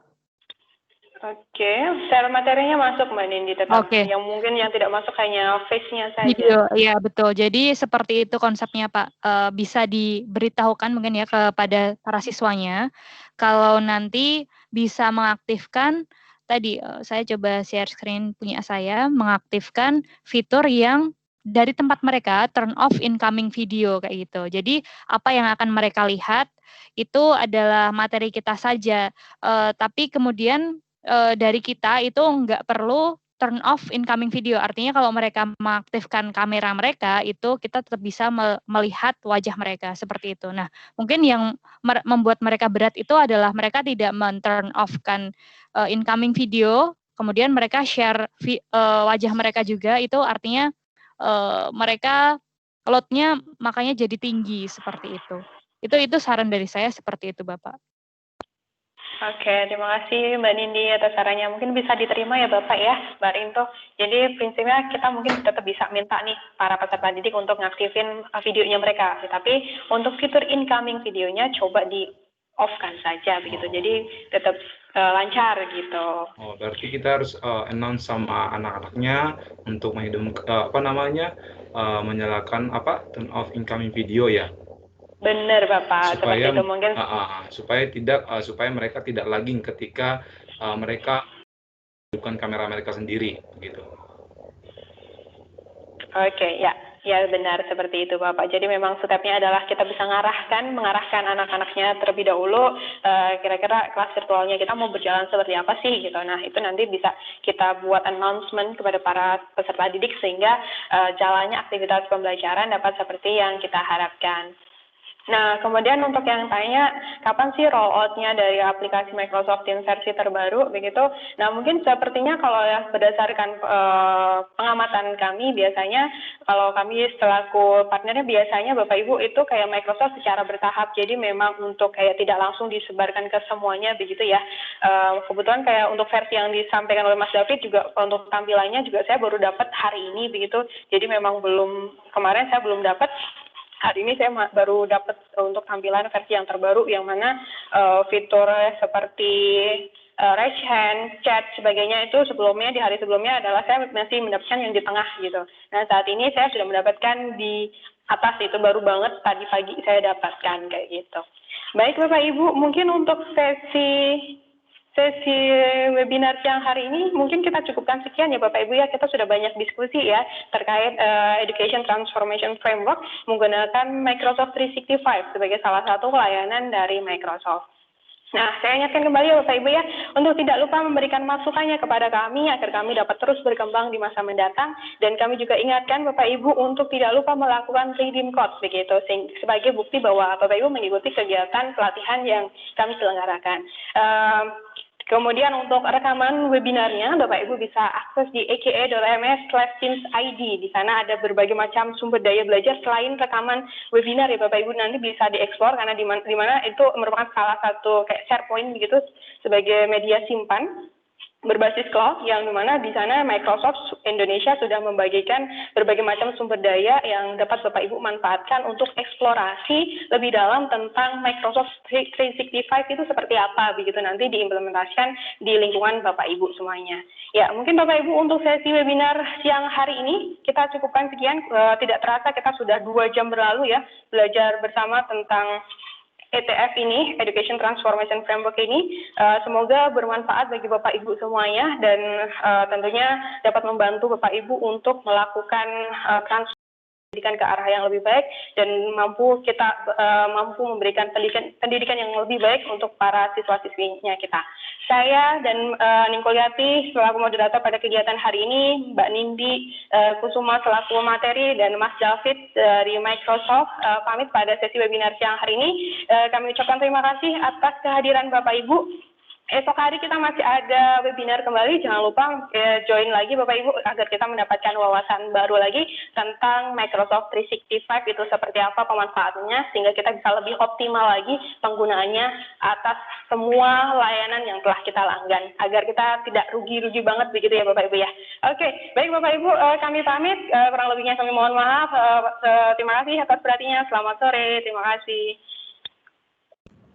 Oke, share materinya masuk Mbak Nindi, tetap. Oke. Yang mungkin yang tidak masuk hanya face-nya saja. Video, iya betul. Jadi seperti itu konsepnya Pak. Bisa diberitahukan mungkin ya kepada para siswanya, kalau nanti bisa mengaktifkan tadi saya coba share screen punya saya, mengaktifkan fitur yang dari tempat mereka turn off incoming video kayak gitu. Jadi apa yang akan mereka lihat itu adalah materi kita saja, tapi kemudian dari kita itu nggak perlu turn off incoming video. Artinya kalau mereka mengaktifkan kamera mereka, itu kita tetap bisa melihat wajah mereka seperti itu. Nah, mungkin yang membuat mereka berat itu adalah mereka tidak men-turn off-kan incoming video, kemudian mereka share wajah mereka juga, itu artinya mereka load-nya makanya jadi tinggi seperti itu. Itu saran dari saya seperti itu, Bapak. Oke, terima kasih Mbak Nindi atas sarannya. Mungkin bisa diterima ya Bapak ya, Mbak Rinto. Jadi prinsipnya kita mungkin tetap bisa minta nih para peserta didik untuk ngaktifin videonya mereka. Tapi untuk fitur incoming videonya coba di off-kan saja begitu. Jadi tetap lancar gitu. Oh, berarti kita harus announce sama anak-anaknya untuk menyalakan turn off incoming video ya. Benar Bapak, supaya seperti itu mungkin supaya mereka tidak lagging ketika mereka bukan kamera mereka sendiri gitu. Oke, ya benar seperti itu Bapak. Jadi memang stepnya adalah kita bisa mengarahkan anak-anaknya terlebih dahulu, kira-kira kelas virtualnya kita mau berjalan seperti apa sih gitu. Nah itu nanti bisa kita buat announcement kepada para peserta didik sehingga jalannya aktivitas pembelajaran dapat seperti yang kita harapkan. Nah, kemudian untuk yang tanya, kapan sih rollout-nya dari aplikasi Microsoft Teams versi terbaru, begitu? Nah, mungkin sepertinya kalau ya berdasarkan pengamatan kami, biasanya kalau kami selaku partnernya, biasanya Bapak Ibu itu kayak Microsoft secara bertahap, jadi memang untuk kayak tidak langsung disebarkan ke semuanya, begitu ya. Kebetulan kayak untuk versi yang disampaikan oleh Mas David juga, untuk tampilannya juga saya baru dapat hari ini, begitu. Jadi memang kemarin saya belum dapat. Hari ini saya baru dapat untuk tampilan versi yang terbaru yang mana fitur seperti raise hand, chat, sebagainya itu di hari sebelumnya adalah saya masih mendapatkan yang di tengah gitu. Nah saat ini saya sudah mendapatkan di atas, itu baru banget tadi pagi saya dapatkan kayak gitu. Baik Bapak Ibu, mungkin untuk sesi sesi webinar siang hari ini mungkin kita cukupkan sekian ya Bapak Ibu ya. Kita sudah banyak diskusi ya terkait Education Transformation Framework menggunakan Microsoft 365 sebagai salah satu layanan dari Microsoft. Nah, saya ingatkan kembali ya Bapak Ibu ya, untuk tidak lupa memberikan masukannya kepada kami agar kami dapat terus berkembang di masa mendatang, dan kami juga ingatkan Bapak Ibu untuk tidak lupa melakukan redeem code begitu sebagai bukti bahwa Bapak Ibu mengikuti kegiatan pelatihan yang kami selenggarakan. Kemudian untuk rekaman webinarnya, Bapak Ibu bisa akses di aka.ms/teams.id. Di sana ada berbagai macam sumber daya belajar selain rekaman webinar ya Bapak Ibu, nanti bisa dieksplor karena di mana itu merupakan salah satu kayak SharePoint begitu sebagai media simpan berbasis cloud, yang dimana di sana Microsoft Indonesia sudah membagikan berbagai macam sumber daya yang dapat Bapak Ibu manfaatkan untuk eksplorasi lebih dalam tentang Microsoft 365 itu seperti apa begitu nanti diimplementasikan di lingkungan Bapak Ibu semuanya. Ya, mungkin Bapak Ibu untuk sesi webinar siang hari ini kita cukupkan sekian. Tidak terasa kita sudah 2 jam berlalu ya belajar bersama tentang ETF ini, Education Transformation Framework ini. Semoga bermanfaat bagi Bapak Ibu semuanya, dan tentunya dapat membantu Bapak Ibu untuk melakukan transformasi pendidikan ke arah yang lebih baik, dan mampu memberikan pendidikan yang lebih baik untuk para siswa-siswinya kita. Saya dan Ningkolyati selaku moderator pada kegiatan hari ini, Mbak Nindi Kusuma selaku materi, dan Mas David dari Microsoft pamit pada sesi webinar siang hari ini. Kami ucapkan terima kasih atas kehadiran Bapak Ibu. Esok hari kita masih ada webinar kembali, jangan lupa join lagi Bapak Ibu agar kita mendapatkan wawasan baru lagi tentang Microsoft 365 itu seperti apa pemanfaatannya, sehingga kita bisa lebih optimal lagi penggunaannya atas semua layanan yang telah kita langgan, agar kita tidak rugi-rugi banget begitu ya Bapak Ibu ya. Oke, baik Bapak Ibu, kami pamit, kurang lebihnya kami mohon maaf. Terima kasih atas perhatiannya, selamat sore, terima kasih.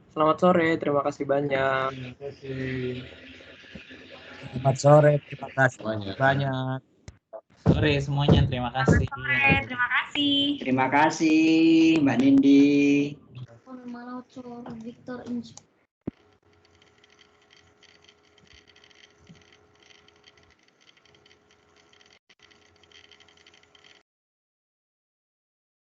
Selamat sore, terima kasih banyak. Terima kasih. Selamat sore, terima kasih banyak. Sore semuanya, terima kasih. Terima kasih. Terima kasih Mbak Nindi. Victor